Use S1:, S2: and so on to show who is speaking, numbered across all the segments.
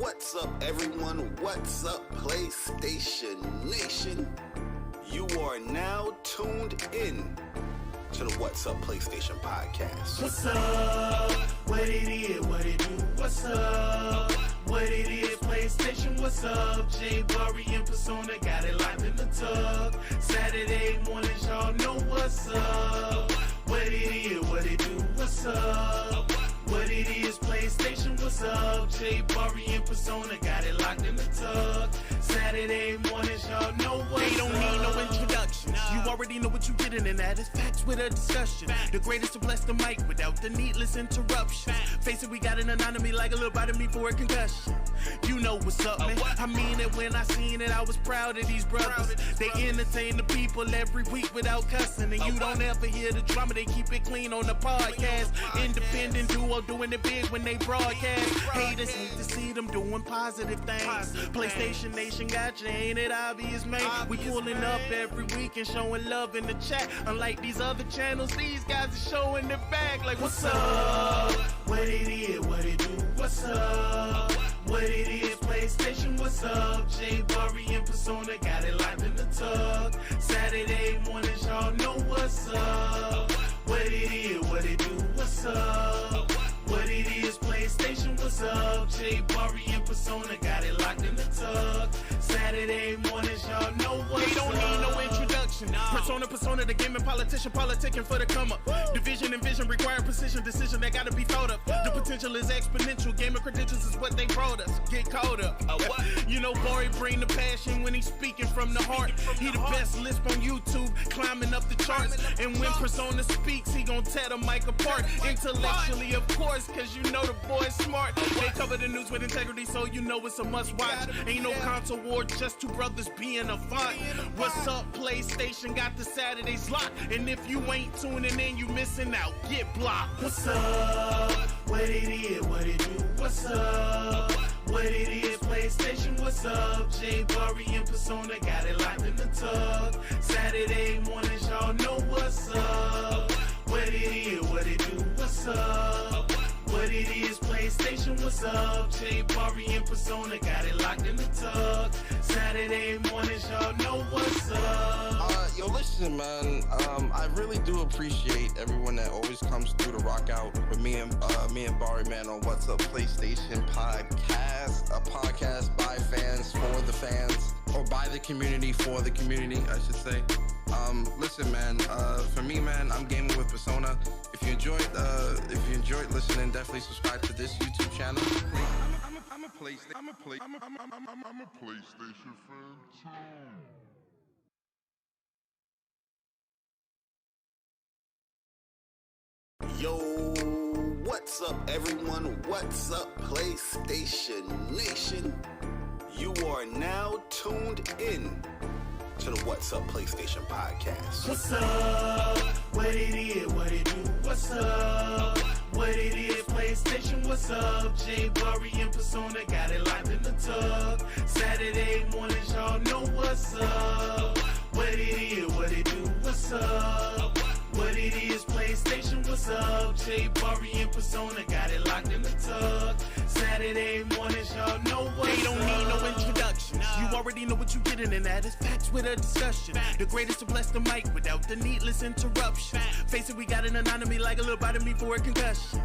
S1: What's up, everyone? What's up, PlayStation Nation? You are now tuned in to the What's Up PlayStation podcast.
S2: What's up? What it is? What it do? What's up? What it is? PlayStation, what's up? Bari and Persona got it locked in the tub. Saturday mornings, y'all know what's up. What it is? What it do? What's up? What it is? PlayStation, what's up? Bari and Persona got it locked in the tub. Saturday mornings, y'all know what's up.
S3: They don't need no introductions. You already know what you're getting, and that is facts with a discussion. The greatest to bless the mic without the needless interruption. Face it, we got an anatomy like a little bite of me for a concussion. You know what's up, man. I mean it when I seen it. I was proud of these brothers. They entertain the people every week without cussing, and you don't ever hear the drama. They keep it clean on the podcast. Independent duo doing it big when they broadcast. Haters hate to see them doing positive things. PlayStation Nation got you, ain't it obvious, man? We pulling up every week and showing love in the chat. Unlike these other channels, these guys are showing their back like, what's up?
S2: What it is? What it do? What's up? What it is? PlayStation, what's up? Bari and Persona got it locked in the tub. Saturday mornings, y'all know what's up. What it is? What it do? What's up? What it is? PlayStation, what's up? Bari and Persona got it locked in the tub. Saturday mornings, y'all know what's up.
S3: They don't need no introduction. Persona, the gaming politician, politicking for the come up. Division and vision require precision, decision that gotta be thought of. The potential is exponential. Gamer credentials is what they brought us. Get caught up. You know, Bari bring the passion when he's speaking from the heart. He the best lisp on YouTube, climbing up the charts. And when Persona speaks, he gon' tear the mic apart. Intellectually, of course, cause you know the boy's smart. They cover the news with integrity, so you know it's a must watch. Ain't no console war, just two brothers being a font. What's up, PlayStation? Got the Saturdays locked. And if you ain't tuning in, you missing out. Get blocked.
S2: What's up? What it is? What it do? What's up? What it is? PlayStation, what's up? Bari and Persona got it locked in the tub. Saturday mornings, y'all know what's up. What it is? What it do? What's up? What it is? PlayStation, what's up? Bari and Persona got it locked in the tub. Saturday mornings, y'all know what's up.
S4: Yo, listen, man. I really do appreciate everyone that always comes through to rock out with me and Bari, man, on What's Up PlayStation podcast. A podcast by fans for the fans, or by the community for the community, I should say. Listen, man. For me, man, I'm gaming with Persona. If you enjoyed listening, definitely subscribe to this YouTube channel. I'm a PlayStation fan too.
S1: Yo, what's up, everyone? What's up, PlayStation Nation? You are now tuned in to the What's Up PlayStation podcast.
S2: What's up? What it is? What it do? What's up? What it is? PlayStation, what's up? Bari and Persona got it locked in the tub. Saturday mornings, y'all know what's up. What it is? What it do? What's up? What it is? PlayStation, what's up? Bari and Persona got it locked in the tub. Saturday mornings, y'all know what's up.
S3: They don't need no introductions. You already know what you're getting, and that is facts with a discussion. The greatest to bless the mic without the needless interruption. Face it, we got an anatomy like a little bite of me for a concussion.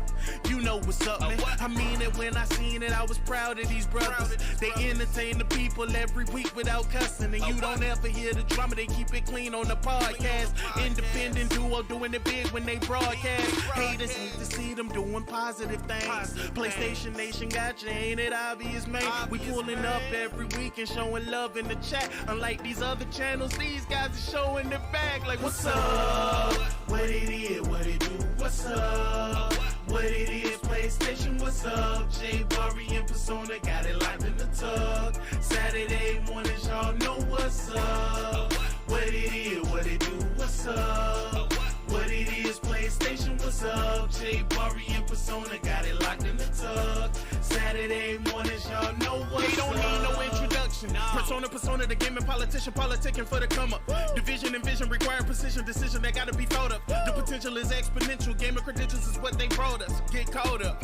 S3: You know what's up, man. I mean it when I seen it. I was proud of these brothers. They entertain the people every week without cussing, and you don't ever hear the drama. They keep it clean on the podcast. Independent duo doing it big when they broadcast. Haters hate to see them doing positive things. PlayStation Nation got you, ain't it obvious, man? We pulling up every week and showing love in the chat. Unlike these other channels, these guys are showing their back like, what's up?
S2: What it is? What it do? What's up? What it is? PlayStation, what's up? Bari and Persona got it locked in the tub. Saturday mornings, y'all know what's up. What it is? What it do? What's up? What it is? PlayStation, what's up? Bari and Persona got it locked in the tub. Saturday mornings, y'all know what's up.
S3: They don't need no introduction. Persona, the gaming politician, politicking for the come up. Division and vision require precision, decision that gotta be thought of. The potential is exponential, gaming credentials is what they brought us. Get caught up.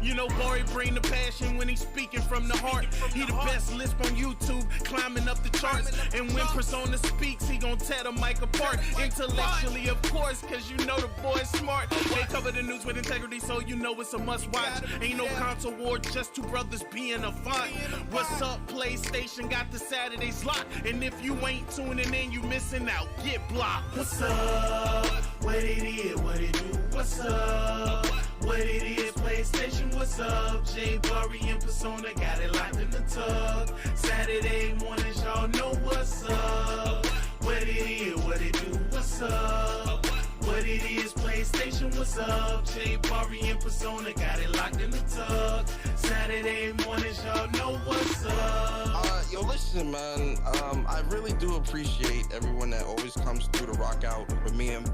S3: You know, Bari bring the passion when he's speaking from the heart. He the best lisp on YouTube, climbing up the charts. And when Persona speaks, he gon' tear the mic apart. Intellectually, of course, cause you know the boy's smart. They cover the news with integrity, so you know it's a must watch. Ain't no console war, just two brothers being a font. What's up, PlayStation got the Saturday slot. And if you ain't tuning in, you missing out. Get blocked.
S2: What's up? What it is? What it do? What's up? What it is? PlayStation, what's up? Bari and Persona got it locked in the tub. Saturday mornings, y'all know what's up. What it is? What it do? What's up? What it is? PlayStation, what's up? Bari and Persona got it locked in the tub. Saturday mornings, y'all know what's up.
S4: Yo, listen, man. I really do appreciate everyone that always comes through to rock out with me and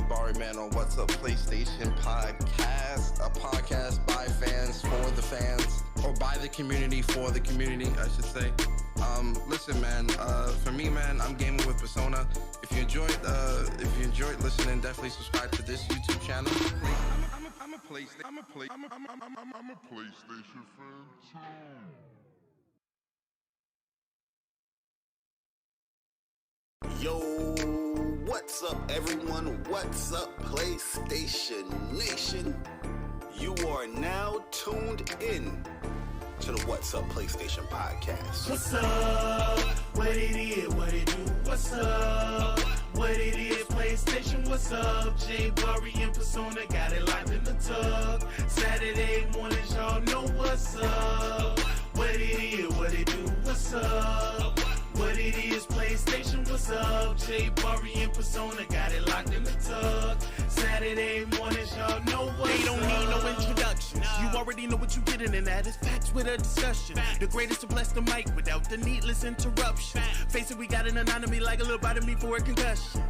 S4: Bari, man, on What's Up PlayStation podcast, a podcast by fans for the fans, or by the community for the community, I should say. Listen, man. For me, man, I'm gaming with Persona. If you enjoyed listening, definitely subscribe to this YouTube channel. I'm a PlayStation fan too.
S1: Yo, what's up, everyone? What's up, PlayStation Nation? You are now tuned in to the What's Up PlayStation podcast.
S2: What's up? What it is? What it do? What's up? What it is? PlayStation, what's up? Bari and Persona got it locked in the tub. Saturday mornings, y'all know what's up. What it is? What it do? What's up? What it is? PlayStation, what's up? Bari and Persona got it locked in the tub. Saturday mornings, y'all know what's up.
S3: They don't need no introduction. You already know what you're getting, and that is facts with a discussion. The greatest to bless the mic without the needless interruption. Face it, we got an anatomy like a little bite of me for a concussion.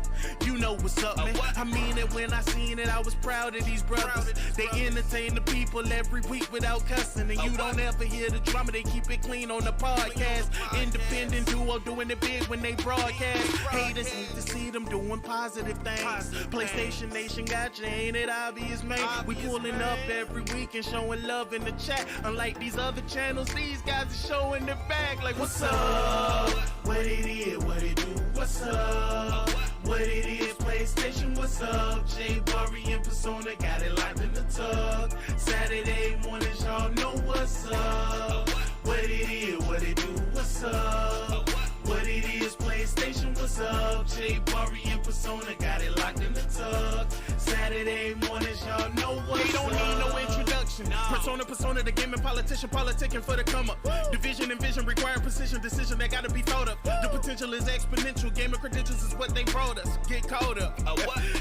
S3: You know what's up, man. I mean it when I seen it. I was proud of these brothers. They entertain the people every week without cussing. And you don't ever hear the drama. They keep it clean on the podcast. Independent duo doing it big when they broadcast. Haters need to see them doing positive things. PlayStation Nation got you, ain't it obvious, man? We pulling up every week and showing love in the chat. Unlike these other channels, these guys are showing their back. Like, what's up?
S2: What it is? What it do? What's up? What it is? PlayStation, what's up? Bari and Persona got it locked in the tub. Saturday mornings, y'all know what's up. What it is? What it do? What's up? What it is? PlayStation, what's up? Bari and Persona got it locked in the tub. Saturday mornings, y'all know what's up.
S3: They don't need no introduction. Persona, the gaming politician, politicking for the come up. Division and vision require precision, decision that gotta be thought of. The potential is exponential, gaming credentials is what they brought us. Get caught up.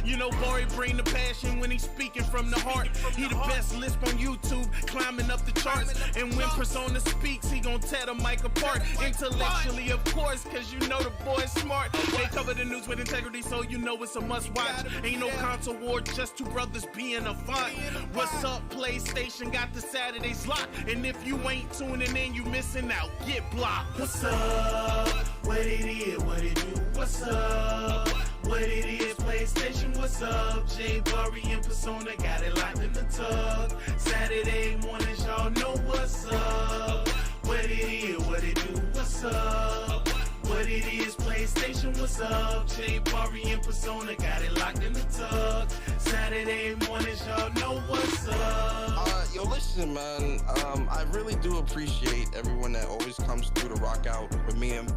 S3: You know, Bari bring the passion when he's speaking from the heart. He the best lisp on YouTube, climbing up the charts. And when Persona speaks, he gon' tear the mic apart. Intellectually, of course, cause you know the boy's smart. They cover the news with integrity, so you know it's a must watch. Ain't no console war, just two brothers being a font. What's up, PlayStation got the Saturday slot. And if you ain't tuning in, you missing out. Get blocked.
S2: What's up? What it is? What it do? What's up? What it is? PlayStation, what's up? Bari and Persona got it locked in the tub. Saturday mornings, y'all know what's up. What it is? What it do? What's up? What it is? PlayStation, what's up? Bari and Persona got it locked in the tub. Saturday mornings, y'all know what's up.
S4: Yo, listen, man. I really do appreciate everyone that always comes through to rock out with me and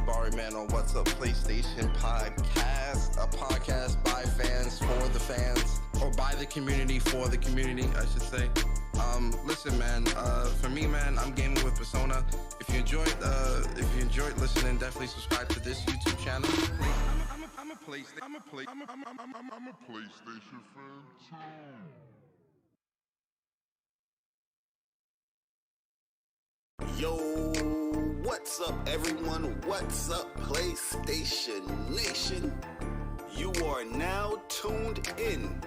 S4: Bari, man, on What's Up PlayStation podcast, a podcast by fans for the fans, or by the community for the community, I should say. Listen, man. For me, man, I'm gaming with Persona. If you enjoyed listening, definitely subscribe to this YouTube channel. I'm a PlayStation fan too.
S1: Yo, what's up, everyone? What's up, PlayStation Nation? You are now tuned in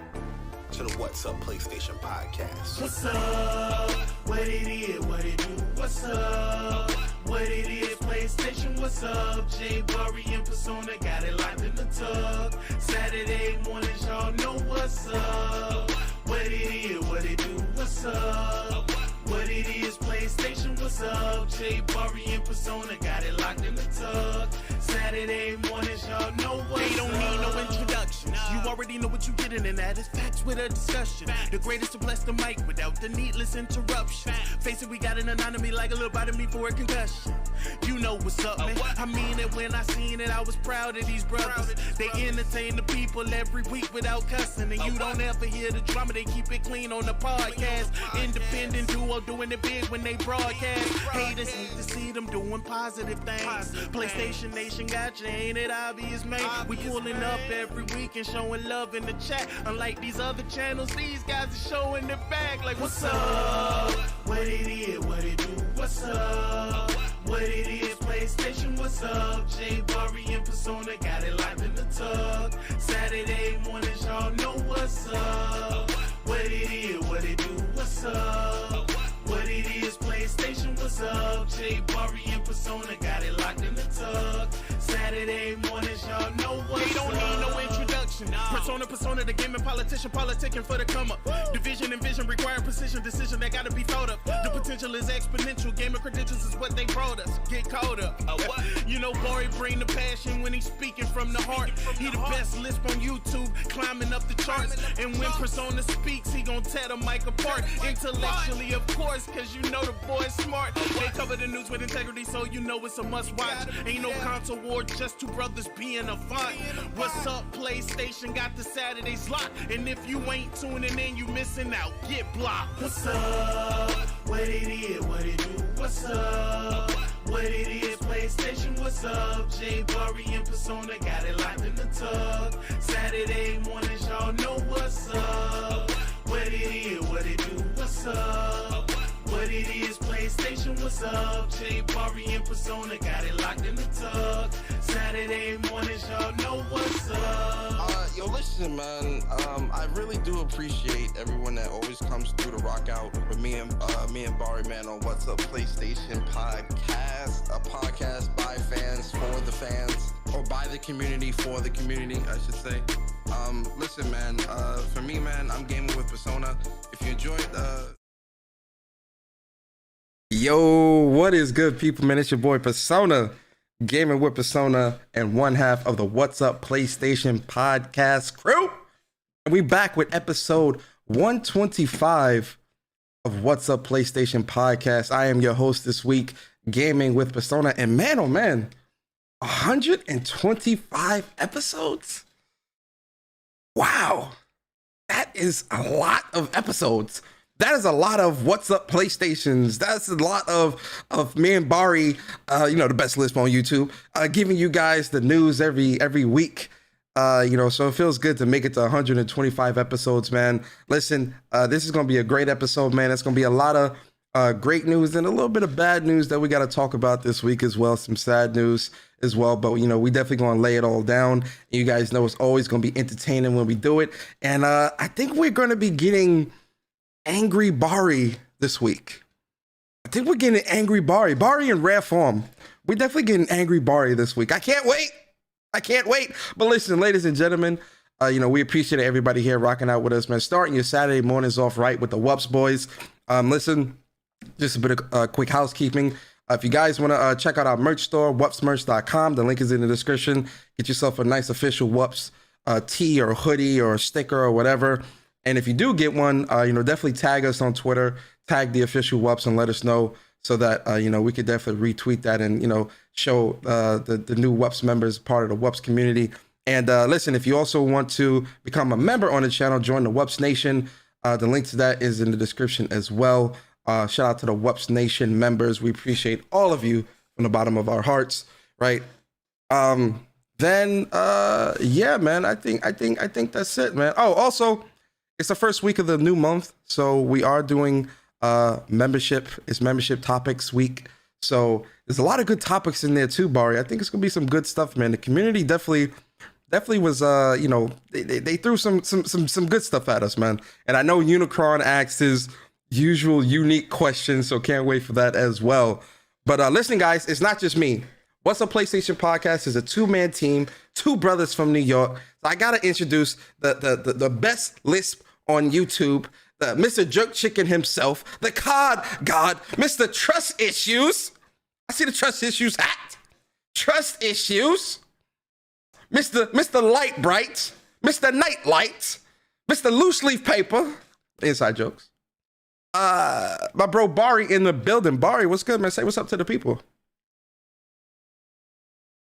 S1: to the What's Up PlayStation podcast.
S2: What's up? What it is, what it do? What's up? What it is, PlayStation, what's up? J Bari and Persona got it locked in the tub. Saturday mornings, y'all know what's up. What it is, what it do? What's up? What it is, PlayStation, what's up? J Bari and Persona got it locked in the tub. Saturday mornings, y'all know what's up.
S3: They don't need no introduction. You already know what you're getting, and that is facts with a discussion. The greatest to bless the mic without the needless interruption. Face it, we got an anatomy like a little bite of me for a concussion. You know what's up, man. I mean it when I seen it. I was proud of these brothers. They entertain the people every week without cussing, and you don't ever hear the drama. They keep it clean on the podcast. Independent duo doing it big when they broadcast. Haters hate to see them doing positive things. PlayStation Nation got you, ain't it obvious, man? We pulling up every week and showing love in the chat. Unlike these other channels, these guys are showing their back. Like, what's up?
S2: What it is, what it do? What's up? What it is, PlayStation, what's up? J Bari and Persona got it locked in the tub. Saturday mornings, y'all know what's up. What it is, what it do? What's up? What it is, PlayStation, what's up? J Bari and Persona got it locked in the tub. Saturday mornings, y'all know what's up.
S3: They don't need no introduction. Persona, the gaming politician, politicking for the come up. Division and vision require precision, decision that gotta be thought of. The potential is exponential. Gamer credentials is what they brought us. Get caught up. You know, Bari bring the passion when he's speaking from the heart. He the best lisp on YouTube, climbing up the charts. And when Persona speaks, he gon' tear the mic apart. Intellectually, of course, cause you know the boy's smart. They cover the news with integrity, so you know it's a must watch. Ain't no console war, just two brothers being a font. What's up, PlayStation? Got the Saturdays locked. And if you ain't tuning in, you missing out. Get blocked.
S2: What's up? What it is, what it do? What's up? What it is, PlayStation, what's up? J Bari and Persona got it locked in the tub. Saturday mornings, y'all know what's up. What it is, what it do? What's up? What it is, PlayStation, what's up? J Bari and Persona got it locked in the tub. Saturday mornings, y'all know what's up.
S4: Yo, listen, man. I really do appreciate everyone that always comes through to rock out with me and Bari, man, on What's Up PlayStation podcast, a podcast by fans for the fans, or by the community for the community, I should say. Listen, man. For me, man, I'm gaming with Persona. If you enjoyed
S5: Yo, what is good, people, man? It's your boy Persona, gaming with Persona, and one half of the What's Up PlayStation podcast crew. And we back with episode 125 of What's Up PlayStation podcast. I am your host this week, gaming with Persona, and man, oh man, 125 episodes. Wow, that is a lot of episodes. That is a lot of What's Up PlayStations. That's a lot of me and Bari, the best lisp on YouTube, giving you guys the news every week. So it feels good to make it to 125 episodes, man. Listen, this is going to be a great episode, man. It's going to be a lot of great news and a little bit of bad news that we got to talk about this week as well. Some sad news as well, but we definitely going to lay it all down. You guys know it's always going to be entertaining when we do it. And I think we're going to be getting Angry Bari this week. I think we're getting Angry Bari in rare form. We're definitely getting Angry Bari this week. I can't wait. But listen, ladies and gentlemen, we appreciate everybody here rocking out with us, man. Starting your Saturday mornings off right with the WUPS boys. Listen, just a bit of quick housekeeping. If you guys want to check out our merch store, wupsmerch.com, the link is in the description. Get yourself a nice official WUPS tee or hoodie or sticker or whatever. And if you do get one, definitely tag us on Twitter, tag the official WUPS and let us know so that, we could definitely retweet that and, show the new WUPS members part of the WUPS community. And listen, if you also want to become a member on the channel, join the WUPS Nation. The link to that is in the description as well. Shout out to the WUPS Nation members. We appreciate all of you from the bottom of our hearts, right? Man, I think that's it, man. Oh, also, it's the first week of the new month, so we are doing membership. It's membership topics week, so there's a lot of good topics in there too, Bari. I think it's gonna be some good stuff, man. The community definitely definitely was, you know, they threw some good stuff at us, man. And I know Unikronn asked his usual unique questions, so can't wait for that as well. But listen, guys, it's not just me. What's Up PlayStation Podcast is a two-man team, two brothers from New York. So I gotta introduce the best lisp on YouTube, Mr. Jerk Chicken himself, the COD God, Mr. Trust Issues. I see the Trust Issues hat. Trust Issues. Mr. Light Bright, Mr. Night Light, Mr. Loose Leaf Paper. Inside jokes. My bro Bari in the building. Bari, what's good, man? Say what's up to the people.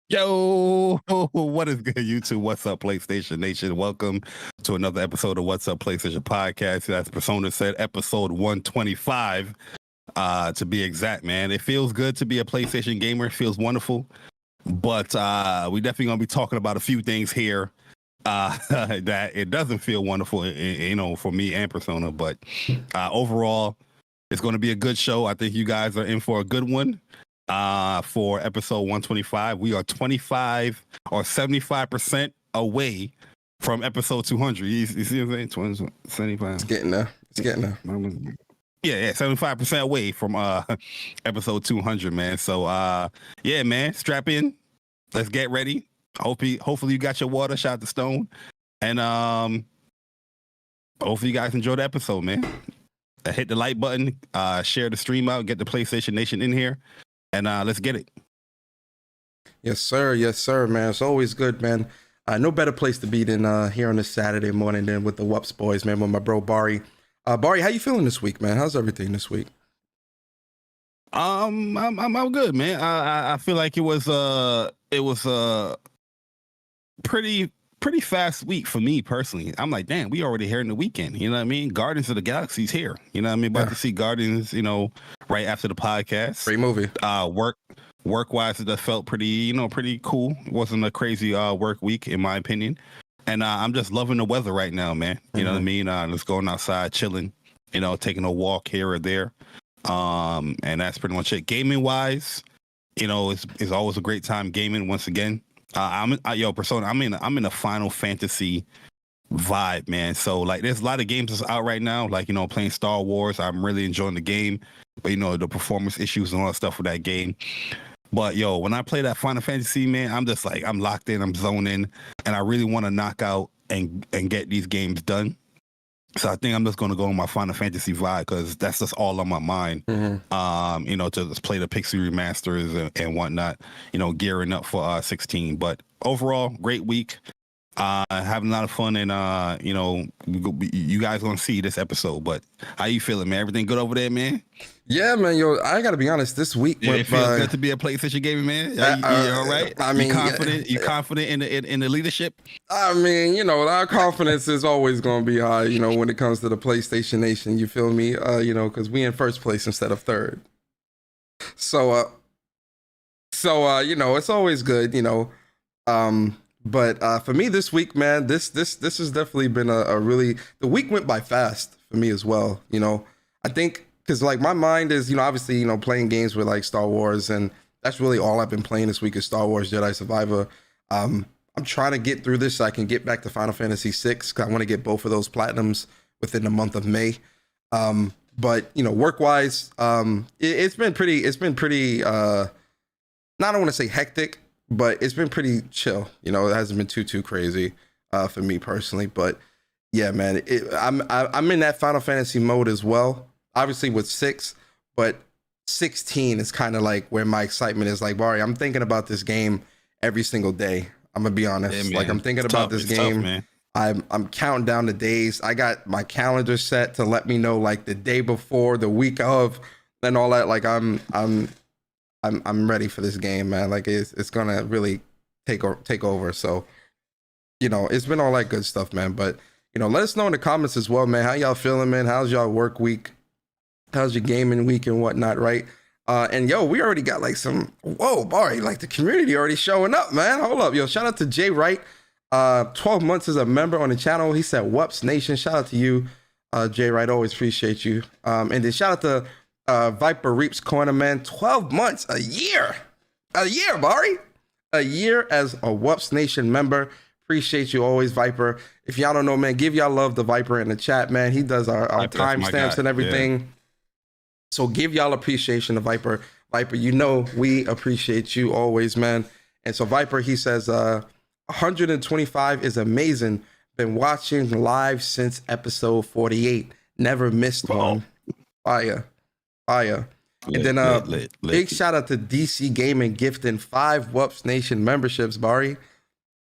S6: Yo, what is good, YouTube? What's up, PlayStation Nation? Welcome to another episode of What's Up PlayStation Podcast. As Persona said, episode 125, to be exact, man. It feels good to be a PlayStation gamer. It feels wonderful. But we definitely going to be talking about a few things here that it doesn't feel wonderful, you know, for me and Persona. But overall, it's going to be a good show. I think you guys are in for a good one. For episode 125, we are 25 or 75% away from episode 200. You see what I'm saying? 75.
S5: It's getting there.
S6: Yeah, 75% away from episode 200, man. So yeah, man, strap in. Let's get ready. Hopefully you got your water. Shout out to Stone, and hopefully you guys enjoy the episode, man. Hit the like button, share the stream out, get the PlayStation Nation in here, and let's get it.
S5: Yes, sir, man. It's always good, man. No better place to be than here on this Saturday morning than with the WUPS boys, man, with my bro Bari. Bari, how you feeling this week, man? How's everything this week?
S6: I'm good, man. I feel like it was a pretty fast week for me personally. I'm like, damn, we already here in the weekend. You know what I mean? Guardians of the Galaxy's here. You know what I mean? About to see Guardians, you know, right after the podcast.
S5: Great movie.
S6: Work wise, it felt pretty cool. It wasn't a crazy work week in my opinion. And I'm just loving the weather right now, man. You know what I mean? Just going outside, chilling, you know, taking a walk here or there. And that's pretty much it. Gaming wise, you know, it's always a great time gaming once again. Persona, I'm in a Final Fantasy vibe, man. So like there's a lot of games that's out right now, like, you know, playing Star Wars. I'm really enjoying the game, but you know, the performance issues and all that stuff with that game. But yo, when I play that Final Fantasy, man, I'm just like, I'm locked in, I'm zoning, and I really want to knock out and get these games done. So I think I'm just going to go on my Final Fantasy vibe because that's just all on my mind. You know, to just play the Pixel Remasters and whatnot, you know, gearing up for 16. But overall, great week. Having a lot of fun, and you know, you guys gonna see this episode. But how you feeling, man? Everything good over there, man?
S5: Yeah, man. Yo, I gotta be honest. This week,
S6: it feels good to be a PlayStation gamer, man. You all right?
S5: I mean,
S6: you confident in the leadership?
S5: I mean, you know, our confidence is always gonna be high. You know, when it comes to the PlayStation Nation, you feel me? You know, because we in first place instead of third. So you know, it's always good. You know, But for me this week, man, this has definitely been a really, the week went by fast for me as well. You know, I think because like my mind is, you know, obviously, you know, playing games with like Star Wars, and that's really all I've been playing this week is Star Wars Jedi Survivor. I'm trying to get through this so I can get back to Final Fantasy VI because I want to get both of those platinums within the month of May. But you know, work wise, it's been pretty. Not I don't want to say hectic, but it's been pretty chill. You know, it hasn't been too crazy for me personally. But yeah, man, I'm in that Final Fantasy mode as well. Obviously with 6, but 16 is kind of like where my excitement is. Like, Bari, I'm thinking about this game every single day. I'm gonna be honest. Yeah, like I'm thinking about this game. Tough, man. I'm counting down the days. I got my calendar set to let me know like the day before, the week of, and all that. Like I'm ready for this game, man. Like it's gonna really take over. So, you know, it's been all that good stuff, man. But you know, let us know in the comments as well, man. How y'all feeling, man? How's y'all work week? How's your gaming week and whatnot, right? And yo, we already got like Bari, like the community already showing up, man. Hold up, yo. Shout out to Jay Wright. 12 months as a member on the channel. He said, WUPS Nation. Shout out to you, Jay Wright. Always appreciate you. And then shout out to Viper Reaps Corner, man. 12 months, a year, Bari. A year as a WUPS Nation member. Appreciate you always, Viper. If y'all don't know, man, give y'all love to Viper in the chat, man. He does our timestamps and everything. Yeah. So give y'all appreciation to Viper. Viper, you know we appreciate you always, man. And so Viper, he says, 125 is amazing. Been watching live since episode 48. Never missed one. Fire. And then big shout out to DC Gaming gifting 5 WUPS Nation memberships, Bari.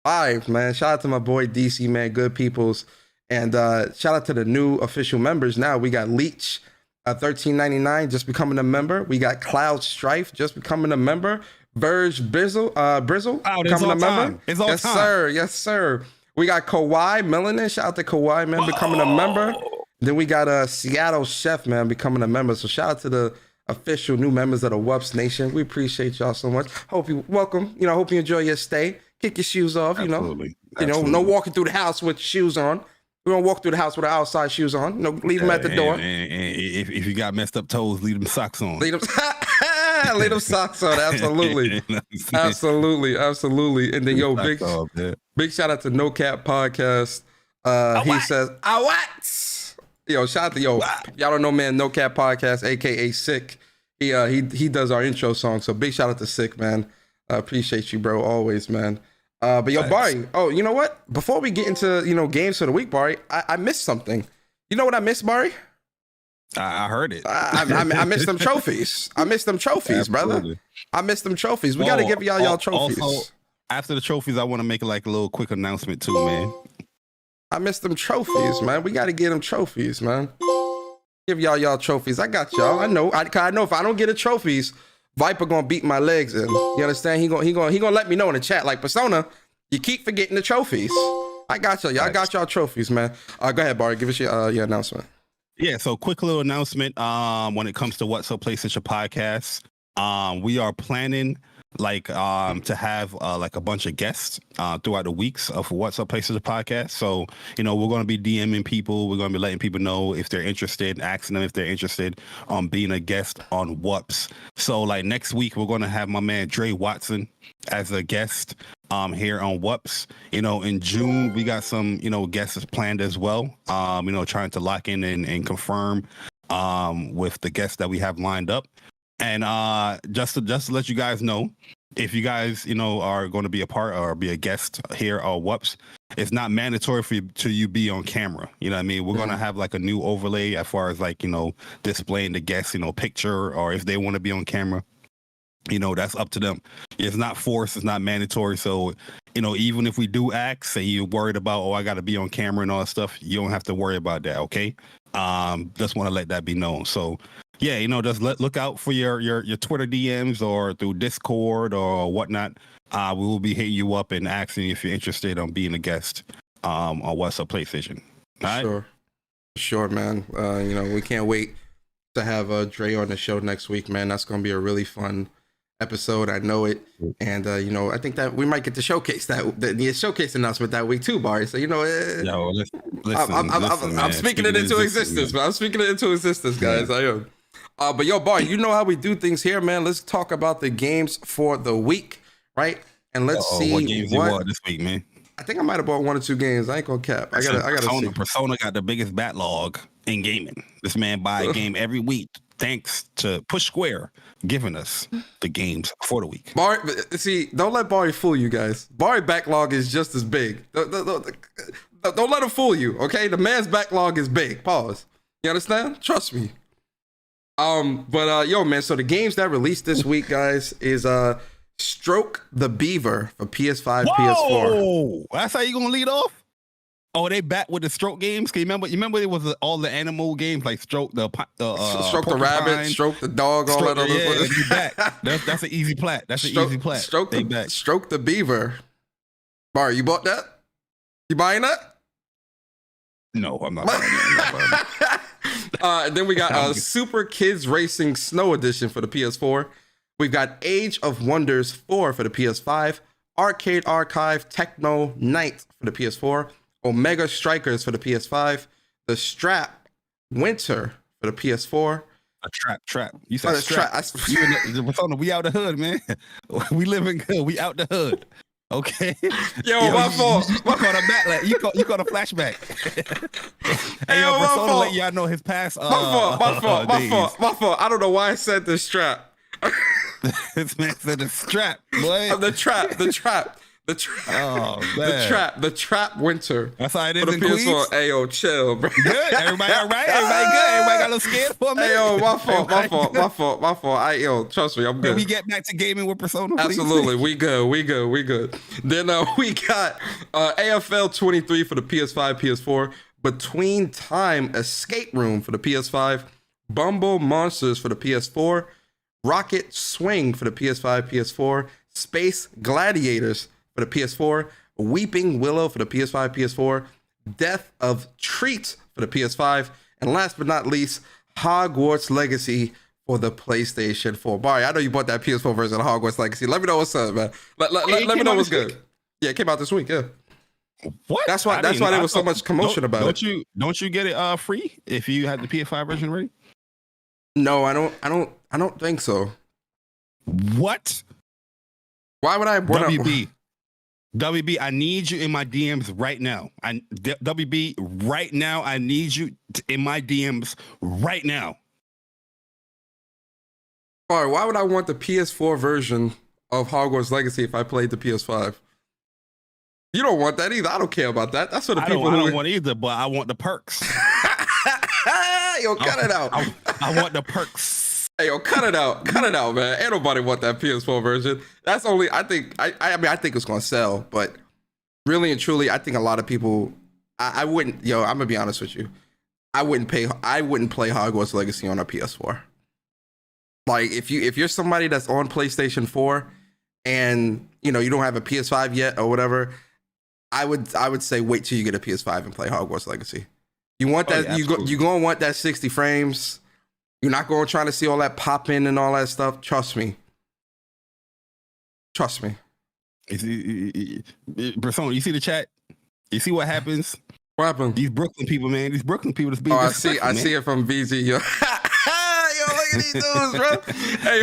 S5: 5, man. Shout out to my boy DC, man. Good peoples. And shout out to the new official members. Now we got Leech, $13.99, just becoming a member. We got Cloud Strife, just becoming a member. Verge Brizzle, becoming a member.
S6: It's all
S5: yes,
S6: time.
S5: Sir. Yes, sir. We got Kawhi Melanin. Shout out to Kawhi, man, becoming a member. Then we got Seattle Chef, man, becoming a member. So shout out to the official new members of the WUPS Nation. We appreciate y'all so much. Hope you welcome. You know, hope you enjoy your stay. Kick your shoes off.
S6: Absolutely.
S5: No walking through the house with shoes on. We don't walk through the house with our outside shoes on. No, leave them at the door.
S6: And if you got messed up toes, leave them socks on.
S5: Leave them socks on. Absolutely. Absolutely. And then big shout out to No Cap Podcast. He says, what? Yo, shout out to y'all don't know, man. No Cap Podcast, aka Sick. He does our intro song. So big shout out to Sick, man. Appreciate you, bro. Always, man. But yo, Bari. Oh, you know what? Before we get into games for the week, Bari, I missed something. You know what I missed, Bari?
S6: I heard it.
S5: I missed them trophies. I missed them trophies, brother. I missed them trophies. We got to give y'all trophies. Also,
S6: after the trophies, I want to make like a little quick announcement too, man.
S5: I missed them trophies, man. We got to get them trophies, man. Give y'all trophies. I got y'all. I know if I don't get the trophies, Viper gonna beat my legs in. You understand? He gonna let me know in the chat. Like, Persona, you keep forgetting the trophies. I got y'all. Y'all got y'all trophies, man. Go ahead, Bari. Give us your announcement.
S6: Yeah, so quick little announcement. When it comes to What's Up PlayStation podcast, we are planning to have like a bunch of guests throughout the weeks of What's Up PlayStation podcast. So, we're going to be DMing people. We're going to be letting people know if they're interested, asking them if they're interested on being a guest on WUPS. So like next week, we're going to have my man Dre Watson as a guest here on WUPS. In June, we got some, guests planned as well. Trying to lock in and confirm with the guests that we have lined up. And just to let you guys know, if you guys, are going to be a part or be a guest here on WUPS, it's not mandatory for you be on camera. You know what I mean? We're going to have like a new overlay as far as like, displaying the guest, picture, or if they want to be on camera, that's up to them. It's not forced. It's not mandatory. So, even if we do ask, say you're worried about, I got to be on camera and all that stuff, you don't have to worry about that. Okay. Just want to let that be known. So, yeah, just look out for your Twitter DMs or through Discord or whatnot. We will be hitting you up and asking if you're interested on being a guest on What's Up PlayStation. All right?
S5: Sure, man. We can't wait to have Dre on the show next week, man. That's going to be a really fun episode. I know it. And, I think that we might get to showcase the showcase announcement that week too, Bari. So,
S6: listen,
S5: I'm speaking it into existence, man. I'm speaking it into existence, guys. I am. But yo, Bari, you know how we do things here, man. Let's talk about the games for the week, right? And let's see
S6: what games you bought this week, man.
S5: I think I might have bought 1 or 2 games. I ain't gonna cap. I gotta see.
S6: Persona got the biggest backlog in gaming. This man buy a game every week, thanks to Push Square giving us the games for the week.
S5: Bari, see, don't let Bari fool you guys. Bari backlog is just as big. Don't let him fool you, okay? The man's backlog is big. Pause. You understand? Trust me. Yo, man, so the games that released this week, guys, is Stroke the Beaver for PS5, PS4.
S6: That's how you gonna lead off? Oh, they back with the Stroke games? Can you remember it was all the animal games like Stroke the
S5: Stroke the rabbit, Stroke the dog, all that other
S6: stuff. You back. That's an easy plat. Easy plat.
S5: Stroke the Beaver. Bar, you bought that? You buying that?
S6: No, I'm not buying that.
S5: Then we got Super Kids Racing Snow Edition for the PS4. We've got Age of Wonders 4 for the PS5. Arcade Archive Techno Night for the PS4. Omega Strikers for the PS5. The Strap Winter for the PS4.
S6: A trap. You said strap. We out the hood, man. We living good. We out the hood. Okay.
S5: Yo, my fault.
S6: You caught a back. You caught a flashback. Hey, yo, Persona let y'all know his past.
S5: My fault. I don't know why I said the strap.
S6: This man said the strap, boy.
S5: The trap.
S6: Oh man.
S5: The trap winter.
S6: That's how it is
S5: for the
S6: in
S5: PS4.
S6: Queens.
S5: Ayo, chill, bro.
S6: Good. Everybody all right? Everybody good? Everybody got a little scared for a minute?
S5: Ayo, my fault. Yo, trust me, I'm good.
S6: Can we get back to gaming with Persona, please?
S5: Absolutely, we good. Then we got AFL 23 for the PS5, PS4, Between Time Escape Room for the PS5, Bumble Monsters for the PS4, Rocket Swing for the PS5, PS4, Space Gladiators for the PS4, Weeping Willow for the PS5, PS4, Death of Treats for the PS5, and last but not least, Hogwarts Legacy for the PlayStation 4. Bari, I know you bought that PS4 version of Hogwarts Legacy. Let me know what's up, man. Let me know what's good. Yeah, it came out this week. Yeah.
S6: What?
S5: That's why there was so much commotion about it.
S6: Don't you get it free if you have the PS5 version ready?
S5: No, I don't think so.
S6: What?
S5: Why would I?
S6: WB, I need you in my DMs right now. WB, right now, I need you in my DMs right now.
S5: All right, why would I want the PS4 version of Hogwarts Legacy if I played the PS5? You don't want that either. I don't care about that. That's for the people.
S6: I don't want either, but I want the perks.
S5: Yo, cut it out.
S6: I want the perks.
S5: Hey, yo, cut it out, man. Ain't nobody want that PS4 version. That's only, I think it's gonna sell, but really and truly, I think a lot of people, I wouldn't. Yo, I'm gonna be honest with you. I wouldn't play Hogwarts Legacy on a PS4. Like, if you're somebody that's on PlayStation 4 and you don't have a PS5 yet or whatever, I would say wait till you get a PS5 and play Hogwarts Legacy. You want that?
S6: Yeah,
S5: you gonna want that 60 frames. You're not going trying to see all that popping and all that stuff. Trust me.
S6: Persona, you see the chat? You see what happens?
S5: What happened?
S6: These Brooklyn people, man. These Brooklyn people that's being
S5: I see it from VG. Yo, look at these dudes, bro. Hey,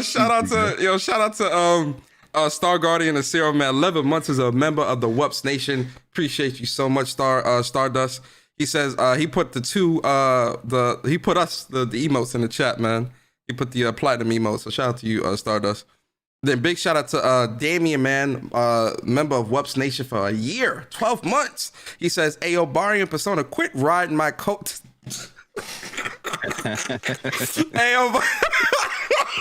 S5: shout out to Star Guardian and Zero Man. 11 months as a member of the WUPS Nation. Appreciate you so much, Stardust. He says he put the emotes in the chat, man. He put the platinum emotes. So shout out to you, Stardust. Then big shout out to Damien, man, member of WUPS Nation for a year, 12 months. He says, "Ayo, Bari and Persona, quit riding my coat." Ayo.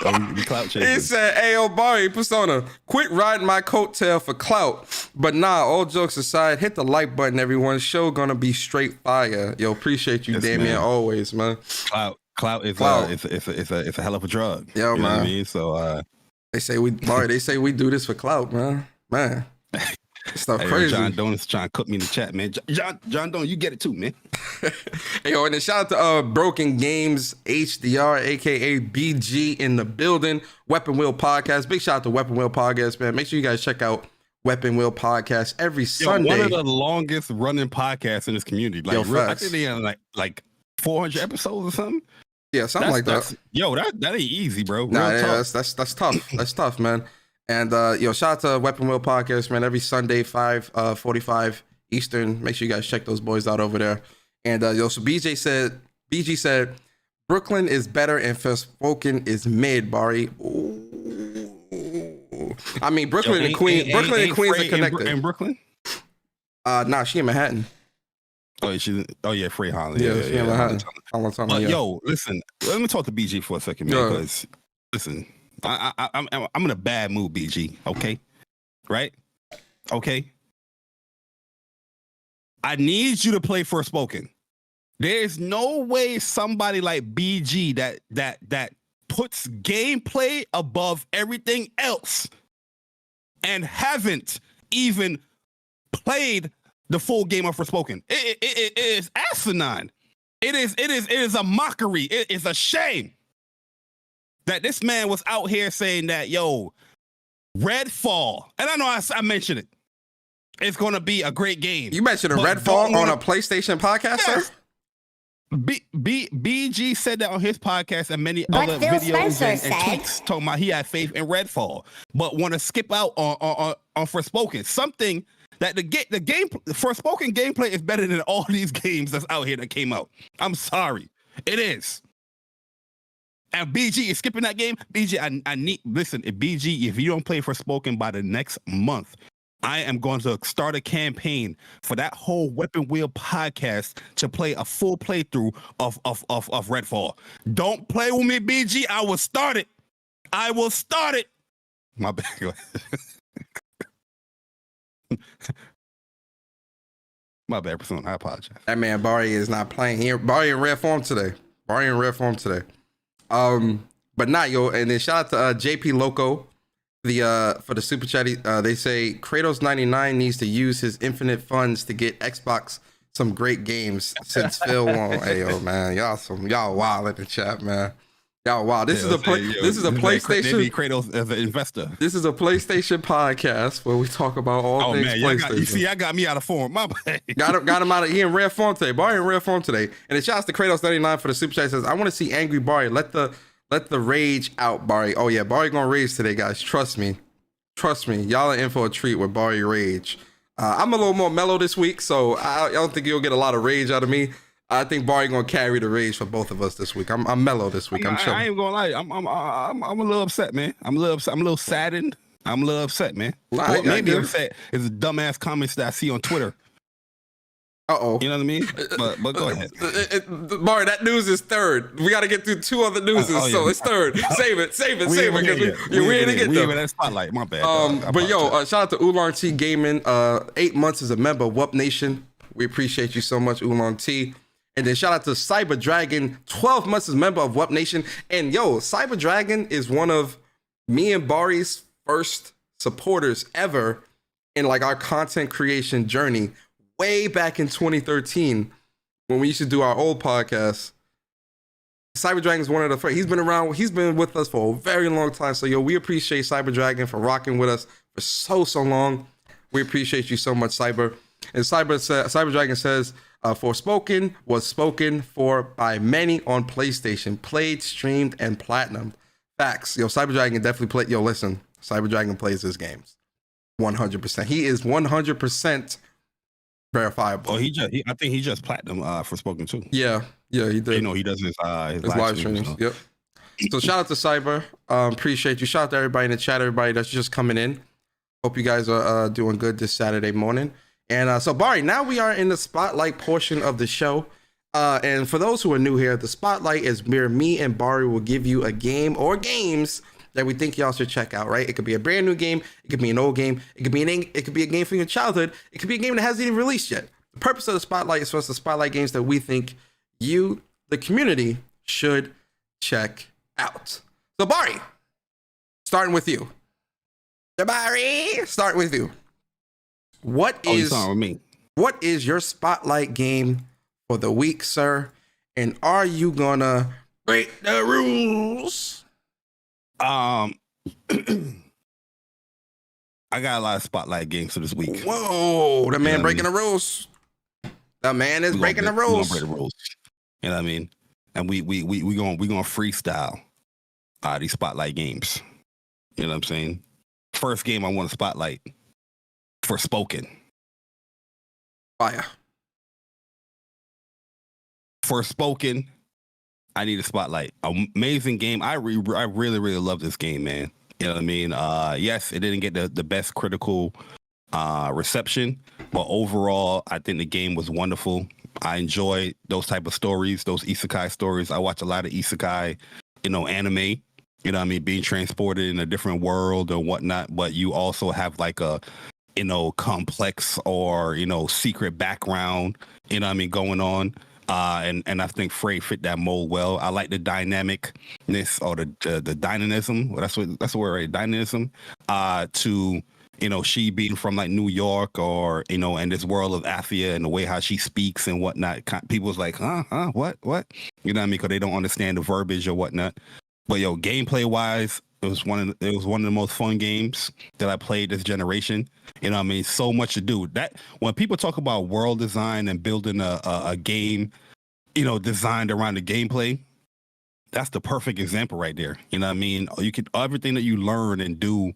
S5: He said, "Ayo, Bari, Persona, quit riding my coattail for clout." But nah, all jokes aside, hit the like button, everyone. Show gonna be straight fire. Yo, appreciate you, yes, Damien, man. Always, man.
S6: Clout is it's a hell of a drug.
S5: Yo,
S6: you
S5: man.
S6: Know what I mean? So
S5: they say we do this for clout, man. Stuff
S6: hey,
S5: crazy.
S6: John Donut's trying to cook me in the chat, man. John Donut, you get it too, man.
S5: Hey, yo, and then shout out to Broken Games HDR, aka BG in the building. Weapon Wheel Podcast. Big shout out to Weapon Wheel Podcast, man. Make sure you guys check out Weapon Wheel Podcast every Sunday.
S6: One of the longest running podcasts in this community. Like, I think they have like 400 episodes or something.
S5: Yeah, something like that.
S6: Yo, that ain't easy, bro.
S5: Nah, yeah, that's tough. That's tough, man. And shout out to Weapon Wheel Podcast, man. Every Sunday, 5:45 Eastern. Make sure you guys check those boys out over there. And so BG said, Brooklyn is better and Forspoken is mid, Bari. Ooh. I mean, Brooklyn and Queens are connected.
S6: In Brooklyn?
S5: Nah, she in Manhattan.
S6: Oh, yeah, Free Holland.
S5: Yeah, she in Manhattan.
S6: Yo, listen, let me talk to BG for a second, man. Because listen. I'm in a bad mood, BG. Okay, right? Okay. I need you to play Forspoken. There's no way somebody like BG that puts gameplay above everything else and haven't even played the full game of Forspoken. It is asinine. It is a mockery. It is a shame that this man was out here saying that, yo, Redfall, and I know I mentioned it, it's going to be a great game.
S5: You mentioned a Redfall on a PlayStation podcast, sir?
S6: BG said that on his podcast and many
S7: But
S6: other
S7: Phil
S6: videos
S7: Spencer
S6: and
S7: said-
S6: tweets talking about he had faith in Redfall, but want to skip out on Forspoken. Something that the game Forspoken gameplay is better than all these games that's out here that came out. I'm sorry, it is. And BG is skipping that game. BG, I need listen. If BG, if you don't play Forspoken by the next month, I am going to start a campaign for that whole Weapon Wheel podcast to play a full playthrough of Redfall. Don't play with me, BG. I will start it. My bad. My bad, Persona. I apologize.
S5: That man Bari is not playing here. Bari in rare form today. But not yo. And then shout out to JP Loco. For the super chat, they say Kratos 99 needs to use his infinite funds to get Xbox some great games since Phil won't. Hey yo, man, y'all wild in the chat, man. Y'all wild. This is a PlayStation.
S6: They need Kratos as an investor.
S5: This is a PlayStation podcast where we talk about all things PlayStation.
S6: I got me out of form. My bad.
S5: Got him out of. He in rare form today. Bari in rare form today. And it shouts to Kratos 99 for the super chat. He says, I want to see angry Bari. Let the rage out, Bari. Oh yeah, Bari gonna rage today, guys. Trust me. Y'all are in for a treat with Bari rage. I'm a little more mellow this week, so I don't think you'll get a lot of rage out of me. I think Bari gonna carry the rage for both of us this week. I'm mellow this week. I'm chilling.
S6: I ain't gonna lie. I'm a little upset, man. I'm a little saddened. I'm a little upset, man. What made me upset is the dumbass comments that I see on Twitter.
S5: Uh-oh.
S6: You know what I mean? But go ahead.
S5: Bari, that news is third. We got to get through two other newses, so it's third. Save it. We ain't to get them.
S6: That spotlight. My bad.
S5: But shout out to Oolong T Gaming. 8 months as a member of WUP Nation. We appreciate you so much, Oolong T. And then shout out to Cyber Dragon, 12 months as a member of WUP Nation. And Cyber Dragon is one of me and Bari's first supporters ever in like our content creation journey. Way back in 2013, when we used to do our old podcast, Cyber Dragon is one of the first. He's been around. He's been with us for a very long time. So we appreciate Cyber Dragon for rocking with us for so long. We appreciate you so much, Cyber. And Cyber Dragon says, Forspoken was spoken for by many on PlayStation, played, streamed, and platinum. Facts. Cyber Dragon definitely played. Listen, Cyber Dragon plays his games 100%. He is 100% verifiable.
S6: I think he just platinum Forspoken too.
S5: Yeah, he did.
S6: He does his
S5: live streams. Yep. So shout out to Cyber. Appreciate you. Shout out to everybody in the chat, everybody that's just coming in. Hope you guys are doing good this Saturday morning. And so Bari, now we are in the spotlight portion of the show. And for those who are new here, the spotlight is where me and Bari will give you a game or games that we think y'all should check out, right? It could be a brand new game, it could be an old game, it could be a game from your childhood, it could be a game that hasn't even released yet. The purpose of the spotlight is for us to spotlight games that we think you, the community, should check out. So Bari, starting with you. What is your spotlight game for the week, sir? And are you gonna break the rules?
S6: I got a lot of spotlight games for this week.
S5: Whoa, the man breaking the rules. The man is breaking the rules.
S6: Break the rules. You know what I mean? And we gonna freestyle these spotlight games. You know what I'm saying? First game I want to spotlight, Forspoken.
S5: Fire.
S6: Forspoken. I need a spotlight. Amazing game. I really love this game, man. You know what I mean? Yes, it didn't get the best critical reception, but overall, I think the game was wonderful. I enjoy those type of stories, those isekai stories. I watch a lot of isekai, anime. You know what I mean? Being transported in a different world or whatnot, but you also have like a, complex or, secret background, going on. And I think Frey fit that mold well. I like the dynamicness or the dynamism. Well, that's the word, right? Dynamism. To she being from like New York or in this world of Athia and the way how she speaks and whatnot. People's like, what? You know what I mean? Because they don't understand the verbiage or whatnot. But gameplay wise, it was one of the most fun games that I played this generation. You know what I mean? So much to do. That when people talk about world design and building a game, designed around the gameplay. That's the perfect example right there. You know what I mean? You can everything that you learn and do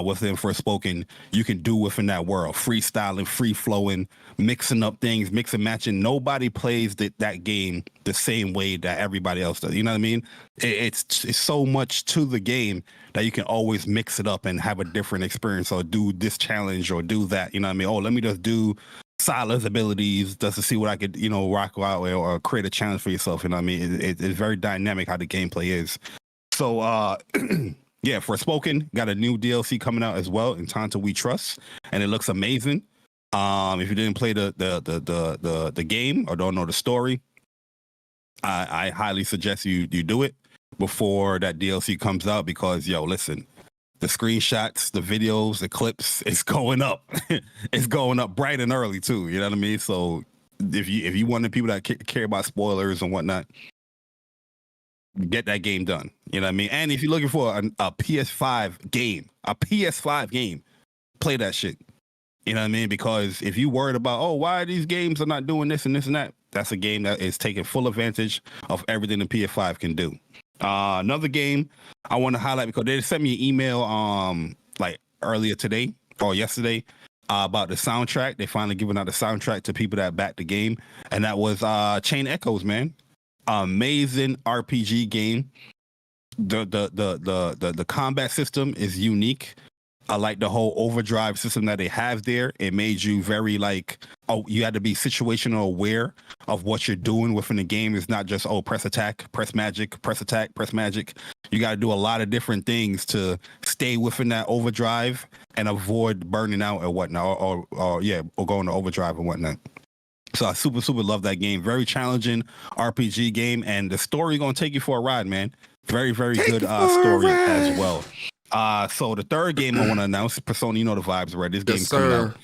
S6: within Forspoken, you can do within that world. Freestyling, free flowing, mixing up things, mix and matching. Nobody plays that game the same way that everybody else does. You know what I mean? It's so much to the game that you can always mix it up and have a different experience, or do this challenge or do that. You know what I mean? Oh, let me just do Sila's abilities just to see what I could, rock out with, or create a challenge for yourself. You know what I mean? It's very dynamic how the gameplay is. So, yeah, Forspoken got a new DLC coming out as well, in Time to We Trust, and it looks amazing. If you didn't play the game or don't know the story, I highly suggest you do it before that DLC comes out, because listen, the screenshots, the videos, the clips, it's going up. It's going up bright and early too. You know what I mean? So if you want the people that care about spoilers and whatnot, get that game done. You know what I mean? And if you're looking for a PS5 game, play that shit. You know what I mean? Because if you worried about, why these games are not doing this and this and that, that's a game that is taking full advantage of everything the PS5 can do. Another game I want to highlight, because they sent me an email like earlier today or yesterday about the soundtrack. They finally giving out the soundtrack to people that backed the game, and that was Chain Echoes, man. Amazing RPG game. The combat system is unique. I like the whole overdrive system that they have there. It made you very you had to be situational aware of what you're doing within the game. It's not just, press attack, press magic, press attack, press magic. You got to do a lot of different things to stay within that overdrive and avoid burning out or whatnot, or going to overdrive and whatnot. So I super love that game. Very challenging RPG game, and the story gonna take you for a ride, man. Very good story as well. So the third game I want to announce, Persona, you know the vibes, right? This game's coming out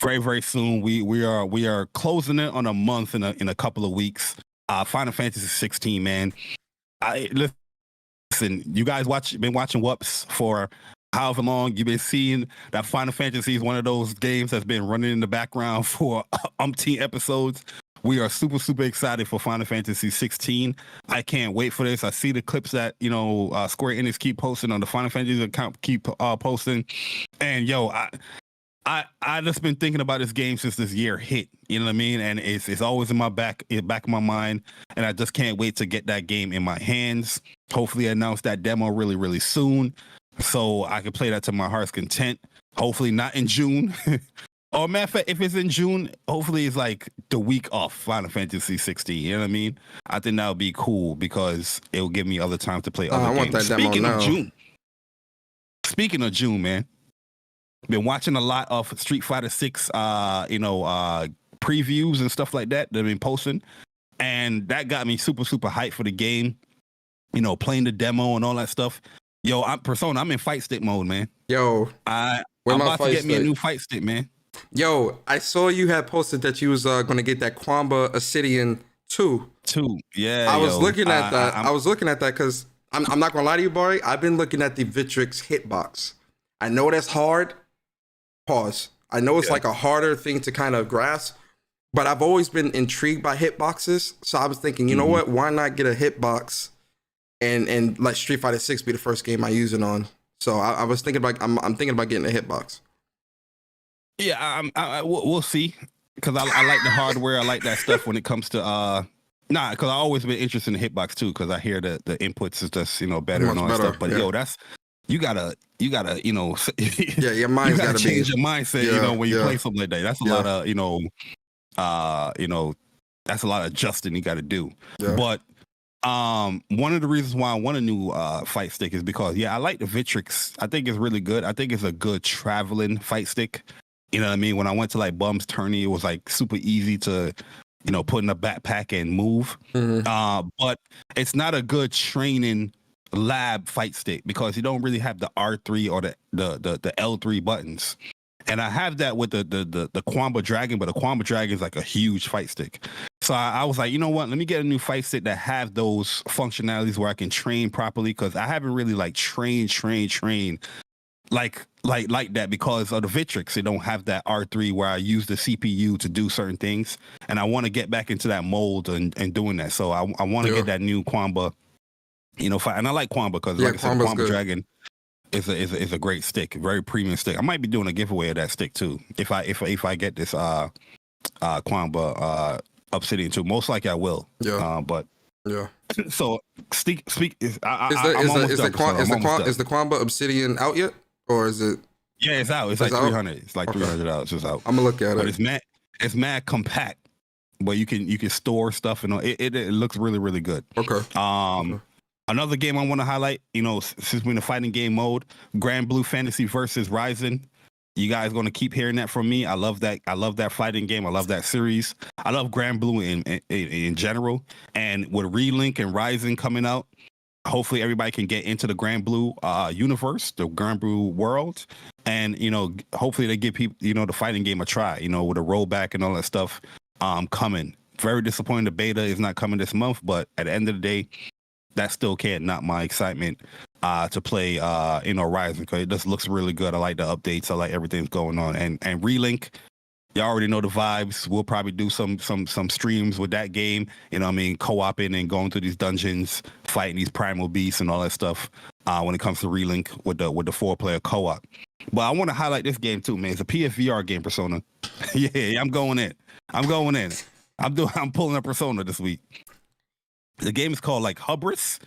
S6: very soon. We are closing it on a month in a couple of weeks. Final Fantasy 16, man. Listen, you guys been watching WUPS for however long. You've been seeing that Final Fantasy is one of those games that's been running in the background for umpteen episodes. We are super excited for Final Fantasy 16. I can't wait for this. I see the clips that Square Enix keep posting on the Final Fantasy account, keep posting, and I just been thinking about this game since this year hit. You know what I mean? And it's always in my back of my mind, and I just can't wait to get that game in my hands. Hopefully, announce that demo really soon, so I can play that to my heart's content. Hopefully, not in June. Or matter of fact, if it's in June, hopefully it's like the week off Final Fantasy 16. You know what I mean? I think that would be cool, because it will give me other time to play other games.
S5: I want that demo now.
S6: Speaking of June, man, been watching a lot of Street Fighter 6, previews and stuff like that they've been posting, and that got me super hyped for the game. Playing the demo and all that stuff. Yo, I'm in fight stick mode, man.
S5: Yo,
S6: I'm about to get me a new fight stick, man.
S5: Yo, I saw you had posted that you was gonna get that Quamba Obsidian 2.
S6: Yeah.
S5: I was looking at that. I was looking at that because I'm not gonna lie to you, Bari. I've been looking at the Victrix hitbox. I know that's hard. Pause. I know it's like a harder thing to kind of grasp, but I've always been intrigued by hitboxes. So I was thinking, you know what? Why not get a hitbox and let Street Fighter 6 be the first game I use it on? So I was thinking about I'm thinking about getting a hitbox.
S6: Yeah, we'll see, because I like the hardware. I like that stuff when it comes to because I always been interested in hitbox too, because I hear the inputs is just better and all that stuff. But that's you gotta yeah, your mind's gotta change your mindset when you play something like that. That's a lot of that's a lot of adjusting you got to do. But one of the reasons why I want a new fight stick is because I like the Victrix. I think it's really good. I think it's a good traveling fight stick. You know what I mean? When I went to like Bum's Tourney, it was like super easy to, put in a backpack and move. But it's not a good training lab fight stick, because you don't really have the R3 or the L3 buttons. And I have that with the Quamba Dragon, but the Quamba Dragon is like a huge fight stick. So I was like, you know what? Let me get a new fight stick that have those functionalities where I can train properly, because I haven't really like trained like that because of the Victrix. They don't have that R3 where I use the CPU to do certain things, and I want to get back into that mold and doing that. So I want to get that new Quamba, you know, and I like Quamba because like I said, Quamba Dragon is a great stick, very premium stick. I might be doing a giveaway of that stick too if I get this Quamba Obsidian too. Most likely I will. Yeah. But yeah. So speak. Is the
S5: Quamba Obsidian out yet, or is it?
S6: Yeah, it's out. It's like $300. It's like $300. It's out.
S5: I'm gonna look at it.
S6: But it's mad compact. But you can store stuff and it looks really, really good. Okay. Another game I want to highlight, you know, since we're in the fighting game mode, Grand Blue Fantasy versus Ryzen. You guys going to keep hearing that from me. I love that. I love that fighting game. I love that series. I love Grand Blue in general. And with Relink and Ryzen coming out, hopefully everybody can get into the Grand Blue universe, the Grand Blue world. And, you know, hopefully they give people, you know, the fighting game a try, you know, with a rollback and all that stuff coming. Very disappointed the beta is not coming this month, but at the end of the day, that still can't knock my excitement to play, you know, Ryzen, because it just looks really good. I like the updates. I like everything's going on. And Relink, you already know the vibes. We'll probably do some streams with that game. You know what I mean? Co-oping and going through these dungeons, fighting these primal beasts and all that stuff when it comes to Relink with the 4-player co-op. But I want to highlight this game too, man. It's a PSVR game, Persona. Yeah, I'm going in. I'm pulling up Persona this week. The game is called like Hubris,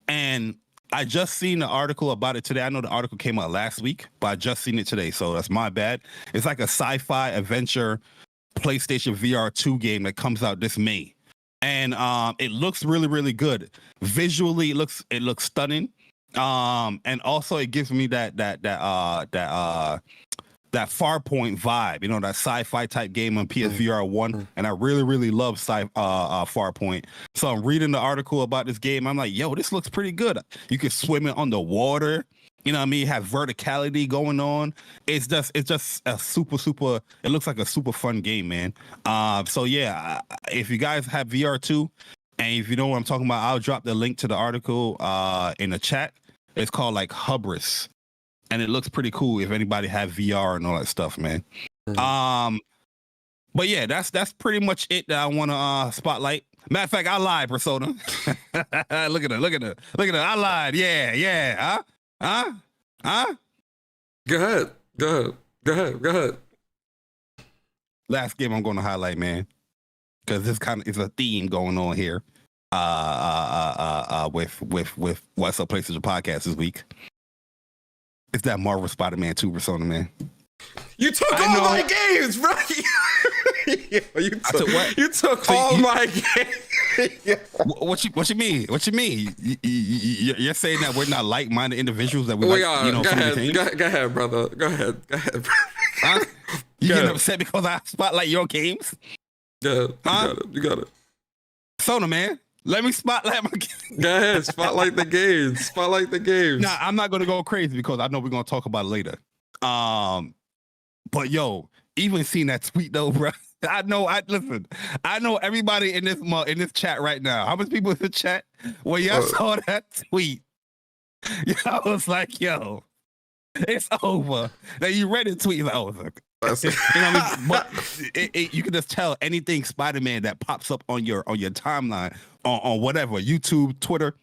S6: and I just seen the article about it today. I know the article came out last week, but I just seen it today, so that's my bad. It's like a sci-fi adventure PlayStation VR 2 game that comes out this May, and it looks really, really good. Visually, it looks stunning, and also it gives me that Farpoint vibe, you know, that sci-fi type game on PSVR 1, and I really, really love Farpoint. So I'm reading the article about this game. I'm like, yo, this looks pretty good. You can swim it underwater. You know what I mean? Have verticality going on. It's just a super, it looks like a super fun game, man. So yeah, if you guys have VR 2, and if you know what I'm talking about, I'll drop the link to the article in the chat. It's called like Hubris. And it looks pretty cool if anybody have VR and all that stuff, man. Mm-hmm. But yeah, that's pretty much it that I want to spotlight. Matter of fact, I lied, Persona. Look at her. I lied. Yeah. Huh?
S5: Go ahead.
S6: Last game I'm going to highlight, man, because this kind of is a theme going on here. With What's Up PlayStation Podcast this week. It's that Marvel Spider-Man 2 Persona, man.
S5: You took all my games, bro. You took all my games.
S6: What you mean? You're saying that we're not like-minded individuals that we like, you know,
S5: go ahead, brother. Go ahead.
S6: Huh? You getting upset because I spotlight your games?
S5: Yeah, you got it.
S6: Persona, man. Let me spotlight my games.
S5: Go ahead, spotlight the games.
S6: Nah, I'm not gonna go crazy because I know we're gonna talk about it later. But yo, even seeing that tweet though, bro. I know everybody in this chat right now. How many people in the chat? When y'all saw that tweet, y'all was like, yo, it's over. Now you read the tweet, like, oh, look. You know what I mean? But you can just tell anything Spider-Man that pops up on your timeline, on whatever, YouTube, Twitter,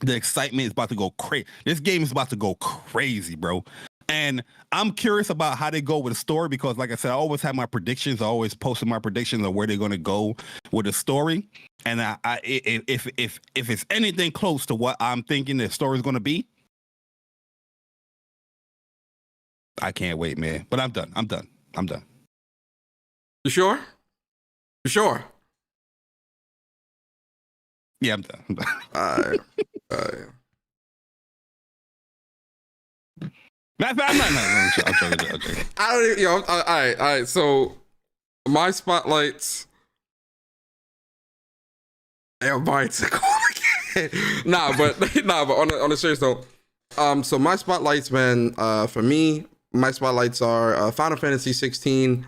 S6: the excitement is about to go crazy. This game is about to go crazy, bro. And I'm curious about how they go with the story because, like I said, I always have my predictions. I always posted my predictions of where they're going to go with the story. And if it's anything close to what I'm thinking the story is going to be, I can't wait, man. But I'm done.
S5: You sure?
S6: Yeah, I'm done.
S5: All right.
S6: I'm joking.
S5: I don't even, all right. So my spotlights. Everybody took all again. Nah, but on a serious note. So my spotlights, man, for me, my spotlights are Final Fantasy 16.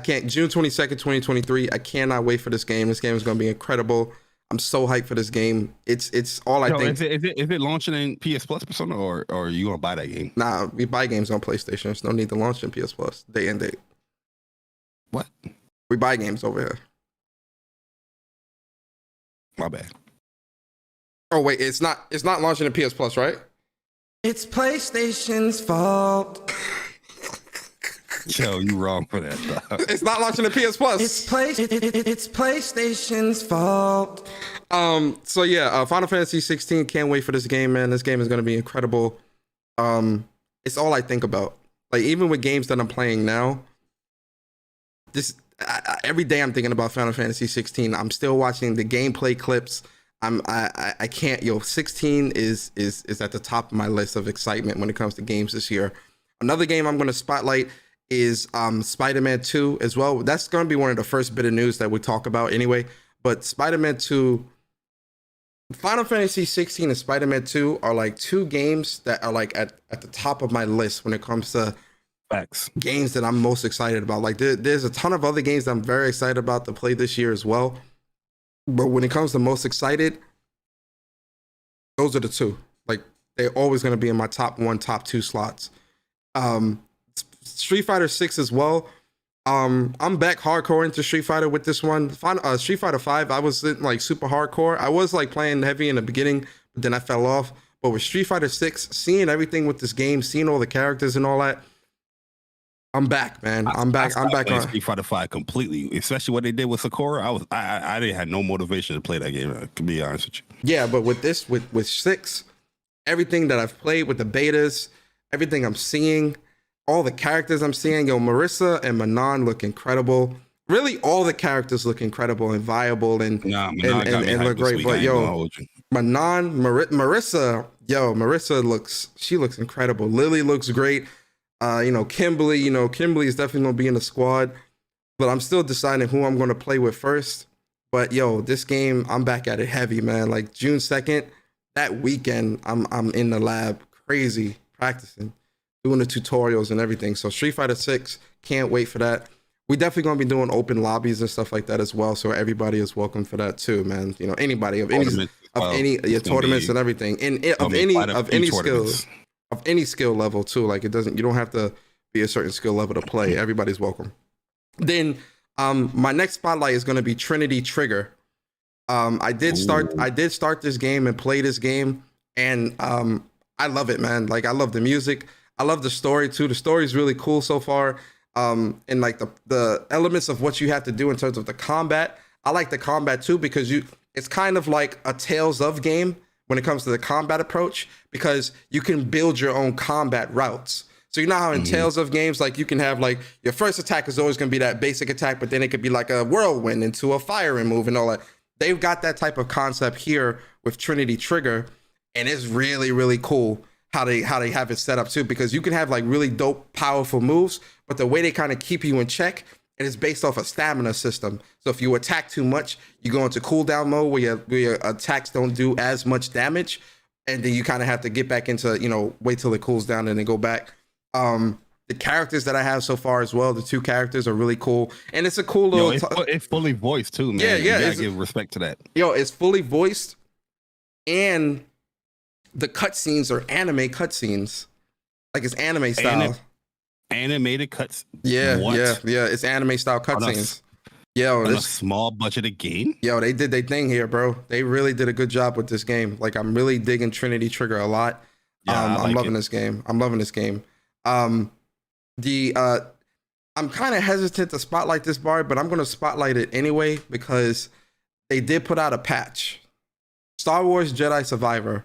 S5: June 22nd, 2023. I cannot wait for this game. This game is going to be incredible. I'm so hyped for this game. It's all I think.
S6: Is it launching in PS Plus Persona or are you gonna buy that game?
S5: Nah, we buy games on PlayStation. There's no need to launch in PS Plus day and date.
S6: What?
S5: We buy games over here.
S6: My bad.
S5: Oh wait, it's not launching in PS Plus, right? It's PlayStation's fault.
S6: Yo, you wrong for that.
S5: It's not launching in PS Plus. It's PlayStation's fault. So yeah, Final Fantasy 16. Can't wait for this game, man. This game is gonna be incredible. It's all I think about. Like even with games that I'm playing now, every day I'm thinking about Final Fantasy 16. I'm still watching the gameplay clips. I can't. 16 is at the top of my list of excitement when it comes to games this year. Another game I'm going to spotlight is Spider-Man 2 as well. That's going to be one of the first bit of news that we talk about anyway. But Spider-Man 2, Final Fantasy 16 and Spider-Man 2 are like two games that are like at the top of my list when it comes to
S6: facts
S5: games that I'm most excited about. Like there's a ton of other games that I'm very excited about to play this year as well. But when it comes to most excited, those are the two. Like they're always going to be in my top 1, top 2 slots. Street Fighter 6 as well. I'm back hardcore into Street Fighter with this one. Street Fighter 5, I was like super hardcore. I was like playing heavy in the beginning, but then I fell off. But with Street Fighter 6, seeing everything with this game, seeing all the characters and all that, I'm back, man. I'm back on
S6: Street Fighter 5 completely, especially what they did with Sakura. I didn't have no motivation to play that game, to be honest with you.
S5: Yeah, but with this, with 6, everything that I've played with the betas, everything I'm seeing, all the characters I'm seeing, Marissa and Manon look incredible. Really, all the characters look incredible and viable and look great. But Manon, Marissa looks incredible. Lily looks great. Kimberly is definitely gonna be in the squad, but I'm still deciding who I'm gonna play with first. But this game, I'm back at it heavy, man. Like June 2nd, that weekend, I'm in the lab, crazy practicing, doing the tutorials and everything. So Street Fighter 6, can't wait for that. We definitely gonna be doing open lobbies and stuff like that as well. So everybody is welcome for that too, man. Anybody of any tournaments and everything, of any skill level too. Like you don't have to be a certain skill level to play. Everybody's welcome. Then my next spotlight is going to be Trinity Trigger. I did start this game and play this game, and I love it, man. Like I love the music, I love the story too. The story is really cool so far. And like the elements of what you have to do in terms of the combat, I like the combat too, because it's kind of like a Tales of game when it comes to the combat approach, because you can build your own combat routes. So you know how in Tales of games, like you can have like your first attack is always going to be that basic attack, but then it could be like a whirlwind into a firing move and all that. They've got that type of concept here with Trinity Trigger, and it's really, really cool how they have it set up too, because you can have like really dope, powerful moves, but the way they kind of keep you in check, it is based off a stamina system. So if you attack too much, you go into cooldown mode where your attacks don't do as much damage, and then you kind of have to get back into, wait till it cools down and then go back. The characters that I have so far as well, the 2 characters are really cool, and it's a cool little.
S6: It's fully voiced too, man.
S5: Yeah.
S6: You gotta give respect to that.
S5: It's fully voiced, and the cutscenes are anime cutscenes, like it's anime style.
S6: Animated cuts.
S5: Yeah. It's anime style cutscenes.
S6: On a small budgeted game.
S5: They did their thing here, bro. They really did a good job with this game. Like I'm really digging Trinity Trigger a lot. I'm loving this game. I'm kind of hesitant to spotlight this bar, but I'm gonna spotlight it anyway because they did put out a patch. Star Wars Jedi Survivor.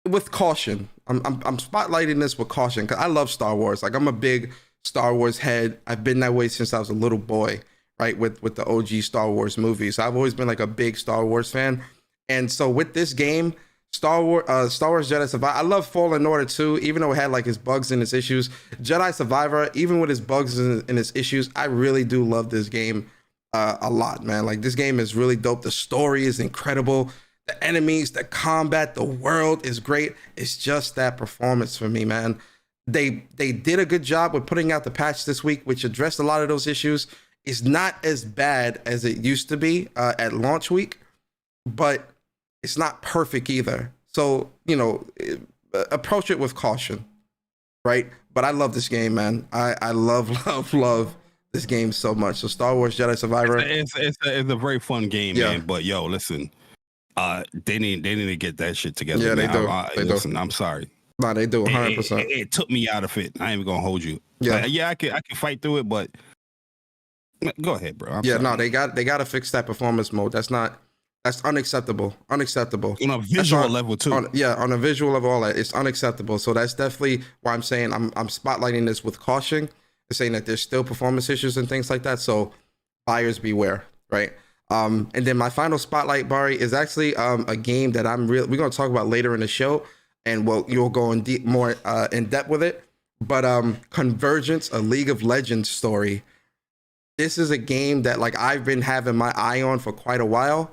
S5: With caution. I'm spotlighting this with caution because I love Star Wars. Like I'm a big Star Wars head. I've been that way since I was a little boy, right? With the OG Star Wars movies. I've always been like a big Star Wars fan. And so with this game, Star Wars Jedi Survivor, I love Fallen Order too, even though it had like its bugs and its issues. Jedi Survivor, even with its bugs and its issues, I really do love this game a lot, man. Like this game is really dope. The story is incredible. The enemies, the combat, the world is great. It's just that performance for me, man. They did a good job with putting out the patch this week, which addressed a lot of those issues. is not as bad as it used to be at launch week, but it's not perfect either. So, approach it with caution, right? But I love this game, man. I love this game so much. So Star Wars Jedi Survivor.
S6: It's a very fun game, man. But yo, listen, they need to get that shit together.
S5: Yeah,
S6: man.
S5: they do.
S6: I'm sorry.
S5: No, they do 100%.
S6: It took me out of it. I ain't even gonna hold you.
S5: Yeah,
S6: I can fight through it, but go ahead, bro.
S5: They got to fix that performance mode. That's unacceptable. Unacceptable.
S6: On a visual level too.
S5: On a visual level, all that, it's unacceptable. So that's definitely why I'm saying I'm spotlighting this with caution and saying that there's still performance issues and things like that. So buyers beware, right? And then my final spotlight, Bari, is actually a game that we're going to talk about later in the show, and you'll go more in depth with it. But Convergence, a League of Legends story. This is a game that I've been having my eye on for quite a while.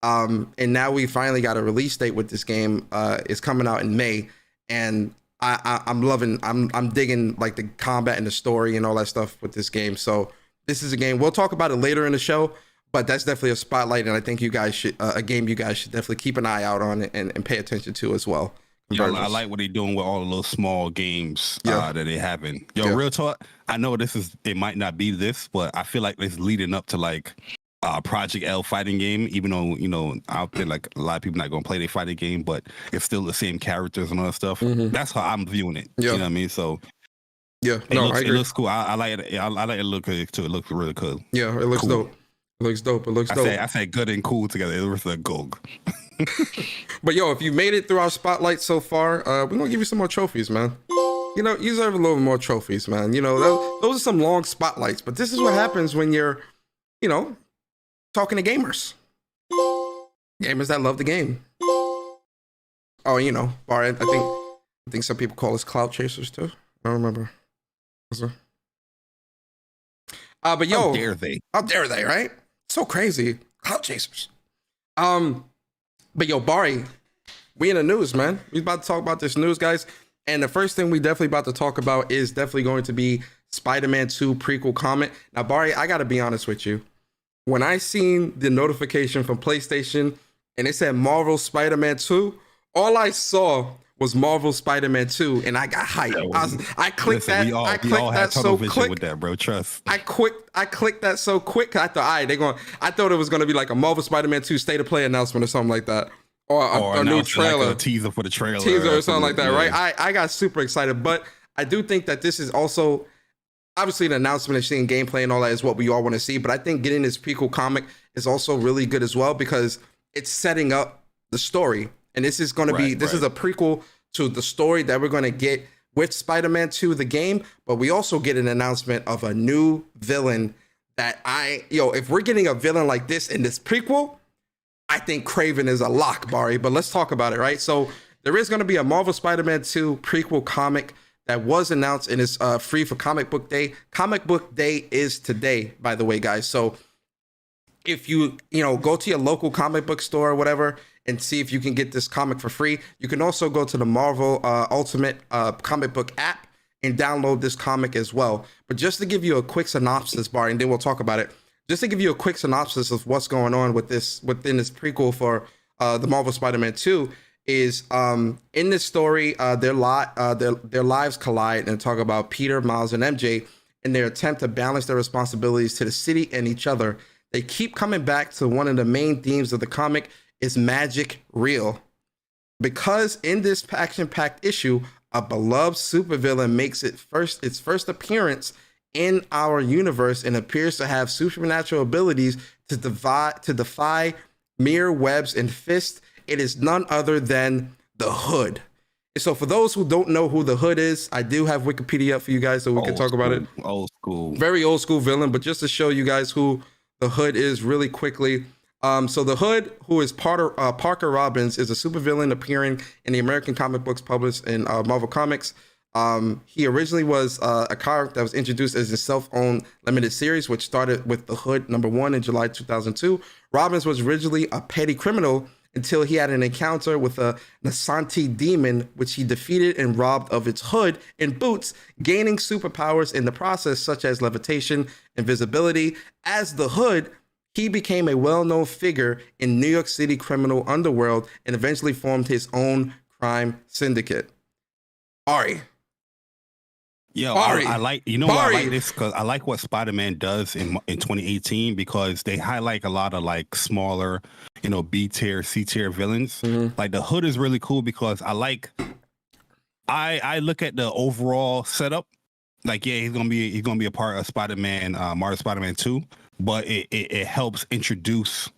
S5: And now we finally got a release date with this game. It's coming out in May, and I'm digging the combat and the story and all that stuff with this game. So this is a game, we'll talk about it later in the show, but that's definitely a spotlight, and I think you guys should a game you guys should definitely keep an eye out on and pay attention to as well.
S6: Yo, I like what they're doing with all the little small games that they having. Real talk, I know it might not be this, but I feel like it's leading up to Project L fighting game, even though out there a lot of people not gonna play their fighting game, but it's still the same characters and all that stuff. Mm-hmm. That's how I'm viewing it. You know what I mean? So I agree. It looks cool. I like it. I like it look too. It looks really cool.
S5: Yeah, it looks dope. It looks dope.
S6: I say good and cool together. It looks like gold.
S5: But if you made it through our spotlight so far, we're gonna give you some more trophies, man. You deserve a little more trophies, man. Those are some long spotlights, but this is what happens when you're, talking to gamers that love the game. Oh, Bari, I think some people call us cloud chasers too. I don't remember. But
S6: how dare they?
S5: How dare they? Right? So crazy, cloud chasers. But Bari, we in the news, man. We about to talk about this news, guys. And the first thing we definitely about to talk about is definitely going to be Spider-Man 2 prequel comment. Now, Bari, I gotta be honest with you. When I seen the notification from PlayStation and it said Marvel Spider-Man 2, all I saw was Marvel Spider-Man 2, and I got hyped. I clicked that. I clicked that so quick.
S6: With that, bro. Trust.
S5: I clicked that so quick. I thought, I thought it was gonna be like a Marvel Spider-Man 2 state of play announcement or something like that, or a new trailer,
S6: a teaser for the trailer,
S5: or something like that, right? I got super excited, but I do think that this is also. Obviously, the announcement and seeing gameplay and all that is what we all want to see. But I think getting this prequel comic is also really good as well because it's setting up the story. And this is going to be, this is a prequel to the story that we're going to get with Spider-Man 2, the game. But we also get an announcement of a new villain that if we're getting a villain like this in this prequel, I think Kraven is a lock, Bari. But let's talk about it, right? So there is going to be a Marvel Spider-Man 2 prequel comic that was announced and is free for Comic Book Day. Comic Book Day is today, by the way, guys. So if you go to your local comic book store or whatever and see if you can get this comic for free, you can also go to the Marvel Ultimate comic book app and download this comic as well. But just to give you a quick synopsis, Bari, and then we'll talk about it. Just to give you a quick synopsis of what's going on with this within this prequel for the Marvel Spider-Man 2. Is in this story, their lives collide and talk about Peter, Miles, and MJ in their attempt to balance their responsibilities to the city and each other. They keep coming back to one of the main themes of the comic: is magic real? Because in this action-packed issue, a beloved supervillain makes its first appearance in our universe and appears to have supernatural abilities to defy mere webs and fists. It is none other than the Hood. So for those who don't know who the Hood is, I do have Wikipedia up for you guys so we can talk about it.
S6: Old school. Very
S5: old school villain, but just to show you guys who the Hood is really quickly. So the Hood, who is Parker Robbins, is a supervillain appearing in the American comic books published in Marvel Comics. He originally was a character that was introduced as a self-owned limited series, which started with the Hood #1 in July 2002. Robbins was originally a petty criminal until he had an encounter with a Nasanti demon, which he defeated and robbed of its hood and boots, gaining superpowers in the process, such as levitation, invisibility. As the Hood, he became a well-known figure in New York City criminal underworld and eventually formed his own crime syndicate. Ari.
S6: Yo,
S5: Bari.
S6: I like, you know why I like this? Because I like what Spider-Man does in 2018, because they highlight a lot of like smaller, you know, B tier, C tier villains. Like the Hood is really cool because I look at the overall setup. Like, yeah, he's gonna be a part of Spider-Man, Marvel Spider-Man 2, but it helps introduce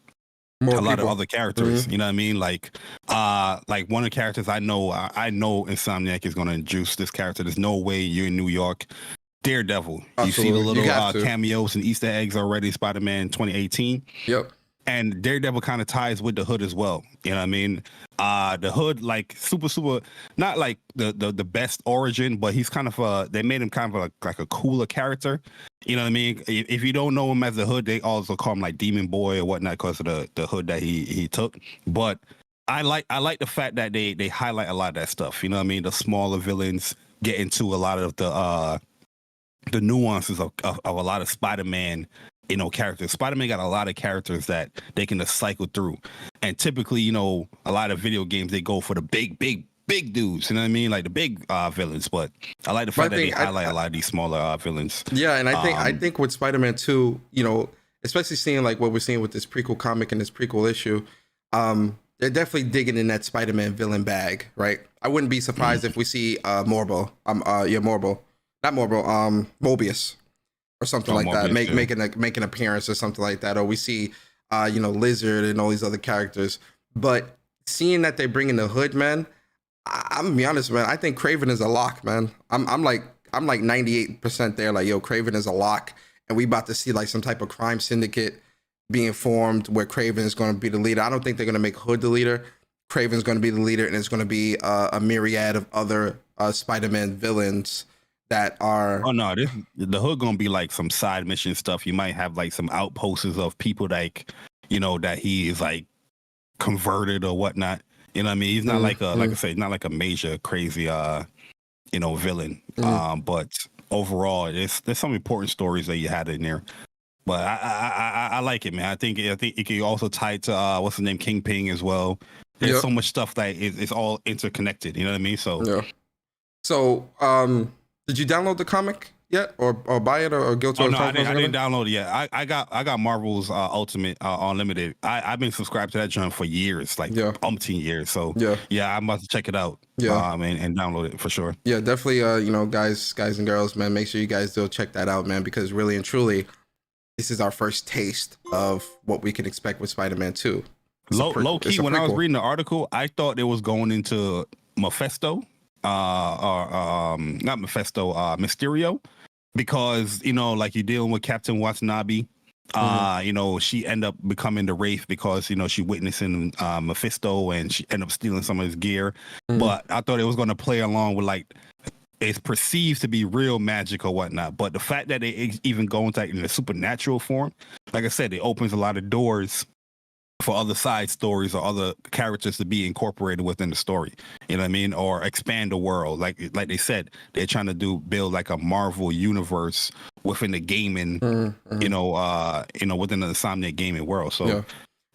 S5: More
S6: a lot
S5: people.
S6: of other characters. You know what I mean? Like one of the characters I know Insomniac is going to introduce this character. There's no way you're in New York. Daredevil.
S5: Absolutely.
S6: You see the
S5: You have
S6: little
S5: to.
S6: cameos and Easter eggs already. Spider-Man 2018.
S5: Yep.
S6: And Daredevil kind of ties with the Hood as well. You know what I mean? The Hood, like super, not like the best origin, but he's kind of they made him kind of like a cooler character. You know what I mean? If you don't know him as the Hood, they also call him like Demon Boy or whatnot because of the hood that he took. But I like the fact that they highlight a lot of that stuff. You know what I mean? The smaller villains get into a lot of the nuances of a lot of Spider-Man, you know, characters. Spider-Man got a lot of characters that they can just cycle through. And typically, you know, a lot of video games, they go for the big dudes, you know what I mean? Like the big villains. But I like the fact that they highlight a lot of these smaller villains.
S5: Yeah, and I think with Spider-Man 2, you know, especially seeing like what we're seeing with this prequel comic and this prequel issue, they're definitely digging in that Spider-Man villain bag, right? I wouldn't be surprised if we see Mobius or something like that, make an appearance or something like that, or we see you know, Lizard and all these other characters. But seeing that they're bringing the Hood, man, I'm gonna be honest, man. I think Craven is a lock, man. I'm like 98% there. Like, yo, Craven is a lock, and we about to see like some type of crime syndicate being formed where Craven is going to be the leader. I don't think they're going to make Hood the leader. Craven's going to be the leader, and it's going to be a myriad of other Spider-Man villains that are.
S6: Oh no, the Hood gonna be like some side mission stuff. You might have like some outposts of people like, you know, that he is like converted or whatnot. You know what I mean? He's not like I say, not like a major crazy you know, villain. But overall, there's some important stories that you had in there. But I like it, man. I think it can also tie to what's the name, Kingpin as well. There's so much stuff that it's all interconnected. You know what I mean? So
S5: yeah. So did you download the comic yet, or buy it, or go to?
S6: Oh, no, I didn't download it yet. I got Marvel's Ultimate Unlimited. I've been subscribed to that joint for years, like umpteen years. So yeah, I'm about to check it out. Yeah, and download it for sure. Yeah,
S5: definitely. You know, guys and girls, man, make sure you guys do check that out, man, because really and truly, this is our first taste of what we can expect with Spider-Man 2.
S6: Low key, when I was reading the article, I thought it was going into Mephisto, not Mephisto, Mysterio, because, you know, like you're dealing with Captain Watanabe. You know, she end up becoming the Wraith because, you know, she witnessing Mephisto and she end up stealing some of his gear. But I thought it was going to play along with like, it's perceived to be real magic or whatnot. But the fact that they even go into like, in a supernatural form, like I said, it opens a lot of doors for other side stories or other characters to be incorporated within the story, you know what I mean, or expand the world. Like they said, they're trying to build like a Marvel universe within the gaming, you know, within the Insomniac gaming world. So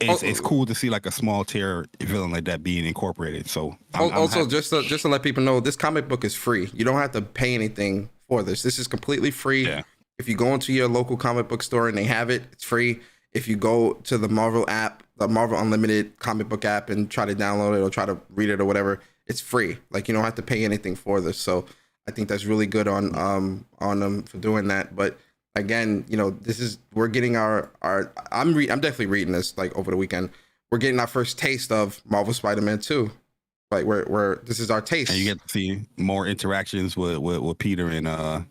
S6: it's cool to see like a small tier villain like that being incorporated. So I'm
S5: also
S6: happy.
S5: just to let people know, this comic book is free. You don't have to pay anything for this. This is completely free.
S6: Yeah.
S5: If you go into your local comic book store and they have it, it's free. If you go to the Marvel app, the Marvel Unlimited comic book app, and try to download it or try to read it or whatever, it's free. Like, you don't have to pay anything for this. So I think that's really good on them for doing that. But again, you know, we're getting our I'm definitely reading this like over the weekend. We're getting our first taste of Marvel Spider-Man 2. Like we're this is our taste.
S6: And you get to see more interactions with Peter and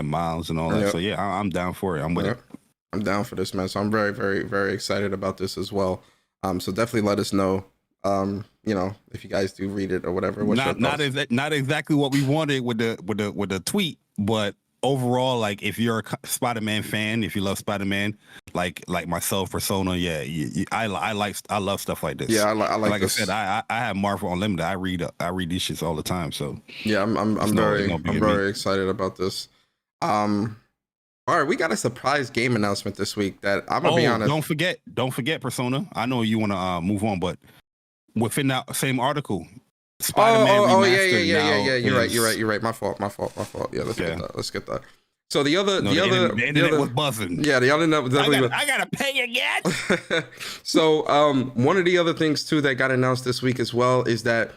S6: Miles and all that. So yeah, I'm down for it. I'm with it.
S5: I'm down for this, man. So I'm very, very, very excited about this as well. So definitely let us know, you know, if you guys do read it or whatever.
S6: Not exactly what we wanted with the tweet, but overall, like if you're a Spider-Man fan, if you love Spider-Man, like myself, Persona, yeah, I love stuff like this.
S5: Yeah, I like
S6: this. I said, I have Marvel Unlimited. I read these shits all the time. So
S5: yeah, I'm very excited about this. All right, we got a surprise game announcement this week that I'm gonna be honest.
S6: Don't forget Persona. I know you want to move on, but within that same article, Spider-Man Remastered.
S5: Yeah. You're right. My fault. Yeah, let's get that. So the internet
S6: was buzzing.
S5: Yeah, the internet was definitely.
S6: I gotta pay again.
S5: So one of the other things too that got announced this week as well is that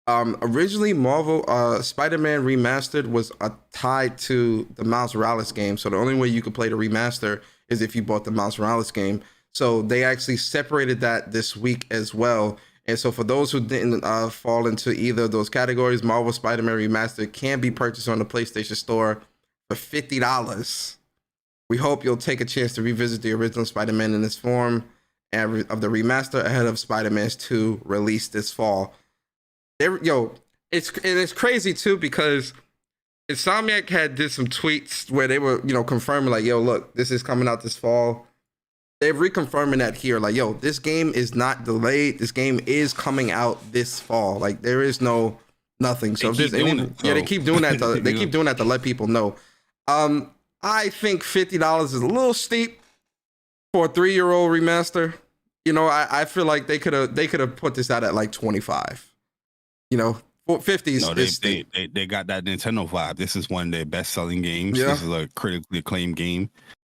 S5: originally Marvel Spider-Man Remastered was tied to the Miles Morales game. So the only way you could play the remaster is if you bought the Miles Morales game. So they actually separated that this week as well. And so for those who didn't fall into either of those categories, Marvel Spider-Man Remastered can be purchased on the PlayStation Store for $50. We hope you'll take a chance to revisit the original Spider-Man in this form and of the remaster ahead of Spider-Man 2 release this fall. It's crazy too because Insomniac did some tweets where they were, confirming like, yo, look, this is coming out this fall. They're reconfirming that here, like, yo, this game is not delayed. This game is coming out this fall. Like, there is nothing. So they keep doing that. They keep doing that to let people know. I think $50 is a little steep for a 3-year-old remaster. I feel like they could have put this out at like 25. 50s.
S6: No, they got that Nintendo vibe. This is one of their best selling games.
S5: Yeah.
S6: This is a critically acclaimed game.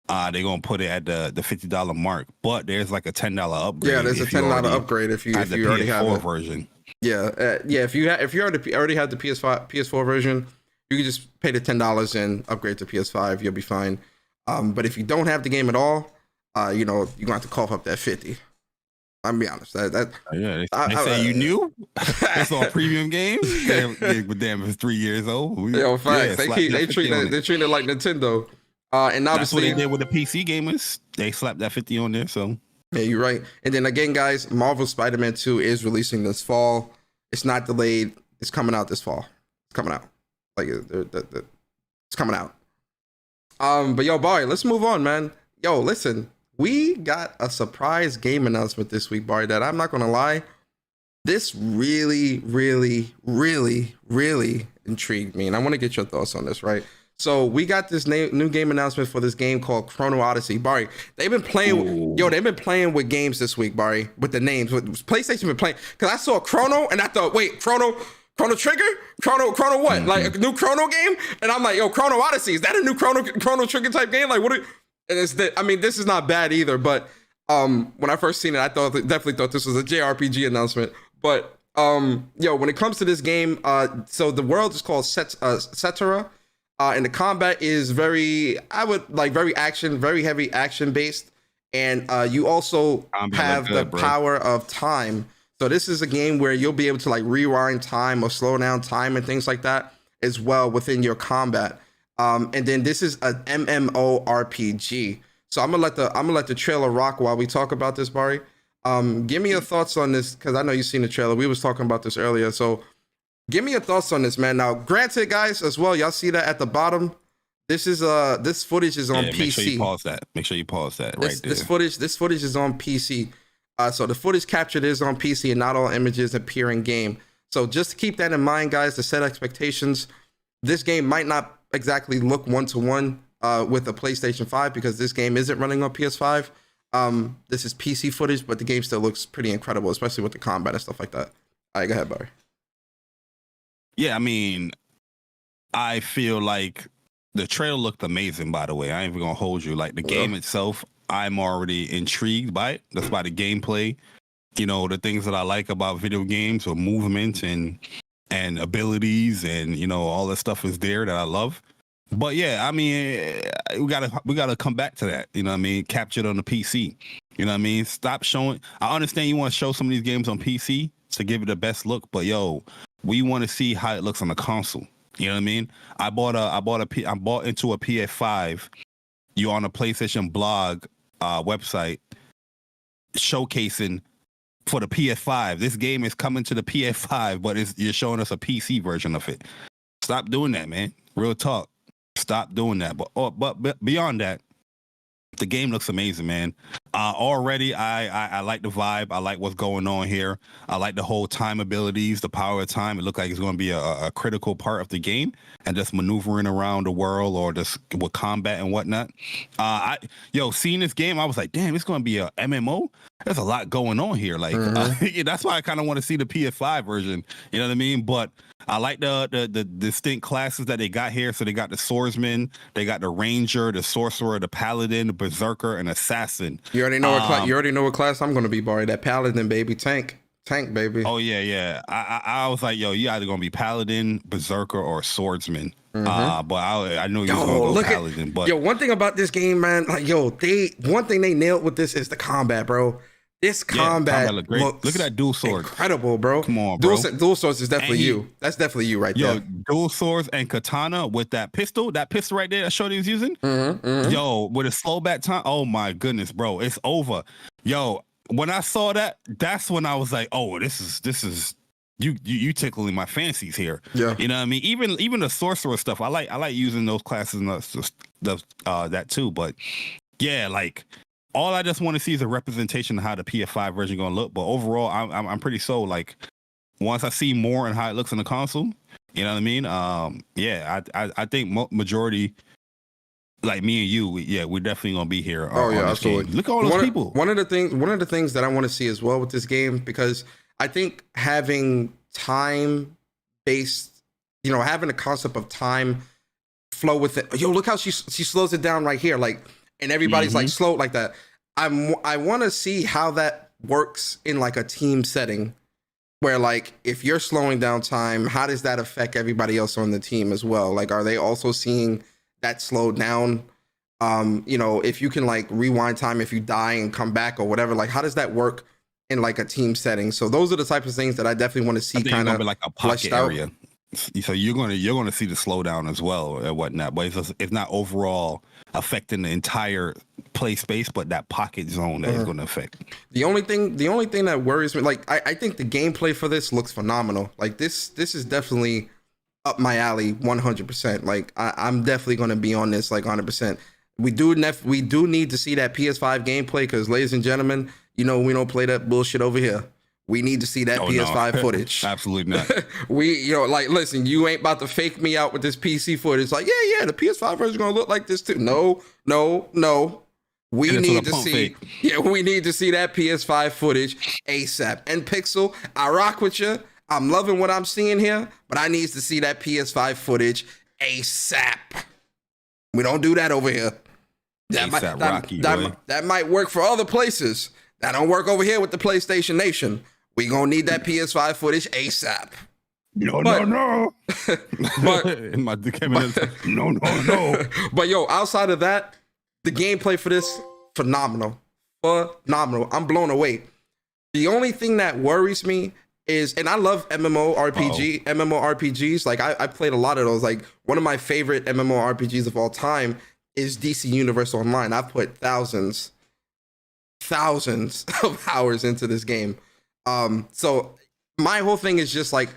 S6: They're gonna put it at the $50 mark, but there's like a $10 upgrade.
S5: Yeah, there's a $10 upgrade if you already have the
S6: version.
S5: Yeah, if you already have the PS4 version, you can just pay the $10 and upgrade to PS5. You'll be fine. But if you don't have the game at all, you're gonna have to cough up that 50. I'm be honest.
S6: They say you knew. It's all premium games. But damn, it's 3 years old.
S5: Facts. They treat it like Nintendo. And obviously,
S6: that's what they did with the PC gamers. They slapped that 50 on there. So
S5: yeah, you're right. And then again, guys, Marvel Spider-Man 2 is releasing this fall. It's not delayed. It's coming out this fall. It's coming out. Like it's coming out. But yo, Bari, let's move on, man. Yo, listen, we got a surprise game announcement this week, Bari, that I'm not gonna lie. This really, really, really, really intrigued me, and I want to get your thoughts on this, right? So we got this new game announcement for this game called Chrono Odyssey. Bari, they've been playing. They've been playing with games this week, Bari, with the names. With PlayStation been playing because I saw Chrono and I thought, wait, Chrono Trigger, Chrono what? Like a new Chrono game? And I'm like, yo, Chrono Odyssey, is that a new Chrono Trigger type game? Like, what? And this is not bad either. But when I first seen it, I definitely thought this was a JRPG announcement. But when it comes to this game, so the world is called Cetera. And the combat is very heavy action based. And you also have the power of time. So this is a game where you'll be able to like rewind time or slow down time and things like that as well within your combat. And then this is an MMORPG. So I'm gonna let the trailer rock while we talk about this, Bari. Give me your thoughts on this, because I know you've seen the trailer. We was talking about this earlier. So give me your thoughts on this, man. Now, granted, guys, as well, y'all see that at the bottom. This footage is on PC.
S6: Make sure you pause that right there.
S5: This footage is on PC. So the footage captured is on PC, and not all images appear in game. So just to keep that in mind, guys, to set expectations. This game might not exactly look one-to-one with the PlayStation 5 because this game isn't running on PS5. This is PC footage, but the game still looks pretty incredible, especially with the combat and stuff like that. All right, go ahead, Barry.
S6: Yeah, I mean, I feel like the trailer looked amazing, by the way. I ain't even gonna hold you. Like the game itself, I'm already intrigued by it. That's by the gameplay. The things that I like about video games or movement and abilities and all that stuff is there that I love. But yeah, I mean, we gotta come back to that. Captured on the PC. Stop showing. I understand you want to show some of these games on PC to give it the best look, but yo, we want to see how it looks on the console. You know what I mean? I bought into a PS5. You're on a PlayStation blog website showcasing for the PS5. This game is coming to the PS5, but you're showing us a PC version of it. Stop doing that, man. Real talk. Stop doing that. But beyond that, the game looks amazing, man. Already, I like the vibe. I like what's going on here. I like the whole time abilities, the power of time. It looks like it's going to be a critical part of the game, and just maneuvering around the world or just with combat and whatnot. Seeing this game, I was like, damn, it's going to be a MMO. There's a lot going on here. Like, that's why I kind of want to see the PS5 version. You know what I mean? But I like the distinct classes that they got here. So they got the swordsman, they got the ranger, the sorcerer, the paladin, the berserker, and assassin.
S5: You already know what class I'm gonna be, Bari. That paladin, baby, tank, baby.
S6: Oh yeah. I was like, yo, you either gonna be paladin, berserker, or swordsman. But I know you was gonna go paladin. But
S5: one thing about this game, man, like one thing they nailed with this is the combat, bro. This combat
S6: look great. Look at that dual sword.
S5: Incredible, bro.
S6: Come on, bro.
S5: Dual swords is definitely you. That's definitely you right there.
S6: Dual swords and katana with that pistol right there that Shorty was using. Yo, with a slow back time. Oh my goodness, bro. It's over. Yo, when I saw that, that's when I was like, oh, this is you tickling my fancies here. Yeah. You know what I mean? Even the sorcerer stuff, I like using those classes and that too. But yeah, like, all I just want to see is a representation of how the PS5 version gonna look. But overall, I'm pretty sold. Like, once I see more and how it looks on the console, you know what I mean? I think majority, like me and you, we're definitely gonna be here.
S5: Oh yeah, absolutely.
S6: Look at all those people.
S5: One of the things that I want to see as well with this game, because I think having time based, having the concept of time flow with it. Yo, look how she slows it down right here, like. And everybody's like slow like that. I want to see how that works in like a team setting, where like if you're slowing down time, how does that affect everybody else on the team as well? Like, are they also seeing that slow down? If you can like rewind time if you die and come back or whatever, like how does that work in like a team setting? So those are the types of things that I definitely want to see kind of
S6: like a pocket area. So you're gonna see the slowdown as well and whatnot, but it's not overall affecting the entire play space, but that pocket zone that is going to affect.
S5: The only thing that worries me, like I think the gameplay for this looks phenomenal. Like this is definitely up my alley 100%. Like I'm definitely going to be on this like 100%. We do need to see that PS5 gameplay, because ladies and gentlemen, we don't play that bullshit over here. We need to see that PS5 footage.
S6: Absolutely not.
S5: Listen, you ain't about to fake me out with this PC footage. Like, the PS5 version is gonna look like this too. No. We need to see that PS5 footage ASAP. And Pixel, I rock with you. I'm loving what I'm seeing here, but I need to see that PS5 footage ASAP. We don't do that over here. That might work for other places. That don't work over here with the PlayStation Nation. We gonna need that PS5 footage ASAP.
S6: No.
S5: But yo, outside of that, the gameplay for this, phenomenal. I'm blown away. The only thing that worries me is, and I love MMORPGs. Like I played a lot of those. Like one of my favorite MMORPGs of all time is DC Universe Online. I've put thousands of hours into this game. So my whole thing is just like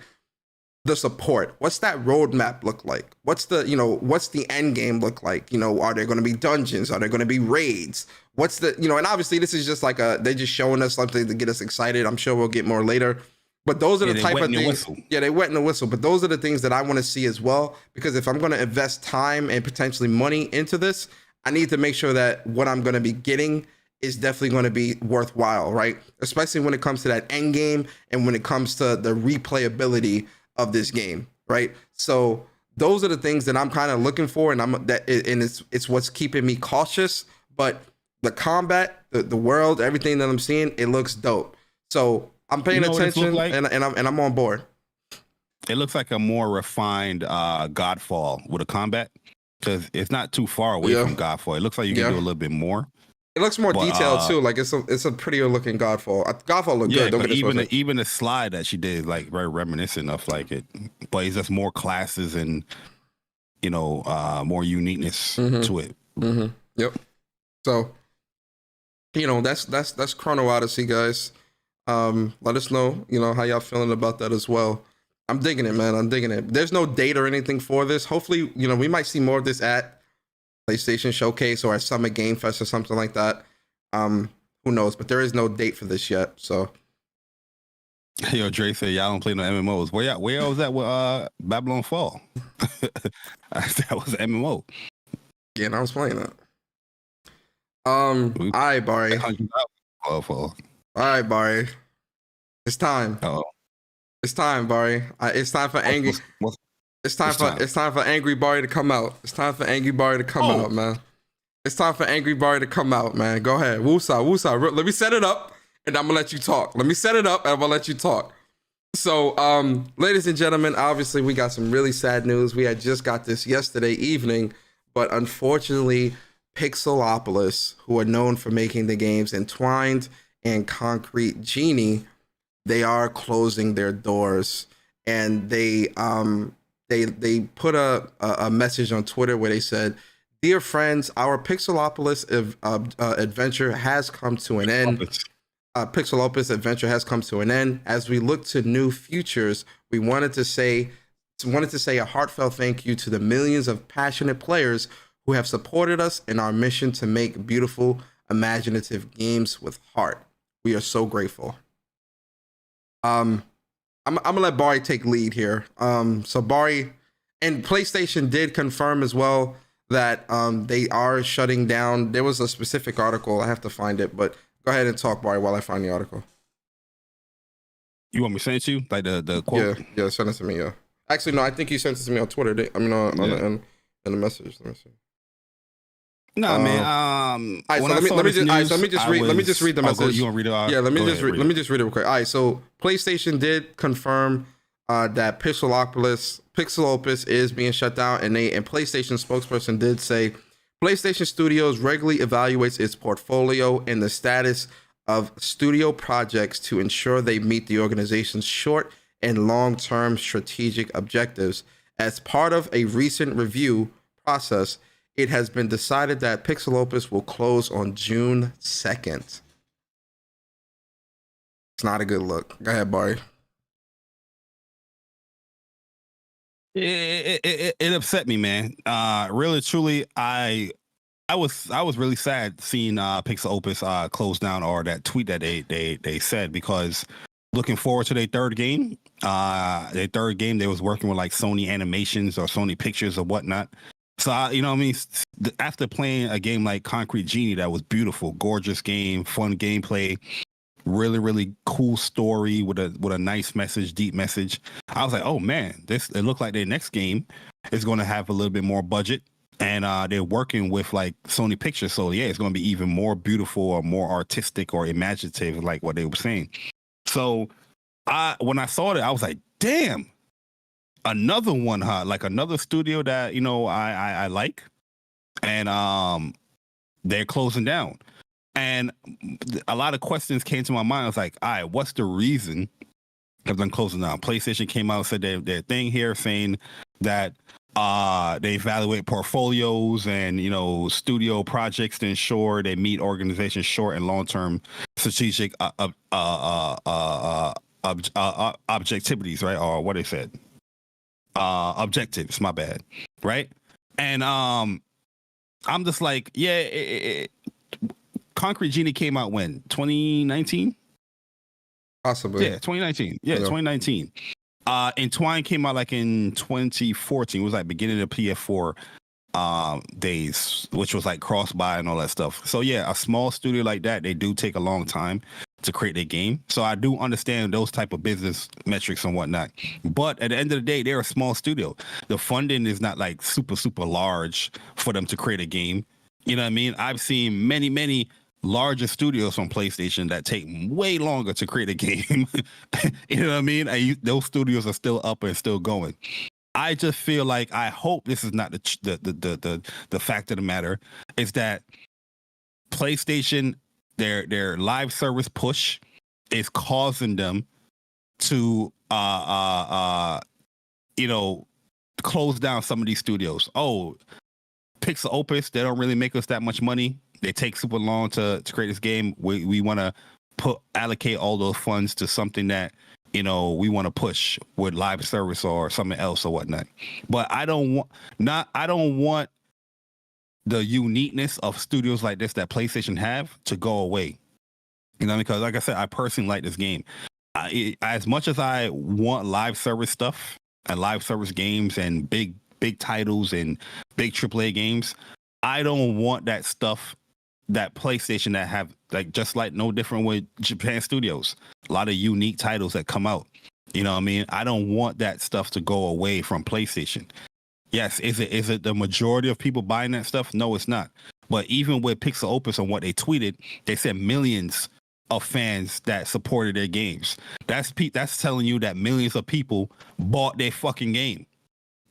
S5: the support. What's that roadmap look like? What's the end game look like? Are there going to be dungeons? Are there going to be raids? What's the, and obviously this is just like they're just showing us something to get us excited. I'm sure we'll get more later. But those are the type of things. Yeah, they wet in the whistle. But those are the things that I want to see as well. Because if I'm going to invest time and potentially money into this, I need to make sure that what I'm going to be getting is definitely going to be worthwhile, right? Especially when it comes to that end game and when it comes to the replayability of this game, right? So those are the things that I'm kind of looking for, and it's what's keeping me cautious. But the combat, the world, everything that I'm seeing, it looks dope. So I'm paying attention, like? and I'm on board.
S6: It looks like a more refined Godfall with a combat, because it's not too far away from Godfall. It looks like you can do a little bit more.
S5: It looks more detailed too. Like it's a prettier looking Godfall. Godfall looked good.
S6: But even the slide that she did is like very reminiscent of like it, but it's just more classes and more uniqueness to it.
S5: Mm-hmm. Yep. So that's Chrono Odyssey, guys. Let us know how y'all feeling about that as well. I'm digging it, man. I'm digging it. There's no date or anything for this. Hopefully, we might see more of this at PlayStation Showcase or at Summit Game Fest or something like that. Who knows? But there is no date for this yet. So,
S6: Yo, Dre said y'all don't play no MMOs. Where was that with Babylon Fall? That was an MMO.
S5: Yeah, and I was playing that. All right, Bari. All right, Bari. It's time.
S6: Uh-oh.
S5: It's time, Bari. It's time for angry. It's time for Angry Bari to come out. It's time for Angry Bari to come out, man. It's time for Angry Bari to come out, man. Go ahead. Woosah. Let me set it up, and I'm gonna let you talk. So, ladies and gentlemen, obviously we got some really sad news. We had just got this yesterday evening, but unfortunately, PixelOpus, who are known for making the games Entwined and Concrete Genie, they are closing their doors, and they put a message on Twitter where they said, "Dear friends, our PixelOpus adventure has come to an end. PixelOpus adventure has come to an end. As we look to new futures, we wanted to say a heartfelt thank you to the millions of passionate players who have supported us in our mission to make beautiful, imaginative games with heart. We are so grateful." I'm gonna let Bari take lead here. So Bari and PlayStation did confirm as well that they are shutting down. There was a specific article, I have to find it, but go ahead and talk, Bari, while I find the article.
S6: You want me to send it to you, like the quote?
S5: Yeah, send it to me. Yeah, actually, no, I think you sent it to me on Twitter. In the message. Let me see.
S6: No, man.
S5: All right, so let me just read the message.
S6: You want to read it?
S5: Yeah, let me just read it real quick. All right, so PlayStation did confirm that PixelOpus is being shut down, and PlayStation spokesperson did say PlayStation Studios regularly evaluates its portfolio and the status of studio projects to ensure they meet the organization's short and long-term strategic objectives. As part of a recent review process, it has been decided that PixelOpus will close on June 2nd. It's not a good look. Go ahead, Bari.
S6: It upset me, man. Really, truly, I was really sad seeing PixelOpus close down, or that tweet that they said, because looking forward to their third game. They was working with like Sony Animations or Sony Pictures or whatnot. So, after playing a game like Concrete Genie, that was beautiful, gorgeous game, fun gameplay, really, really cool story with a nice message, deep message. I was like, oh man, it looked like their next game is going to have a little bit more budget, and they're working with like Sony Pictures. So yeah, it's going to be even more beautiful or more artistic or imaginative, like what they were saying. So when I saw it, I was like, damn. Another one, like another studio that I like, and they're closing down, and a lot of questions came to my mind. I was like, all right, what's the reason of them closing down? PlayStation came out and said their thing here, saying that they evaluate portfolios and studio projects to ensure they meet organizations' short and long-term strategic objectivities, right? Or what they said. Objectives, my bad, right? And I'm just like, Concrete Genie came out when? 2019?
S5: Possibly.
S6: Yeah, 2019. Yeah, 2019. Entwine came out like in 2014. It was like beginning of PS4 days, which was like cross-buy and all that stuff. So yeah, a small studio like that, they do take a long time to create their game. So I do understand those type of business metrics and whatnot. But at the end of the day, they're a small studio. The funding is not like super, super large for them to create a game. You know what I mean? I've seen many, many larger studios from PlayStation that take way longer to create a game. You know what I mean? Those studios are still up and still going. I just feel like, I hope this is not the fact of the matter, is that PlayStation, their live service push is causing them to close down some of these studios. Oh, PixelOpus, they don't really make us that much money. They take super long to create this game. We want to allocate all those funds to something that you know, we want to push with live service or something else or whatnot. But I don't want the uniqueness of studios like this that PlayStation have to go away. You know, because like I said, I personally like this game. As much as I want live service stuff and live service games and big titles and big AAA games, I don't want that stuff that PlayStation that have, like, just like no different with Japan studios, a lot of unique titles that come out. You know what I mean? I don't want that stuff to go away from PlayStation. Yes, is it the majority of people buying that stuff? No, it's not. But even with PixelOpus and what they tweeted, they said millions of fans that supported their games. That's telling you that millions of people bought their fucking game.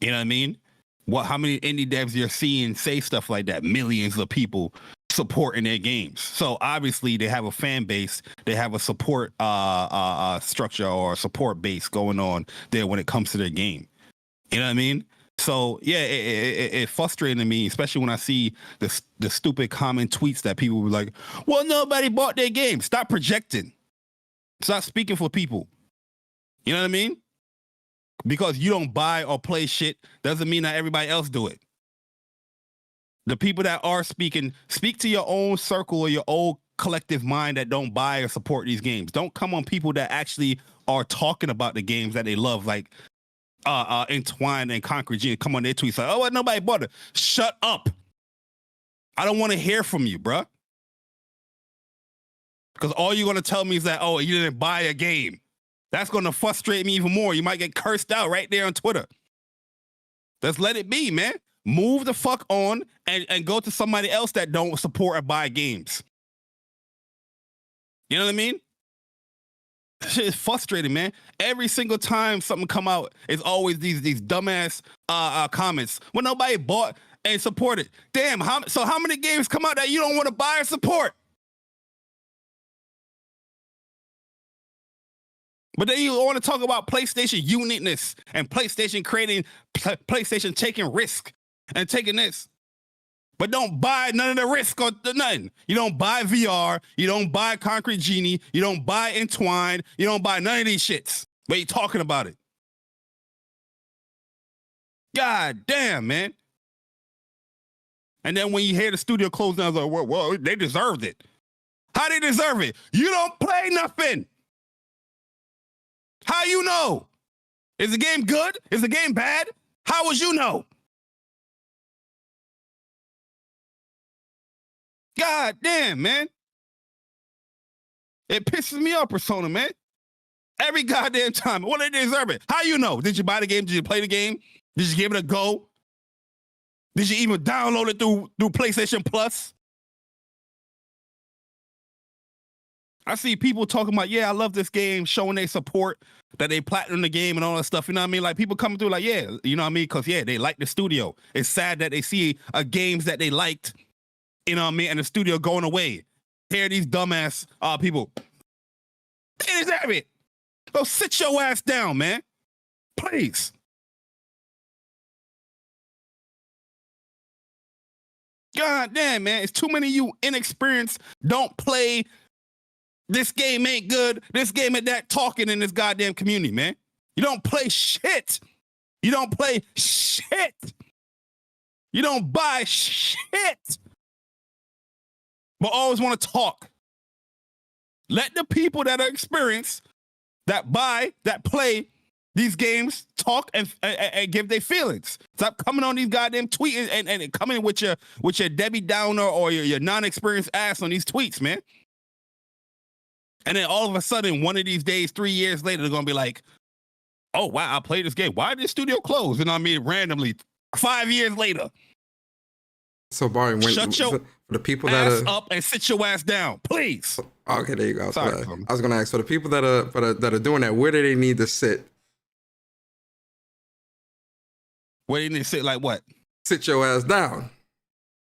S6: You know what I mean? How many indie devs you're seeing say stuff like that? Millions of people supporting their games. So obviously they have a fan base. They have a support structure or support base going on there when it comes to their game. You know what I mean? So yeah, it frustrated me, especially when I see the stupid comment tweets that people were like, well, nobody bought their game. Stop projecting. Stop speaking for people. You know what I mean? Because you don't buy or play shit doesn't mean that everybody else do it. The people that are speaking, speak to your own circle or your own collective mind that don't buy or support these games. Don't come on people that actually are talking about the games that they love, like Entwine and Concrete Genie. Come on their tweets like, oh, well, nobody bought it. Shut up. I don't want to hear from you, bruh. Because all you're going to tell me is that, oh, you didn't buy a game. That's going to frustrate me even more. You might get cursed out right there on Twitter. Just let it be, man. Move the fuck on and go to somebody else that don't support or buy games. You know what I mean? Shit is frustrating, man. Every single time something come out, it's always these dumbass comments. Well, nobody bought and supported. Damn, so how many games come out that you don't want to buy or support? But then you want to talk about PlayStation uniqueness and PlayStation creating, PlayStation taking risk and taking this. But don't buy none of the risk or nothing. You don't buy VR. You don't buy Concrete Genie. You don't buy Entwine. You don't buy none of these shits. But you talking about it. God damn, man. And then when you hear the studio close down, it's like, well, they deserved it. How they deserve it? You don't play nothing. How you know? Is the game good? Is the game bad? How would you know? God damn, man. It pisses me off, Persona, man. Every goddamn time. Well, they deserve it. How you know? Did you buy the game? Did you play the game? Did you give it a go? Did you even download it through PlayStation Plus? I see people talking about, yeah, I love this game, showing their support, that they platinum the game and all that stuff. You know what I mean? Like, people coming through like, yeah, you know what I mean? Because, yeah, they like the studio. It's sad that they see games that they liked, you know what I mean, and the studio going away. Hear these dumbass people. They deserve it. Go sit your ass down, man. Please. God damn, man. It's too many of you inexperienced, don't play. This game ain't good. This game ain't that talking in this goddamn community, man. You don't play shit. You don't play shit. You don't buy shit. But always want to talk. Let the people that are experienced, that buy, that play these games, talk and give their feelings. Stop coming on these goddamn tweets and coming with your Debbie Downer or your non-experienced ass on these tweets, man. And then all of a sudden, one of these days, 3 years later, they're going to be like, oh, wow, I played this game. Why did the studio close? You know what I mean? Randomly, 5 years later.
S5: So, Bari,
S6: shut your
S5: the people
S6: ass
S5: that are
S6: up and sit your ass down, please.
S5: Okay, there you go.
S6: Sorry,
S5: I was going to ask, for the people that are doing that, where do they need to sit?
S6: Where do they need to sit like what?
S5: Sit your ass down.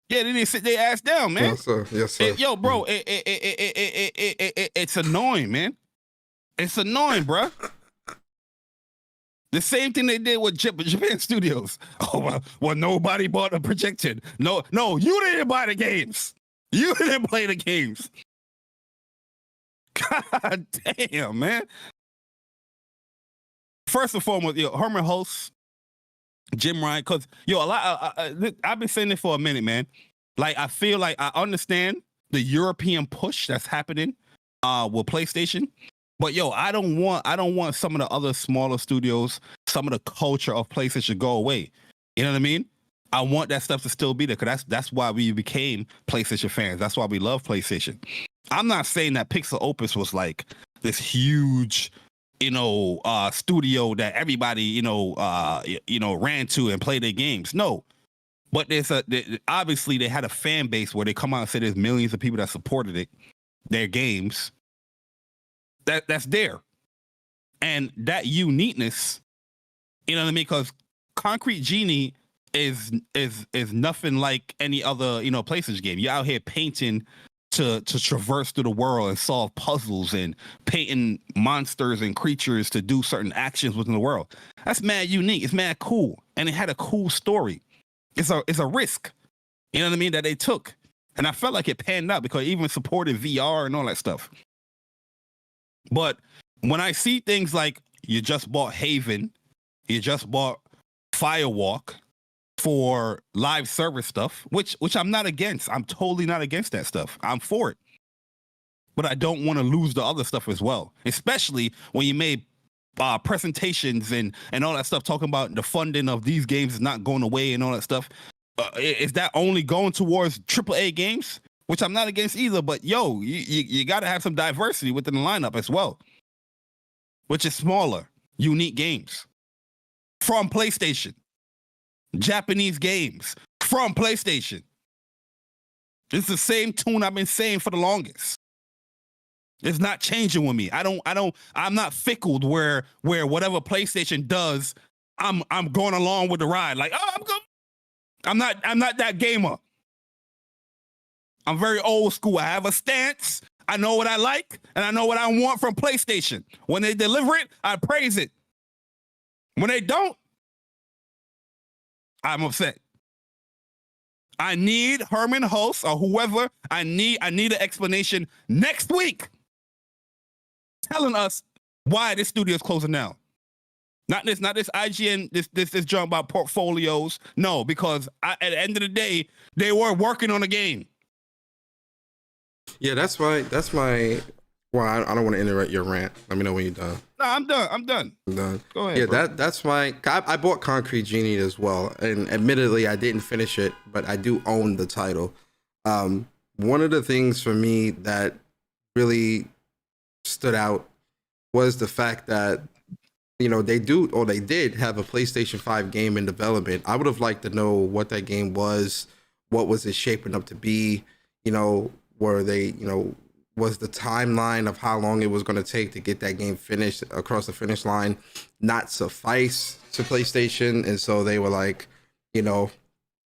S6: Yeah, they need to sit their ass down, man.
S5: Yes, sir. Yes, sir.
S6: Yo, bro, it's annoying, man. It's annoying, bro. The same thing they did with Japan Studios. Oh, well, nobody bought a projected. No, you didn't buy the games. You didn't play the games. God damn, man. first and foremost, Herman Hulse, Jim Ryan, because I've been saying this for a minute, man. Like, I feel like I understand the European push that's happening with PlayStation, but I don't want some of the other smaller studios, some of the culture of PlayStation go away. You know what I mean? I want that stuff to still be there, because that's why we became PlayStation fans. That's why we love PlayStation. I'm not saying that PixelOpus was like this huge, studio that everybody, ran to and played their games. No, but obviously they had a fan base where they come out and say there's millions of people that supported their games. That's there, and that uniqueness, you know what I mean? Because Concrete Genie is nothing like any other PlayStation game. You're out here painting to traverse through the world and solve puzzles and painting monsters and creatures to do certain actions within the world. That's mad unique. It's mad cool, and it had a cool story. It's a risk, you know what I mean, that they took, and I felt like it panned out because it even supported VR and all that stuff. But when I see things like you just bought Haven, you just bought Firewalk for live service stuff, which I'm not against. I'm totally not against that stuff. I'm for it. But I don't want to lose the other stuff as well, especially when you made presentations and all that stuff talking about the funding of these games is not going away and all that stuff. Is that only going towards AAA games? Which I'm not against either, but you got to have some diversity within the lineup as well, which is smaller, unique games from PlayStation, Japanese games from PlayStation. It's the same tune I've been saying for the longest. It's not changing with me. I'm not fickled where whatever PlayStation does, I'm going along with the ride. Like, oh, I'm good. I'm not that gamer. I'm very old school. I have a stance. I know what I like, and I know what I want from PlayStation. When they deliver it, I praise it. When they don't, I'm upset. I need Herman Hulse or whoever. I need an explanation next week telling us why this studio is closing down. Not this IGN, this junk about portfolios. No, because at the end of the day, they were working on a game.
S5: Yeah, that's my. Well, I don't want to interrupt your rant. Let me know when you're done.
S6: No, I'm done. I'm done. Go ahead.
S5: Yeah,
S6: bro.
S5: that's my. I bought Concrete Genie as well, and admittedly, I didn't finish it, but I do own the title. One of the things for me that really stood out was the fact that they did have a PlayStation 5 game in development. I would have liked to know what that game was. What was it shaping up to be? Were they, was the timeline of how long it was going to take to get that game finished across the finish line not suffice to PlayStation? And so they were like,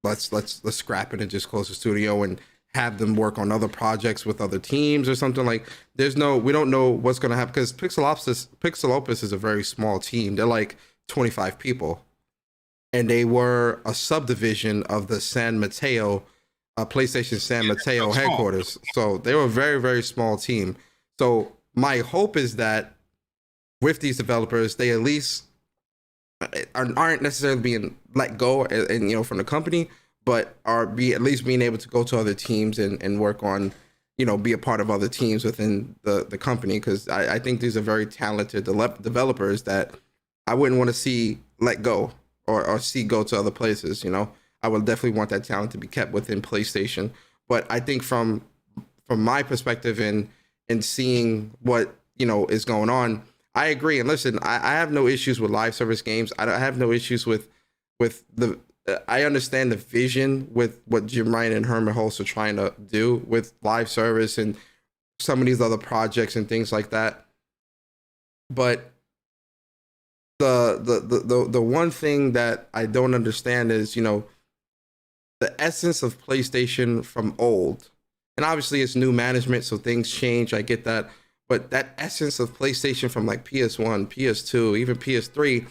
S5: let's scrap it and just close the studio and have them work on other projects with other teams or something. Like, we don't know what's going to happen, because PixelOpus is a very small team. They're like 25 people, and they were a subdivision of the San Mateo PlayStation San Mateo headquarters. So they were a very, very small team. So my hope is that with these developers, they at least aren't necessarily being let go and from the company, but are at least being able to go to other teams and work on, be a part of other teams within the company. Because I think these are very talented developers that I wouldn't want to see let go or see go to other places. I would definitely want that talent to be kept within PlayStation. But I think from my perspective in seeing what is going on, I agree. And listen, I have no issues with live service games. I have no issues with the. I understand the vision with what Jim Ryan and Herman Hulse are trying to do with live service and some of these other projects and things like that. But the one thing that I don't understand is the essence of PlayStation from old, and obviously it's new management, so things change. I get that, but that essence of PlayStation from like PS1, PS2, even PS3,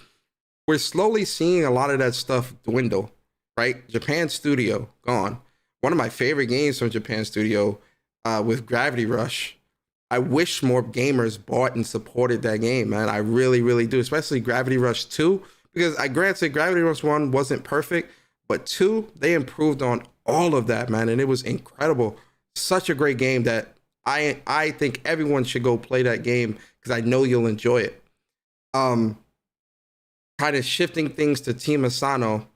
S5: we're slowly seeing a lot of that stuff dwindle. Right, Japan Studio gone. One of my favorite games from Japan Studio, with Gravity Rush, I wish more gamers bought and supported that game, man. I really, really do, especially Gravity Rush 2, because I granted Gravity Rush 1 wasn't perfect, but 2, they improved on all of that, man, and it was incredible. Such a great game that I think everyone should go play that game because I know you'll enjoy it. Kind of shifting things to Team Asano,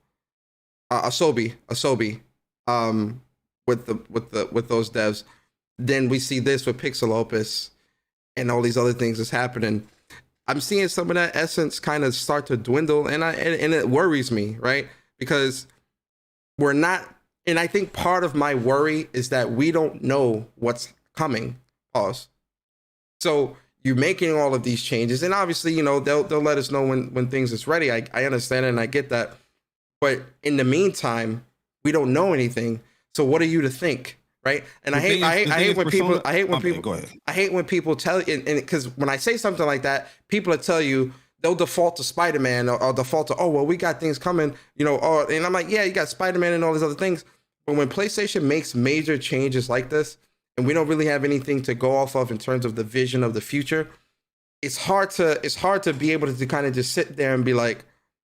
S5: Asobi, with those devs. Then we see this with PixelOpus and all these other things that's happening. I'm seeing some of that essence kind of start to dwindle, and it worries me, right? Because we're not, and I think part of my worry is that we don't know what's coming. Pause. So you're making all of these changes, and obviously, you know, they'll let us know when things is ready. I understand it and I get that, but in the meantime, we don't know anything. So what are you to think? Right. And I hate when people tell you, and because when I say something like that, people will tell you they'll default to Spider-Man or default to, oh, well, we got things coming, you know, and I'm like, yeah, you got Spider-Man and all these other things. But when PlayStation makes major changes like this, and we don't really have anything to go off of in terms of the vision of the future, it's hard to be able to kind of just sit there and be like,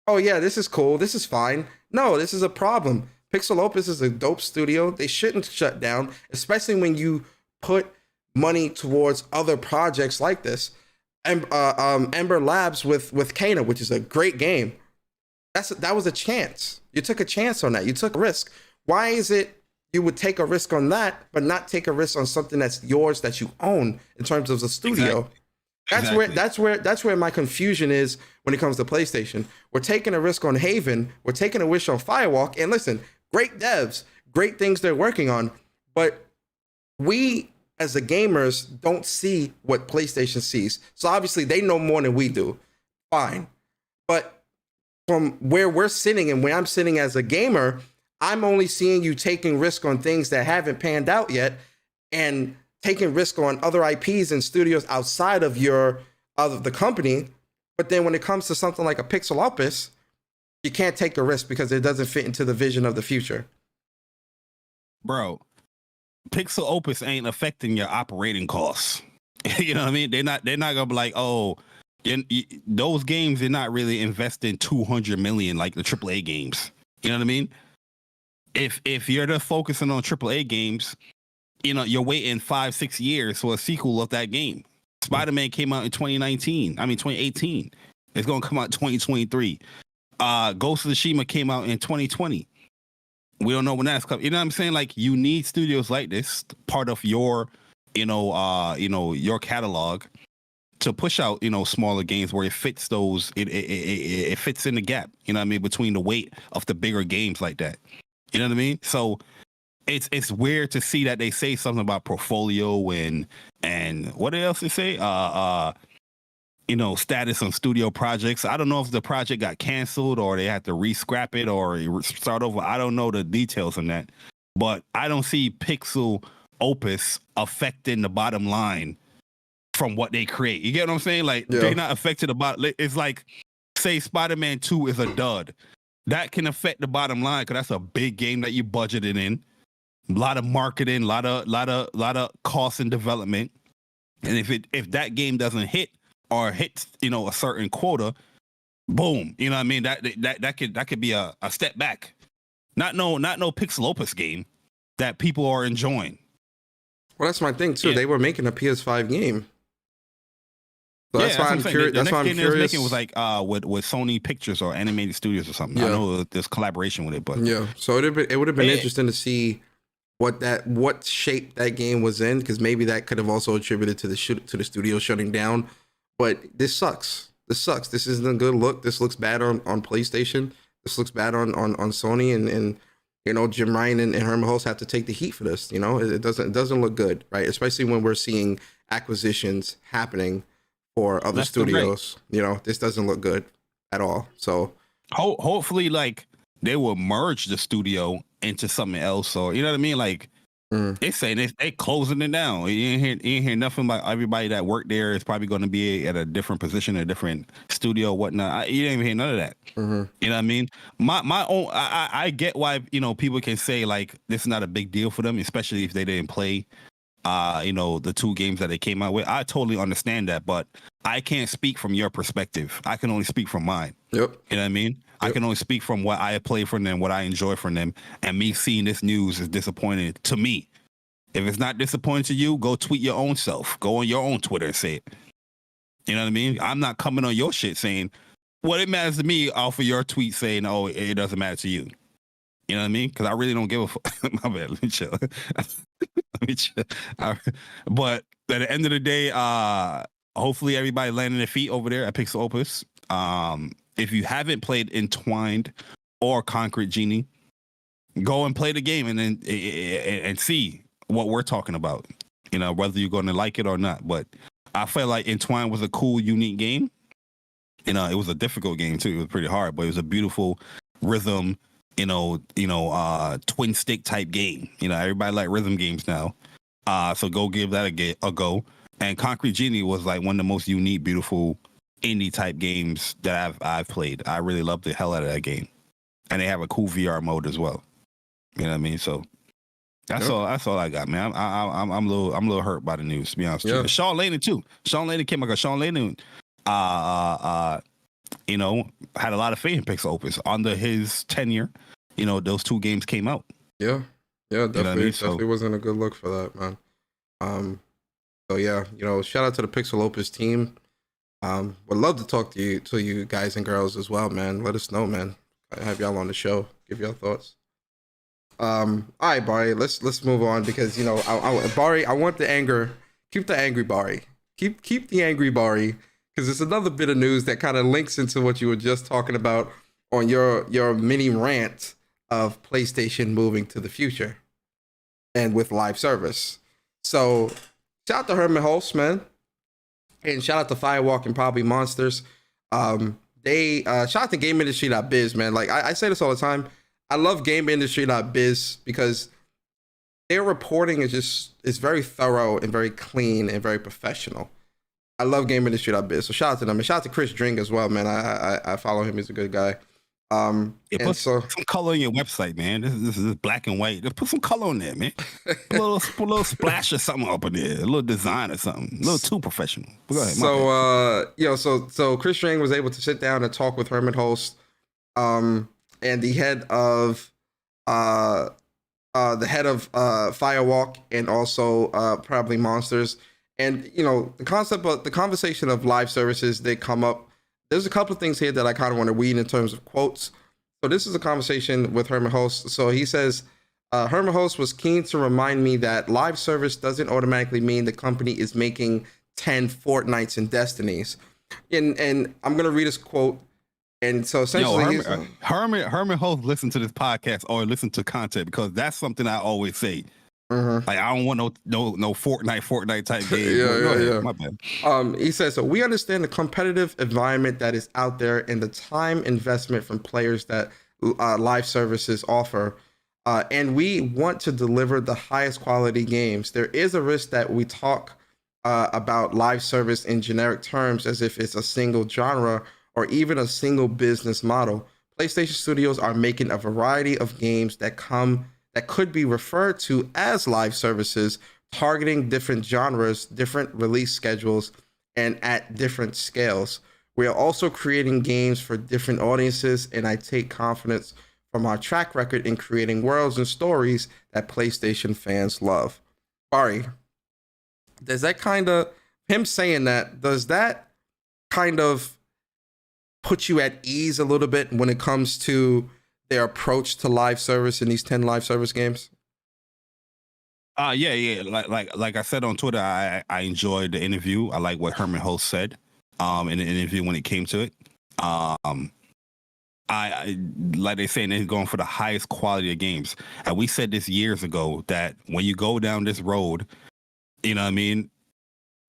S5: oh yeah, this is cool, this is fine. No, this is a problem. PixelOpus is a dope studio. They shouldn't shut down, especially when you put money towards other projects like this. Ember Labs with Kana, which is a great game. That was a chance. You took a chance on that. You took a risk. Why is it you would take a risk on that, but not take a risk on something that's yours, that you own in terms of the studio? Exactly. That's where my confusion is when it comes to PlayStation. We're taking a risk on Haven. We're taking a risk on Firewalk. And listen, great devs, great things they're working on, but we as the gamers don't see what PlayStation sees. So obviously they know more than we do. Fine. But from where we're sitting and where I'm sitting as a gamer, I'm only seeing you taking risk on things that haven't panned out yet and taking risk on other IPs and studios outside of the company. But then when it comes to something like a PixelOpus, you can't take a risk because it doesn't fit into the vision of the future.
S6: Bro, PixelOpus ain't affecting your operating costs. You know what I mean? They're not gonna be like, oh, those games are not really investing $200 million like the AAA games. You know what I mean? If you're just focusing on AAA games, you know, you're waiting 5-6 years for a sequel of that game. Spider-Man came out in 2018. It's gonna come out in 2023. Ghost of Tsushima came out in 2020. We don't know when that's coming. You know what I'm saying? Like, you need studios like this, part of your, your catalog, to push out, smaller games where it fits those. It fits in the gap. You know what I mean? Between the weight of the bigger games like that. You know what I mean? So it's weird to see that they say something about portfolio and what else they say? Status on studio projects. I don't know if the project got canceled or they had to re-scrap it or start over. I don't know the details on that, but I don't see PixelOpus affecting the bottom line from what they create. You get what I'm saying? Like, they're not affected about. It's like, say Spider-Man 2 is a dud. That can affect the bottom line because that's a big game that you budgeted in. A lot of marketing, a lot of cost and development. And if that game doesn't hit or hits, a certain quota, boom, you know what I mean? That could be a step back. Not no PixelOpus game that people are enjoying.
S5: Well, that's my thing too. Yeah. They were making a PS5 game. So that's why I'm curious.
S6: The next game they was making was like with Sony Pictures or Animated Studios or something. Yeah. I know there's collaboration with it, but
S5: yeah. So it would have been interesting to see what shape that game was in, because maybe that could have also attributed to the studio shutting down. But this sucks. This isn't a good look. This looks bad on PlayStation. This looks bad on Sony, and Jim Ryan and Herman Hulst have to take the heat for this. It doesn't look good, right? Especially when we're seeing acquisitions happening for other studios. This doesn't look good at all. So
S6: hopefully, like, they will merge the studio into something else, or you know what I mean, like. They saying they closing it down. You ain't hear nothing about everybody that worked there is probably going to be at a different position, a different studio, whatnot. You didn't even hear none of that. Mm-hmm. You know what I mean? My own. I get why people can say like this is not a big deal for them, especially if they didn't play the two games that they came out with. I totally understand that, but I can't speak from your perspective. I can only speak from mine.
S5: Yep.
S6: You know what I mean? Yep. I can only speak from what I play from them, what I enjoy from them, and me seeing this news is disappointing to me. If it's not disappointing to you, go tweet your own self. Go on your own Twitter and say it. You know what I mean? I'm not coming on your shit saying, well, it matters to me off of your tweet saying, oh, it doesn't matter to you. You know what I mean? Because I really don't give a fuck. My bad. Let me chill. But at the end of the day, hopefully everybody landing their feet over there at PixelOpus. If you haven't played Entwined or Concrete Genie, go and play the game and then and see what we're talking about. You know, whether you're going to like it or not. But I felt like Entwined was a cool, unique game. You know, it was a difficult game too. It was pretty hard, but it was a beautiful rhythm, twin stick type game. You know, everybody like rhythm games now. So go give that a go. And Concrete Genie was like one of the most unique, beautiful indie type games that I've played. I really loved the hell out of that game. And they have a cool VR mode as well. You know what I mean? So that's all I got, man. I'm a little hurt by the news, to be honest with you. Sean Layden too. Sean Layden came out. Sean Layden had a lot of faith in PixelOpus under his tenure. You know, those two games came out.
S5: Yeah, definitely. You know what I mean? Definitely wasn't a good look for that, man. So yeah, shout out to the PixelOpus team. Would love to talk to you guys and girls as well, man. Let us know, man. I have y'all on the show. Give y'all thoughts. All right, Bari. Let's move on because Bari. I want the anger. Keep the angry Bari. Keep the angry Bari because it's another bit of news that kind of links into what you were just talking about on your mini rant of PlayStation moving to the future and with live service. So shout out to HenriHeck, man, and shout out to Firewalk and probably Monsters. They shout out to GameIndustry.biz, man. Like I say this all the time. I love GameIndustry.biz because their reporting is very thorough and very clean and very professional. I love GameIndustry.biz. So shout out to them and shout out to Chris Drink as well, man. I follow him. He's a good guy.
S6: Put some color on your website, man. This is black and white. Just put some color on there, man. Put a little splash or something up in there. A little design or something. A little too professional. Go ahead.
S5: So Chris Drink was able to sit down and talk with HenriHeck, and the head of Firewalk and also probably Monsters. And the conversation of live services, they come up. There's a couple of things here that I kind of want to read in terms of quotes. So this is a conversation with HenriHeck. So he says, HenriHeck was keen to remind me that live service doesn't automatically mean the company is making 10 Fortnites and Destinies. And I'm going to read his quote. And so essentially,
S6: HenriHeck listen to this podcast or listen to content because that's something I always say.
S5: Mm-hmm.
S6: Like I don't want no Fortnite type game.
S5: Yeah.
S6: My bad.
S5: He says, so we understand the competitive environment that is out there and the time investment from players that live services offer. And we want to deliver the highest quality games. There is a risk that we talk about live service in generic terms as if it's a single genre or even a single business model. PlayStation Studios are making a variety of games that could be referred to as live services, targeting different genres, different release schedules, and at different scales. We are also creating games for different audiences, and I take confidence from our track record in creating worlds and stories that PlayStation fans love. Bari, does that kind of, him saying that, does that kind of put you at ease a little bit when it comes to their approach to live service in these 10 live service games?
S6: Yeah. Like I said on Twitter, I enjoyed the interview. I like what HenriHeck said in the interview when it came to it. I like they saying they're going for the highest quality of games. And we said this years ago that when you go down this road, you know what I mean,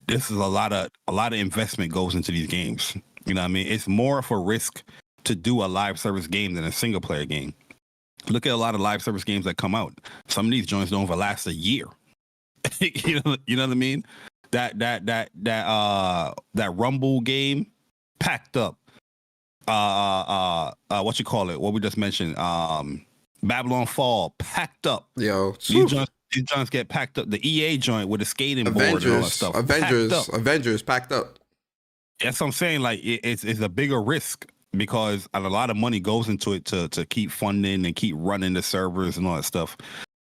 S6: this is a lot of investment goes into these games. You know what I mean? It's more of a risk to do a live service game than a single player game. Look at a lot of live service games that come out. Some of these joints don't even last a year. you know what I mean? That Rumble game packed up. What you call it? What we just mentioned. Babylon Fall packed up.
S5: Yo,
S6: these joints, these joints get packed up. The EA joint with the skating board and all that stuff.
S5: Avengers packed up.
S6: That's what I'm saying. Like it's a bigger risk because a lot of money goes into it to keep funding and keep running the servers and all that stuff.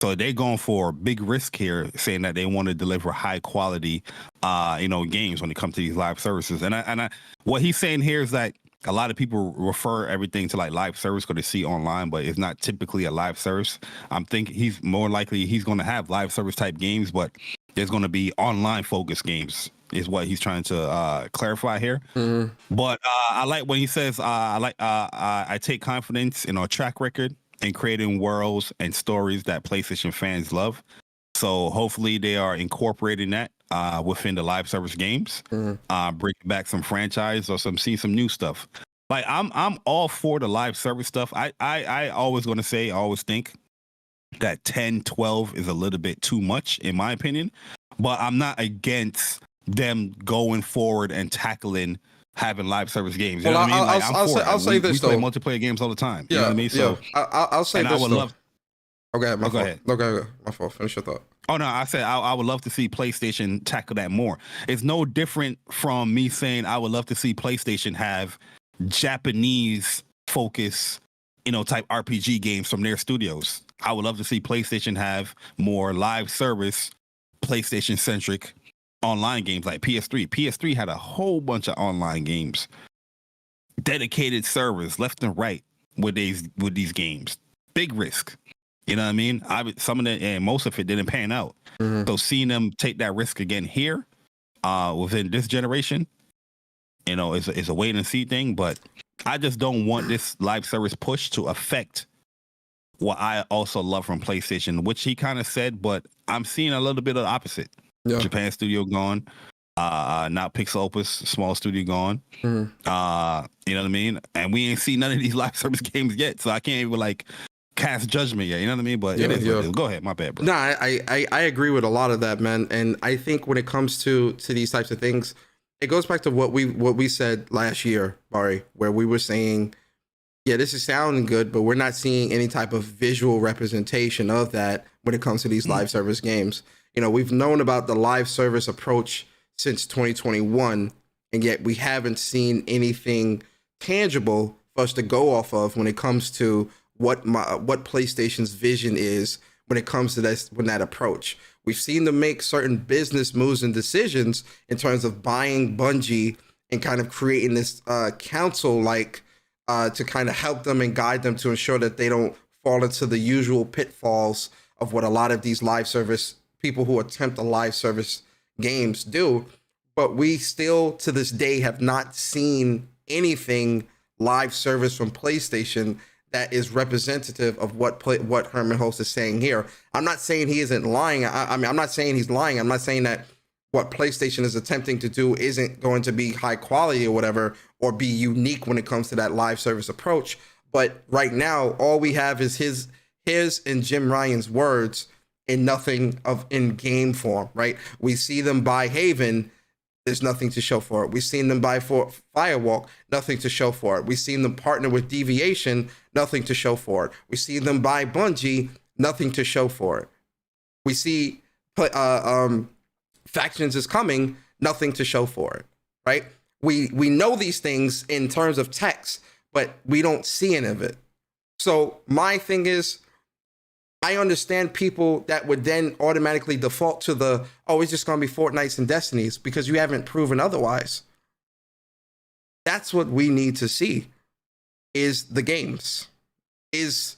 S6: So they're going for a big risk here, saying that they want to deliver high quality, games when it comes to these live services. And what he's saying here is that a lot of people refer everything to like live service because they see online, but it's not typically a live service. I'm thinking he's more likely he's going to have live service type games, but there's going to be online focused games is what he's trying to clarify here. Mm-hmm. But I like when he says, I take confidence in our track record in creating worlds and stories that PlayStation fans love. So hopefully they are incorporating that within the live service games, bring back some franchise or some new stuff. Like I'm all for the live service stuff. I always think that 10, 12 is a little bit too much in my opinion, but I'm not against them going forward and tackling having live service games. You know what I mean?
S5: I'll say this though.
S6: We play multiplayer games all the time. You know what I mean? So
S5: I'll say this though. Okay,
S6: go ahead.
S5: No, go. My fault. Finish your thought.
S6: Oh no, I said I would love to see PlayStation tackle that more. It's no different from me saying I would love to see PlayStation have Japanese focus, type RPG games from their studios. I would love to see PlayStation have more live service, PlayStation centric online games like PS3. PS3 had a whole bunch of online games, dedicated servers left and right with these games. Big risk. You know what I mean? Some of it and most of it didn't pan out. Mm-hmm. So seeing them take that risk again here, within this generation, is a wait and see thing. But I just don't want this live service push to affect what I also love from PlayStation, which he kind of said, but I'm seeing a little bit of the opposite. Yeah. Japan studio gone. Now PixelOpus, small studio gone. Mm-hmm. You know what I mean? And we ain't seen none of these live service games yet, so I can't even cast judgment yet. You know what I mean? But go ahead, my bad, bro.
S5: No, I agree with a lot of that, man. And I think when it comes to these types of things, it goes back to what we said last year, Bari, where we were saying, yeah, this is sounding good, but we're not seeing any type of visual representation of that when it comes to these live service games. We've known about the live service approach since 2021, and yet we haven't seen anything tangible for us to go off of when it comes to what PlayStation's vision is when it comes to that approach. We've seen them make certain business moves and decisions in terms of buying Bungie and kind of creating this council to kind of help them and guide them to ensure that they don't fall into the usual pitfalls of what a lot of these live service people who attempt the live service games do. But we still to this day have not seen anything live service from PlayStation that is representative of what HenriHeck is saying here. I'm not saying he isn't lying. I'm not saying he's lying. I'm not saying that what PlayStation is attempting to do isn't going to be high quality or whatever, or be unique when it comes to that live service approach. But right now, all we have is his and Jim Ryan's words in nothing of in game form, right? We see them buy Haven. There's nothing to show for it. We've seen them buy for Firewalk, nothing to show for it. We've seen them partner with Deviation, nothing to show for it. We see them buy Bungie, nothing to show for it. We see Factions is coming, nothing to show for it, right? We know these things in terms of text, but we don't see any of it. So my thing is, I understand people that would then automatically default to it's just going to be Fortnites and Destinies because you haven't proven otherwise. That's what we need to see is the games, is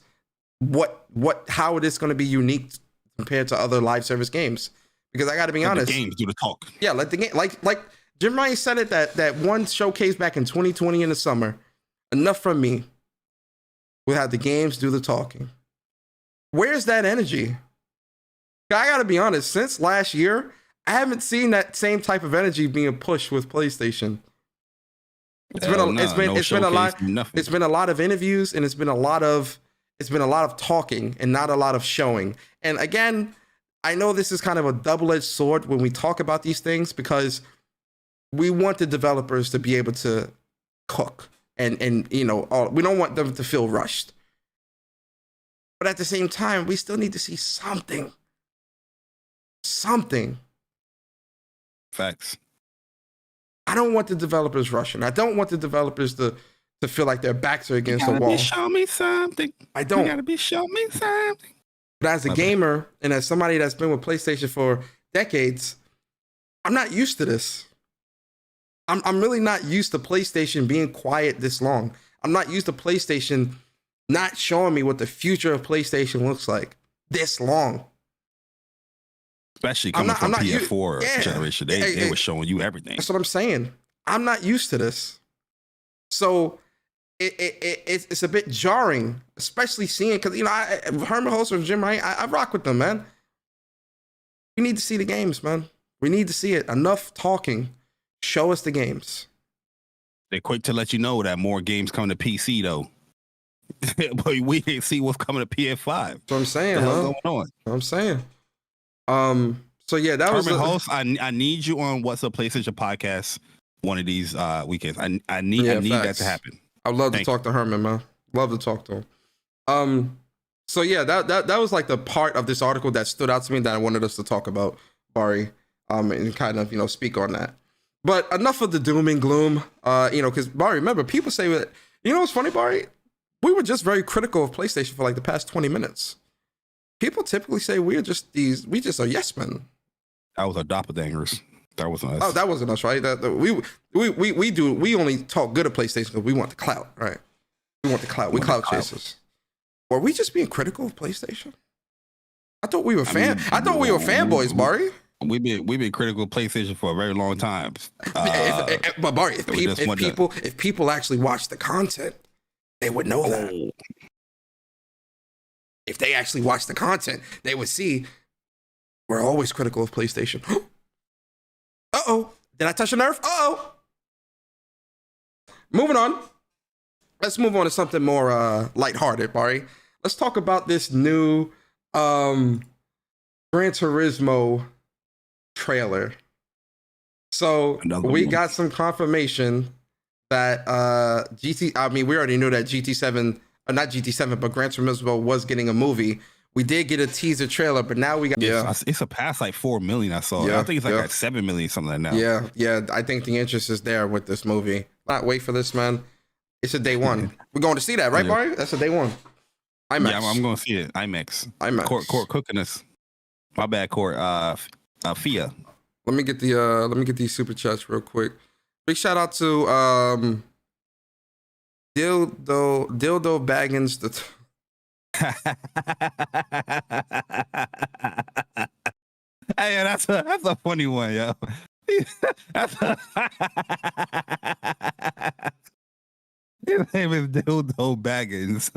S5: how it is going to be unique compared to other live service games. Because I got to be honest,
S6: the games do the talk.
S5: Yeah, let the game like Jim Ryan said it that one showcase back in 2020 in the summer. Enough from me. We'll have the games do the talking. Where's that energy? I got to be honest, since last year, I haven't seen that same type of energy being pushed with PlayStation. It's been a lot of interviews, and it's been a lot of talking and not a lot of showing. And again, I know this is kind of a double-edged sword when we talk about these things because we want the developers to be able to cook and we don't want them to feel rushed. But at the same time, we still need to see something. Something.
S6: Facts.
S5: I don't want the developers rushing. I don't want the developers to feel like their backs are against the wall.
S6: Show me something.
S5: I don't.
S6: You gotta be show me something.
S5: But as a gamer and as somebody that's been with PlayStation for decades, I'm not used to this. I'm really not used to PlayStation being quiet this long. I'm not used to PlayStation not showing me what the future of PlayStation looks like this long.
S6: Especially coming from PS4 generation. They were showing you everything.
S5: That's what I'm saying. I'm not used to this. So it's a bit jarring, especially seeing, because, you know, Herman Host or Jim, I rock with them, man. We need to see the games, man. We need to see it. Enough talking. Show us the games.
S6: They're quick to let you know that more games come to PC, though. But we didn't see what's coming to PS5.
S5: That's what I'm saying, man.
S6: What's going on?
S5: What I'm saying. So yeah, that
S6: Herman
S5: was
S6: Host. I need you on What's Up PlayStation podcast one of these weekends. I need that to happen.
S5: I'd love to talk to Herman, man. Love to talk to him. So yeah, that was like the part of this article that stood out to me that I wanted us to talk about, Bari, and kind of, you know, speak on that. But enough of the doom and gloom, you know, because Bari, remember, people say that, you know what's funny, Bari? We were just very critical of PlayStation for like the past 20 minutes. People typically say we just are yes men. That was
S6: our doppelgangers. That wasn't us.
S5: Oh, that wasn't us, right? We only talk good at PlayStation because we want the clout, right? We want the clout. We clout chasers. Were we just being critical of PlayStation? I thought we were fanboys, Bari.
S6: We've been critical of PlayStation for a very long time.
S5: But Bari, if people actually watch the content, they would know that. If they actually watch the content, they would see we're always critical of PlayStation. Uh-oh. Did I touch a nerve? Uh-oh. Moving on. Let's move on to something more lighthearted, Bari. Let's talk about this new Gran Turismo trailer. So we got some confirmation that we already knew that GT7, not GT7, but Gran Turismo was getting a movie. We did get a teaser trailer, but now we got...
S6: Yeah. It's a past like 4 million I saw. Yeah, I think it's like at 7 million, something like that.
S5: Yeah. I think the interest is there with this movie. Not wait for this, man. It's a day one. We're going to see that, right, Bari? That's a day one. IMAX.
S6: Yeah, I'm going to see it. IMAX. Court cooking us. My bad, Court. FIA.
S5: Let me get these super chats real quick. Big shout out to Dildo Baggins.
S6: Hey, that's a funny one, yo. His name is Dildo Baggins.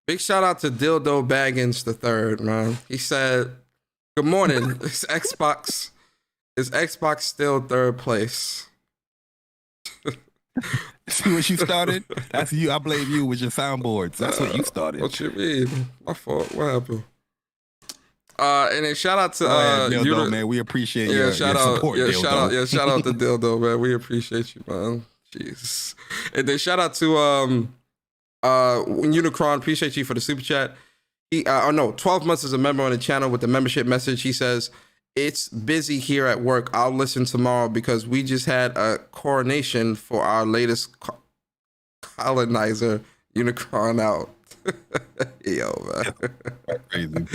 S5: Big shout out to Dildo Baggins the third, man. He said, "Good morning. Is Xbox still third place?"
S6: See what you started? That's you. I blame you with your soundboards. That's what you started.
S5: What you mean? My fault. What happened? And then shout out to
S6: Dildo, man. We appreciate your support.
S5: Shout out to Dildo, man. We appreciate you, man. Jesus. And then shout out to Unikronn. Appreciate you for the super chat. 12 months as a member on the channel with the membership message. He says, "It's busy here at work. I'll listen tomorrow because we just had a coronation for our latest colonizer, Unikronn out." Yo, man. Crazy.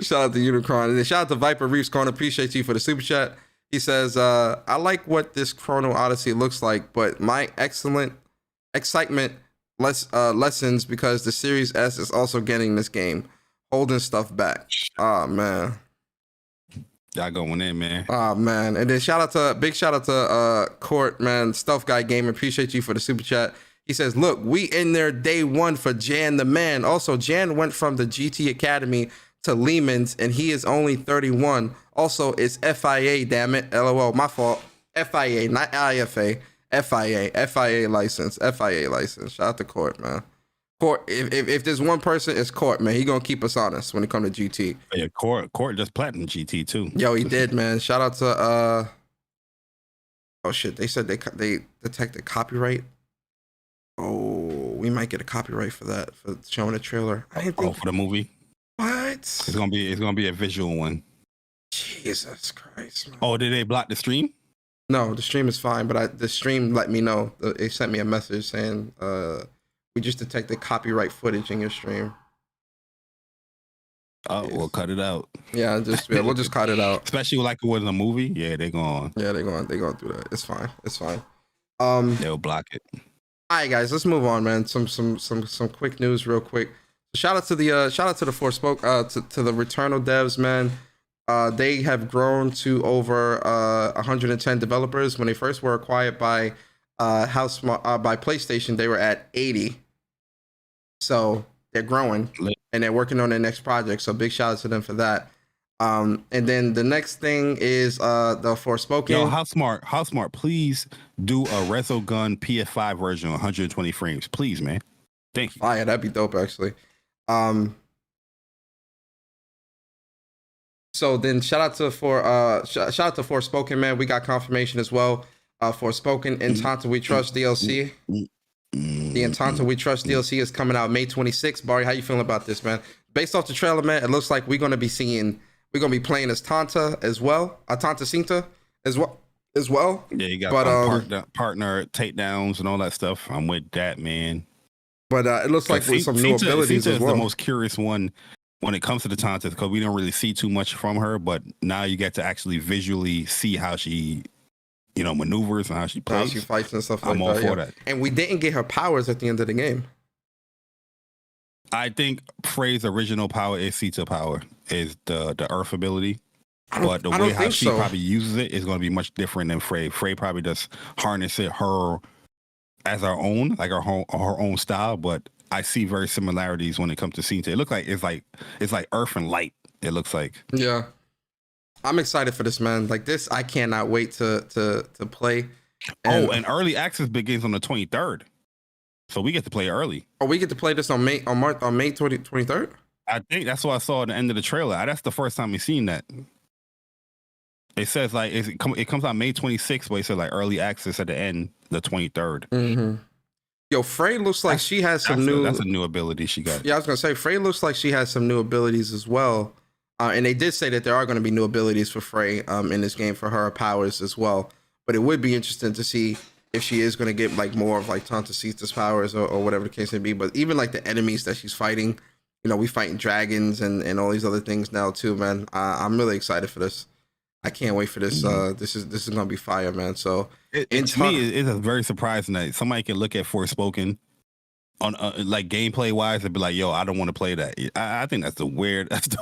S5: Shout out to Unikronn. And then shout out to Viper Reefs Corner. Appreciate you for the super chat. He says, "I like what this Chrono Odyssey looks like, but my excitement lessens because the Series S is also getting this game, holding stuff back." Oh, man.
S6: Y'all going in, man.
S5: Oh, man. And then big shout out to Court, man. Stealth Guy Gamer. Appreciate you for the super chat. He says, "Look, we in there day one for Jan the man. Also, Jan went from the GT Academy to Lehman's, and he is only 31. Also, it's FIA, damn it. LOL, my fault. FIA, not IFA. FIA license. FIA license. Shout out to Court, man. Court, if there's one person, it's Court, man. He gonna keep us honest when it comes to GT.
S6: Yeah, Court just platinum GT too.
S5: Yo, he did, man. Shout out to oh shit, they said they detected copyright. Oh, might get a copyright for that, for showing a trailer. I didn't think
S6: for the movie.
S5: What?
S6: It's gonna be a visual one.
S5: Jesus Christ, man.
S6: Oh, did they block the stream?
S5: No, the stream is fine, but the stream let me know. It sent me a message saying, we just detected copyright footage in your stream.
S6: Oh, we'll cut it out.
S5: Yeah, we'll just cut it out.
S6: Especially like it was in a movie. Yeah, they're going.
S5: Yeah, they're going do that. It's fine. It's fine.
S6: They'll block it.
S5: All right, guys, let's move on, man. Some quick news, real quick. Shout out to the Forspoken, to the Returnal devs, man. They have grown to over 110 developers. When they first were acquired by HouseMarque, by PlayStation, they were at 80. So they're growing and they're working on their next project. So big shout out to them for that. And then the next thing is the Forspoken.
S6: Yo, HouseMarque, please do a Resogun PS5 version, 120 frames, please, man. Thank you.
S5: Fire, that'd be dope, actually. So then shout out to Forspoken, man. We got confirmation as well. Forspoken Entente We Trust DLC. The Entente We Trust DLC is coming out May 26th. Bari, how you feeling about this, man? Based off the trailer, man, it looks like we're gonna be playing as Tanta as well. Tanta Cinta as well.
S6: Yeah, you got partner takedowns and all that stuff. I'm with that, man.
S5: But it looks like with some new abilities as well.
S6: The most curious one when it comes to the Tanta, because we don't really see too much from her, but now you get to actually visually see how she, maneuvers and how she plays.
S5: How she fights and stuff like that.
S6: I'm all for that.
S5: And we didn't get her powers at the end of the game.
S6: I think Frey's original power is Sita power, is the Earth ability. But the way how she probably uses it is going to be much different than Frey. Frey probably just harness it her as her own, like her own style. But I see very similarities when it comes to Sita. It looks like it's like Earth and light. It looks like.
S5: Yeah, I'm excited for this, man. Like this, I cannot wait to play.
S6: And early access begins on the 23rd. So we get to play early.
S5: Oh, we get to play this on May 23rd?
S6: I think that's what I saw at the end of the trailer. That's the first time we've seen that. It says like it comes out May 26th, but it said like early access at the end, the 23rd.
S5: Mm-hmm. Yo, Frey looks like she has
S6: that's a new ability she got.
S5: Yeah, I was gonna say Frey looks like she has some new abilities as well. And they did say that there are going to be new abilities for Frey in this game for her powers as well. But it would be interesting to see if she is going to get like more of like Tanta Sita's powers or whatever the case may be. But even like the enemies that she's fighting, we fighting dragons and all these other things now too, man. I'm really excited for this. I can't wait for this. This is gonna be fire, man. So
S6: to me, it's very surprising that somebody can look at Forspoken on like gameplay wise and be like, "Yo, I don't want to play that." I think that's the weirdest.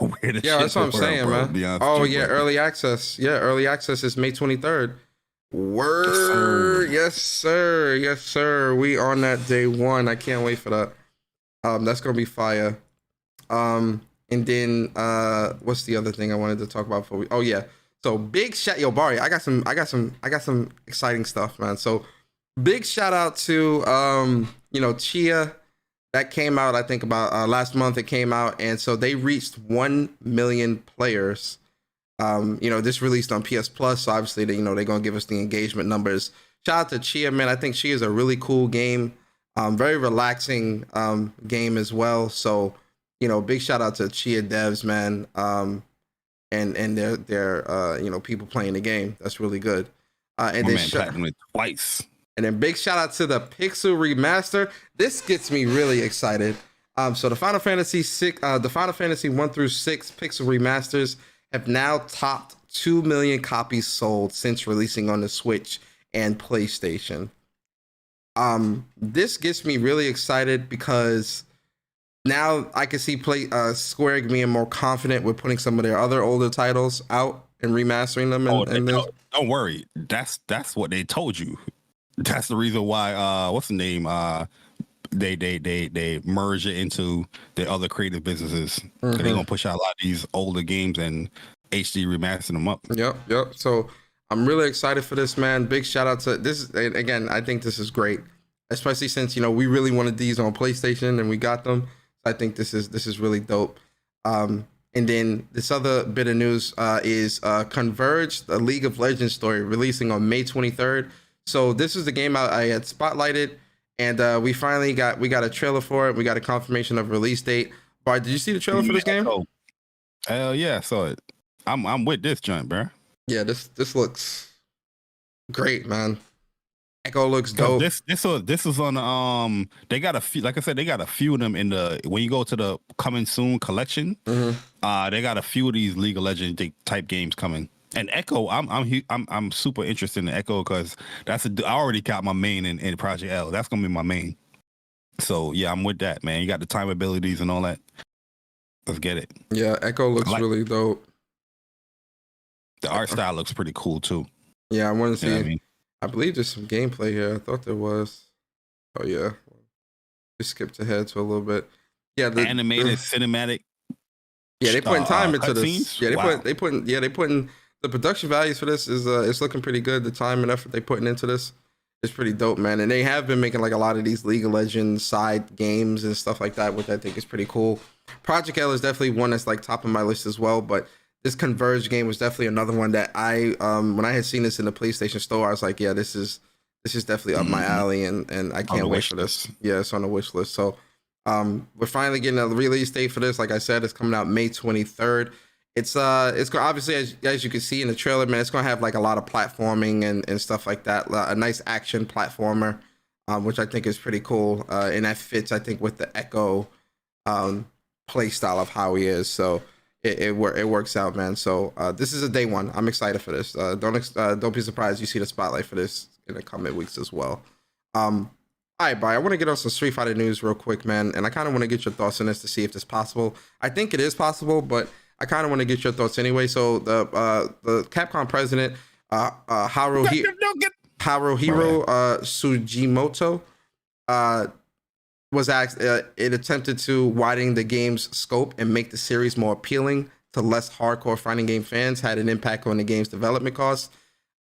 S5: Yeah, that's what I'm saying, man. Oh yeah, early access. Yeah, early access is May 23rd. Word, yes sir. We on that day one. I can't wait for that. That's gonna be fire. And then what's the other thing I wanted to talk about before we? Oh yeah. So big shout, yo Bari, I got some exciting stuff, man. So big shout out to TChia. That came out, I think about last month it came out, and so they reached 1 million players. This released on PS Plus, so obviously they're gonna give us the engagement numbers. Shout out to TChia, man. I think TChia is a really cool game. Very relaxing game as well. So, big shout out to TChia devs, man. And their people playing the game. That's really good. And then
S6: platinum it twice.
S5: And then big shout out to the Pixel Remaster. This gets me really excited. So the Final Fantasy 1 through 6 Pixel Remasters have now topped 2 million copies sold since releasing on the Switch and PlayStation. This gets me really excited because now I can see Square being more confident with putting some of their other older titles out and remastering them.
S6: Don't worry, that's what they told you. That's the reason why. What's the name? They merge it into the other creative businesses. They're gonna push out a lot of these older games and HD remaster them up.
S5: Yep. So I'm really excited for this, man. Big shout out to this. Again, I think this is great, especially since we really wanted these on PlayStation and we got them. I think this is really dope. And then this other bit of news is Converge, the League of Legends story, releasing on May 23rd. So this is the game I had spotlighted, and we finally got a trailer for it. We got a confirmation of release date. Bart, did you see the trailer for this game?
S6: Hell yeah, I saw it. I'm with this joint, bro.
S5: Yeah, this looks great, man. Echo looks dope.
S6: This is on they got a few, like I said, they got a few of them in the, when you go to the coming soon collection, they got a few of these League of Legends type games coming. And Echo, I'm super interested in Echo because I already got my main in Project L. That's gonna be my main. So yeah, I'm with that, man. You got the time abilities and all that. Let's get it.
S5: Yeah, Echo looks really dope.
S6: The art style looks pretty cool too.
S5: Yeah, I want to see.
S6: You know what I mean?
S5: I believe there's some gameplay here. I thought there was. Oh yeah, just skipped ahead to a little bit. Yeah, the
S6: animated cinematic.
S5: Yeah, they putting time into this.
S6: Scenes?
S5: Yeah,
S6: Wow.
S5: they putting the production values for this is it's looking pretty good. The time and effort they putting into this is pretty dope, man. And they have been making like a lot of these League of Legends side games and stuff like that, which I think is pretty cool. Project L is definitely one that's like top of my list as well, but this Converge game was definitely another one that I when I had seen this in the PlayStation Store, I was like, yeah, this is definitely up my alley, and I can't wait for this. Yeah, it's on the wish list. So we're finally getting a release date for this. Like I said, it's coming out May 23rd. It's obviously, as you can see in the trailer, man, it's gonna have like a lot of platforming and stuff like that. A nice action platformer, which I think is pretty cool, and that fits, I think, with the Echo play style of how he is. So it works out, man. So this is a day one. I'm excited for this. Don't be surprised you see the spotlight for this in the coming weeks as well. All right, Bri, I want to get on some Street Fighter news real quick, man, and I kind of want to get your thoughts on this to see if it's possible. I think it is possible, but I kind of want to get your thoughts anyway. So the Capcom president Haruhiro Sugimoto was asked, it attempted to widen the game's scope and make the series more appealing to less hardcore fighting game fans, had an impact on the game's development costs.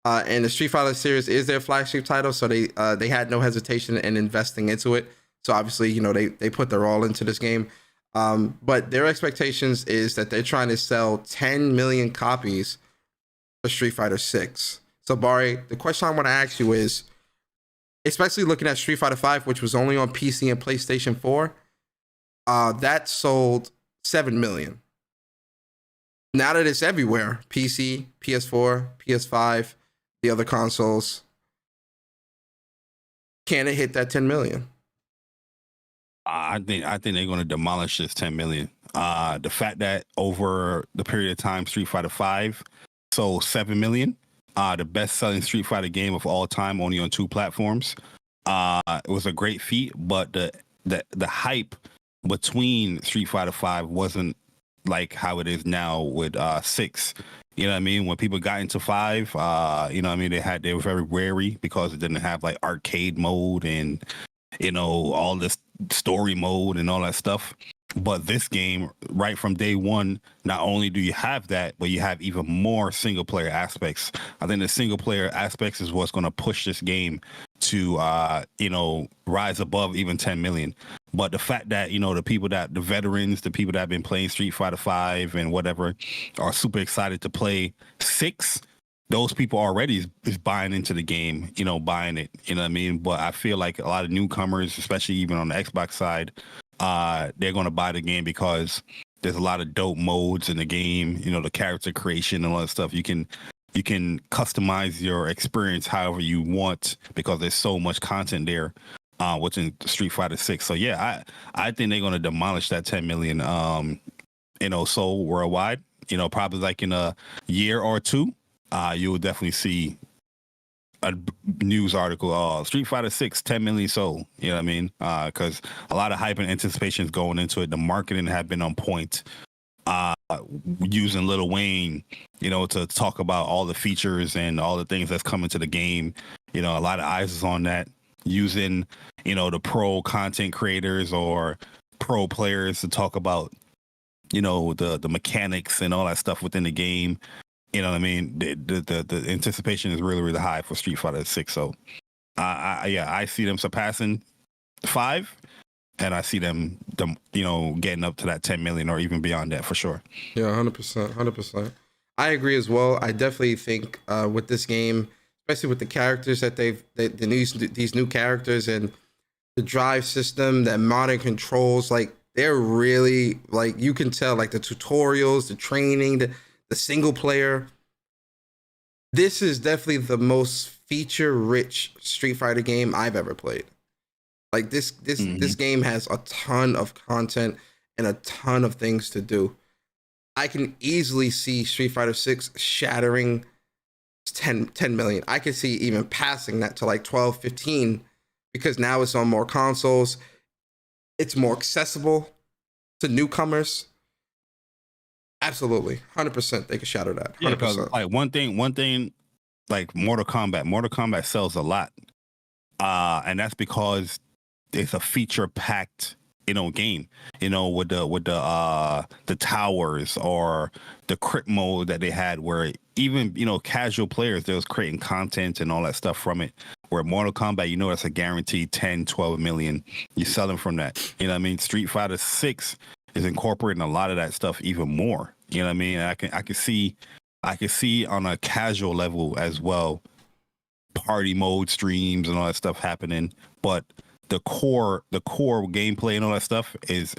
S5: And the Street Fighter series is their flagship title, so they had no hesitation in investing into it. So obviously, you know, they put their all into this game. But their expectations is that they're trying to sell 10 million copies for Street Fighter 6. So Bari, the question I want to ask you is, especially looking at Street Fighter 5, which was only on PC and PlayStation 4, that sold 7 million. Now that it's everywhere, PC, PS4, PS5, the other consoles, can it hit that 10 million?
S6: I think they're going to demolish this 10 million. The fact that over the period of time, Street Fighter 5 sold 7 million, the best-selling Street Fighter game of all time, only on 2 platforms. It was a great feat, but the hype between Street Fighter 5 wasn't like how it is now with 6. You know what I mean? When people got into 5, you know what I mean, they were very wary because it didn't have like arcade mode and, you know, all this story mode and all that stuff. But this game, right from day one, not only do you have that, but you have even more single player aspects. I think the single player aspects is what's going to push this game to, you know, rise above even 10 million. But the fact that, you know, the veterans, the people that have been playing Street Fighter 5 and whatever are super excited to play 6, those people already is buying into the game, you know, buying it, you know what I mean? But I feel like a lot of newcomers, especially even on the Xbox side, they're going to buy the game because there's a lot of dope modes in the game, you know, the character creation and all that stuff. You can customize your experience however you want because there's so much content there, what's in Street Fighter 6. So yeah, I think they're going to demolish that 10 million, you know, sold worldwide. You know, probably like in a year or two, you will definitely see a news article, Street Fighter 6, 10 million sold. You know what I mean? Because a lot of hype and anticipation is going into it. The marketing have been on point. Using Lil Wayne, you know, to talk about all the features and all the things that's coming to the game. You know, a lot of eyes is on that. Using, you know, the pro content creators or pro players to talk about, you know, the mechanics and all that stuff within the game. You know what I mean? The anticipation is really, really high for Street Fighter 6. So, I see them surpassing 5, and I see them, you know, getting up to that 10 million or even beyond that for sure.
S5: Yeah, 100%. I agree as well. I definitely think with this game, especially with the characters that these new characters, and the drive system, that modern controls, like they're really like you can tell like the tutorials, the training, the single player. This is definitely the most feature-rich Street Fighter game I've ever played. Like this game has a ton of content and a ton of things to do. I can easily see Street Fighter 6 shattering 10 million. I could see even passing that to like 12, 15 because now it's on more consoles. It's more accessible to newcomers. Absolutely. 100% they could shatter that. 100%.
S6: Yeah, because like one thing like Mortal Kombat sells a lot. And that's because it's a feature packed, game, with the towers or the crit mode that they had where even, casual players, they was creating content and all that stuff from it. Where Mortal Kombat, that's a guaranteed 10, 12 million. You sell them from that. You know what I mean? Street Fighter 6 is incorporating a lot of that stuff even more. You know what I mean? And I can see on a casual level as well, party mode streams and all that stuff happening. But the core gameplay and all that stuff is,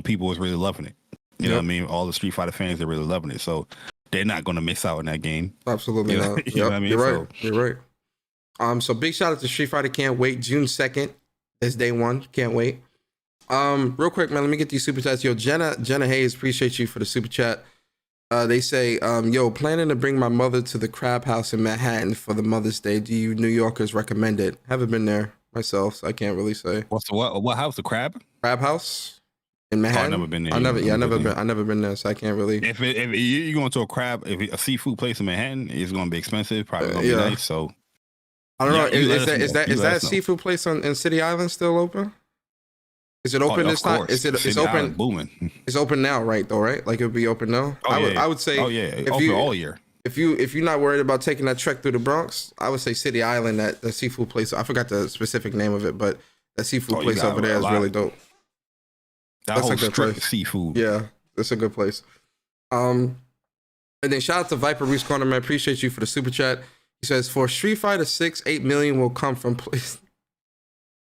S6: people was really loving it. You know what I mean? All the Street Fighter fans are really loving it. So they're not going to miss out on that game.
S5: Absolutely not.
S6: You know what I mean?
S5: You're right. You're right. So big shout out to Street Fighter. Can't wait. June 2nd is day one. Can't wait. Real quick, man, let me get these super chats. Yo, Jenna Hayes, appreciate you for the super chat. They say, yo, planning to bring my mother to the Crab House in Manhattan for the Mother's Day. Do you New Yorkers recommend it? Haven't been there myself, so I can't really say.
S6: What's what house? The Crab
S5: House in Manhattan?
S6: I've never been there.
S5: I never been there, so I can't really.
S6: If you're going to a seafood place in Manhattan, it's going to be expensive. Probably going to be nice. So
S5: I don't know. Is that seafood place in City Island still open? Is it open this time? It's open. Booming. It's open now, right? Though, right? Like it'll be open now. I would say.
S6: Oh yeah, open all year.
S5: If you're not worried about taking that trek through the Bronx, I would say City Island, that the seafood place. I forgot the specific name of it, but that seafood place over there is really dope.
S6: That's a good place. Seafood.
S5: Yeah, that's a good place. And then shout out to Viper Reese Corner, man. Appreciate you for the super chat. He says for Street Fighter 6, 8 million will come from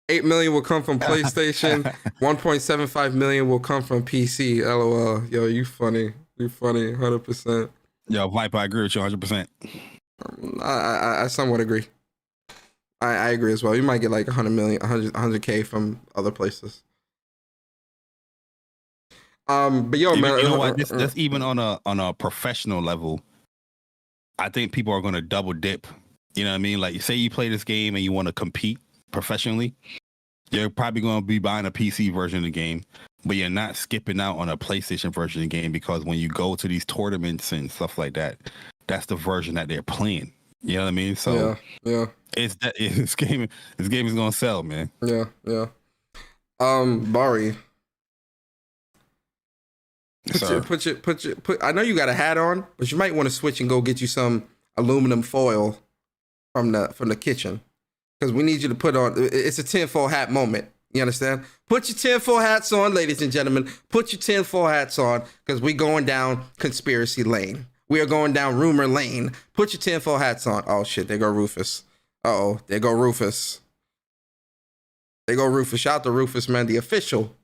S5: 8 million will come from PlayStation. 1.75 million will come from PC. LOL. Yo, you funny. You funny. 100%.
S6: Yo, Viper, I agree with you 100%.
S5: I somewhat agree. I agree as well. You might get like 100 million, 100K from other places. But yo, man,
S6: you know what? That's even on a professional level. I think people are going to double dip. You know what I mean? Like, say you play this game and you want to compete professionally, you're probably going to be buying a PC version of the game, but you're not skipping out on a PlayStation version of the game because when you go to these tournaments and stuff like that, that's the version that they're playing. You know what I mean? So
S5: yeah.
S6: This game is going to sell, man.
S5: Yeah. Bari. Put I know you got a hat on, but you might want to switch and go get you some aluminum foil from the kitchen. Because we need you to put on, it's a tinfoil hat moment. You understand? Put your tinfoil hats on, ladies and gentlemen. Put your tinfoil hats on, because we going down conspiracy lane. We are going down rumor lane. Put your tinfoil hats on. Oh shit, there go Rufus. Uh-oh, there go Rufus. Shout out to Rufus, man, the official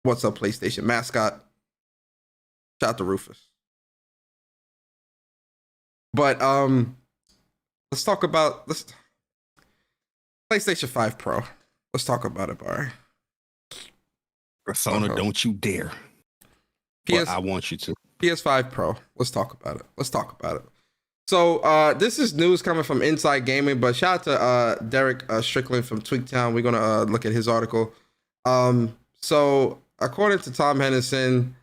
S5: What's Up PlayStation mascot. Shout out to Rufus. But let's talk about PlayStation 5 Pro. Let's talk about it, Bari.
S6: Persona, don't you dare. I want you to.
S5: PS5 Pro. Let's talk about it. So this is news coming from Inside Gaming, but shout out to Derek Strickland from Tweaktown. We're gonna look at his article. So according to Tom Henderson,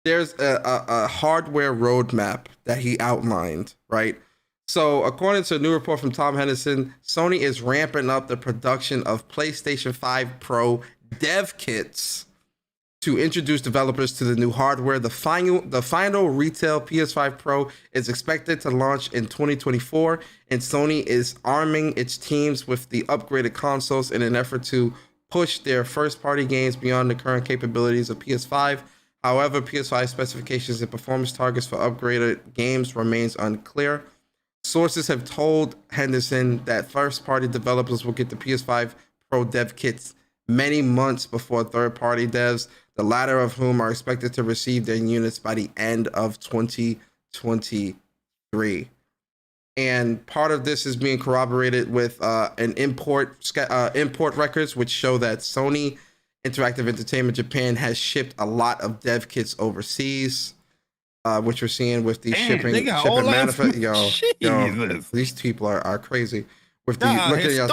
S5: there's a hardware roadmap that he outlined, right? So according to a new report from Tom Henderson, Sony is ramping up the production of PlayStation 5 Pro dev kits to introduce developers to the new hardware. The final retail PS5 Pro is expected to launch in 2024, and Sony is arming its teams with the upgraded consoles in an effort to push their first-party games beyond the current capabilities of PS5. However, PS5 specifications and performance targets for upgraded games remains unclear. Sources have told Henderson that first-party developers will get the PS5 Pro dev kits many months before third-party devs, the latter of whom are expected to receive their units by the end of 2023. And part of this is being corroborated with an import records, which show that Sony Interactive Entertainment Japan has shipped a lot of dev kits overseas, which we're seeing with the shipping manifest. Yo, these people are crazy. With the looking at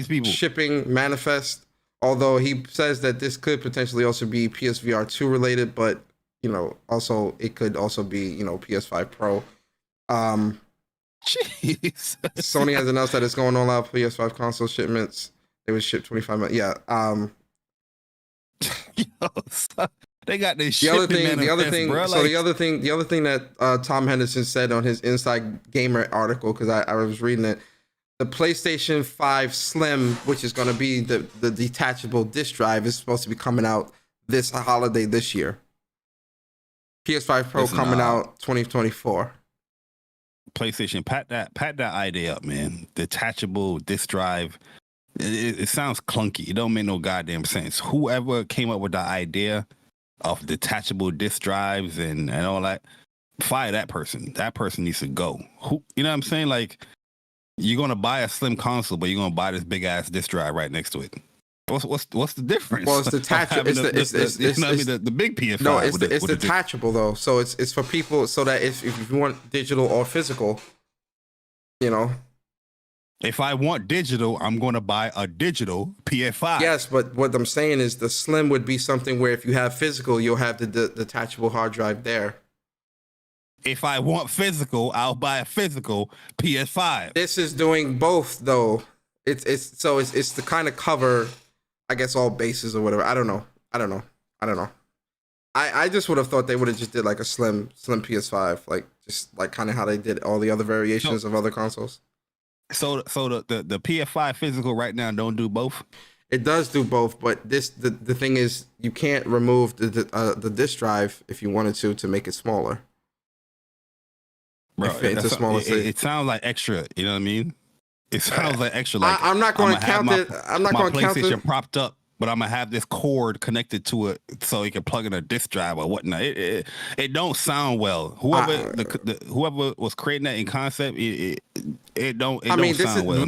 S5: the shipping manifest, although he says that this could potentially also be PSVR 2 related, but also it could also be PS5 Pro.
S6: Jesus.
S5: Sony has announced that it's going all out PS5 console shipments. They would ship 25 million. Yeah.
S6: They got this.
S5: The other thing that Tom Henderson said on his Inside Gamer article, because I was reading it, the PlayStation 5 Slim, which is going to be the detachable disc drive, is supposed to be coming out this holiday this year. PS5 Pro coming out 2024.
S6: PlayStation, pat that idea up, man. Detachable disc drive. It sounds clunky. It don't make no goddamn sense. Whoever came up with the idea of detachable disc drives and all that, fire that person. That person needs to go. Who, you know what I'm saying? Like, you're gonna buy a slim console, but you're gonna buy this big ass disc drive right next to it. What's the difference?
S5: Well, it's detachable.
S6: The big PS5.
S5: No, it's detachable though. So it's for people so that if you want digital or physical,
S6: If I want digital, I'm going to buy a digital PS5.
S5: Yes, but what I'm saying is the Slim would be something where if you have physical, you'll have the detachable hard drive there.
S6: If I want physical, I'll buy a physical PS5.
S5: This is doing both though. It's to kind of cover, I guess, all bases or whatever. I don't know. I just would have thought they would have just did like a slim PS5, like just like kind of how they did all the other variations of other consoles.
S6: So the PS5 physical right now don't do both?
S5: It does do both, but the thing is you can't remove the disc drive if you wanted to make it smaller.
S6: Bro, it sounds like extra, you know what I mean? It sounds like extra. Like
S5: I'm not going to count it. I'm not going to count it.
S6: PlayStation propped up, but I'm gonna have this cord connected to it so you can plug in a disc drive or whatnot. It don't sound well. Whoever was creating that in concept, it don't sound well.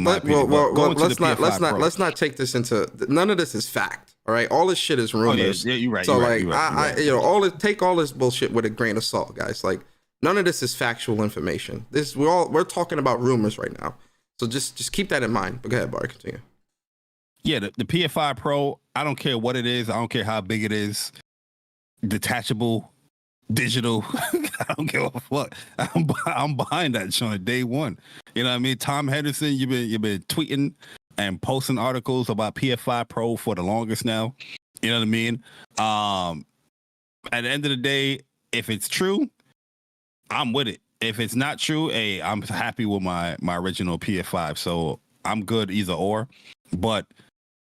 S5: Let's not take this into. None of this is fact. All right, all this shit is rumors.
S6: Yeah, you're right.
S5: So
S6: you're right.
S5: take all this bullshit with a grain of salt, guys. Like none of this is factual information. We're talking about rumors right now. So just keep that in mind. But go ahead, Bari, continue.
S6: Yeah, the PS5 Pro, I don't care what it is. I don't care how big it is. Detachable, digital. I don't give a fuck. I'm behind that joint day one. You know what I mean? Tom Henderson, you've been tweeting and posting articles about PS5 Pro for the longest now. You know what I mean? At the end of the day, if it's true, I'm with it. If it's not true, hey, I'm happy with my original PS5. So I'm good either or. But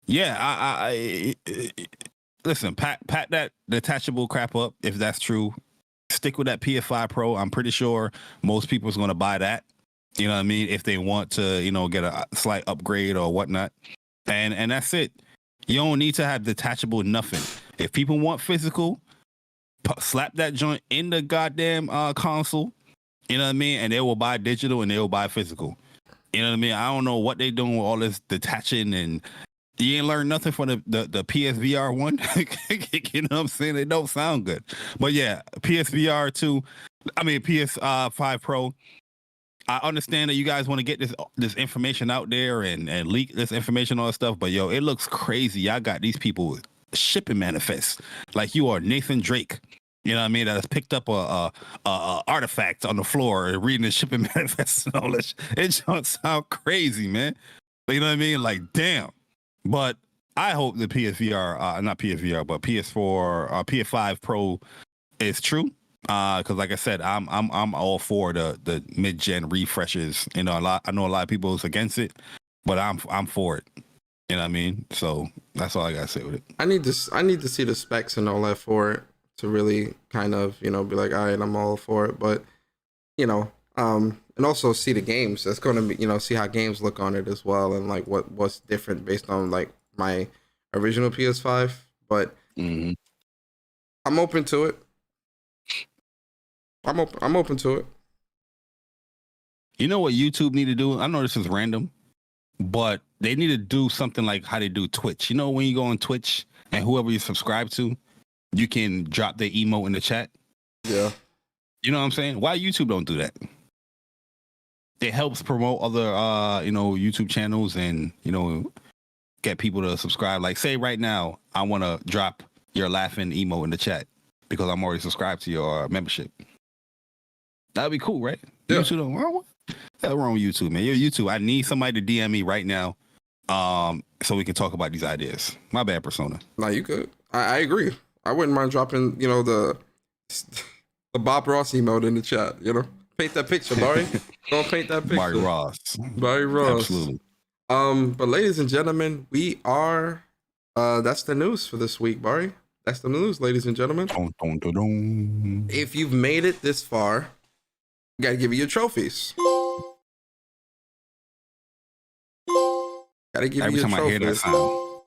S6: yeah, I listen, pat that detachable crap up if that's true. Stick with that PS5 Pro. I'm pretty sure most people's going to buy that. You know what I mean? If they want to, get a slight upgrade or whatnot. And that's it. You don't need to have detachable nothing. If people want physical, slap that joint in the goddamn console. You know what I mean? And they will buy digital and they will buy physical. You know what I mean? I don't know what they doing with all this detaching, and you ain't learned nothing from the PSVR 1. You know what I'm saying? It don't sound good. But yeah, PSVR 2, PS5 Pro. I understand that you guys want to get this information out there and leak this information, all that stuff. But yo, it looks crazy. Y'all got these people shipping manifests like you are Nathan Drake. You know what I mean? That has picked up a artifact on the floor and reading the shipping manifest and all that. It don't sound crazy, man. You know what I mean? Like, damn. But I hope the PSVR, not PSVR, but PS4, PS5 Pro is true. Because like I said, I'm all for the mid-gen refreshes. You know, I know a lot of people is against it, but I'm for it. You know what I mean? So that's all I gotta say with it.
S5: I need to see the specs and all that for it to really kind of, be like, all right, I'm all for it. But, and also see the games. That's going to be, see how games look on it as well. And like what's different based on like my original PS5, but I'm open to it. I'm open to it.
S6: You know what YouTube need to do? I know this is random, but they need to do something like how they do Twitch. You know, when you go on Twitch and whoever you subscribe to, you can drop their emote in the chat.
S5: Yeah.
S6: You know what I'm saying? Why YouTube don't do that? It helps promote other, YouTube channels and, get people to subscribe. Like, say right now, I want to drop your laughing emote in the chat because I'm already subscribed to your membership. That'd be cool, right?
S5: Yeah.
S6: YouTube don't. What's wrong with YouTube, man? Yo, YouTube, I need somebody to DM me right now, so we can talk about these ideas. My bad, Persona.
S5: No, you could. I agree. I wouldn't mind dropping, the Bob Ross emote in the chat. Paint that picture, Bari. Don't paint that picture.
S6: Barry Ross.
S5: Barry Ross.
S6: Absolutely.
S5: But ladies and gentlemen, we are. That's the news for this week, Bari. That's the news, ladies and gentlemen.
S6: Dun, dun, dun, dun.
S5: If you've made it this far, we gotta give you your trophies. Gotta give
S6: Every
S5: you your
S6: time I hear that
S5: trophies.
S6: sound.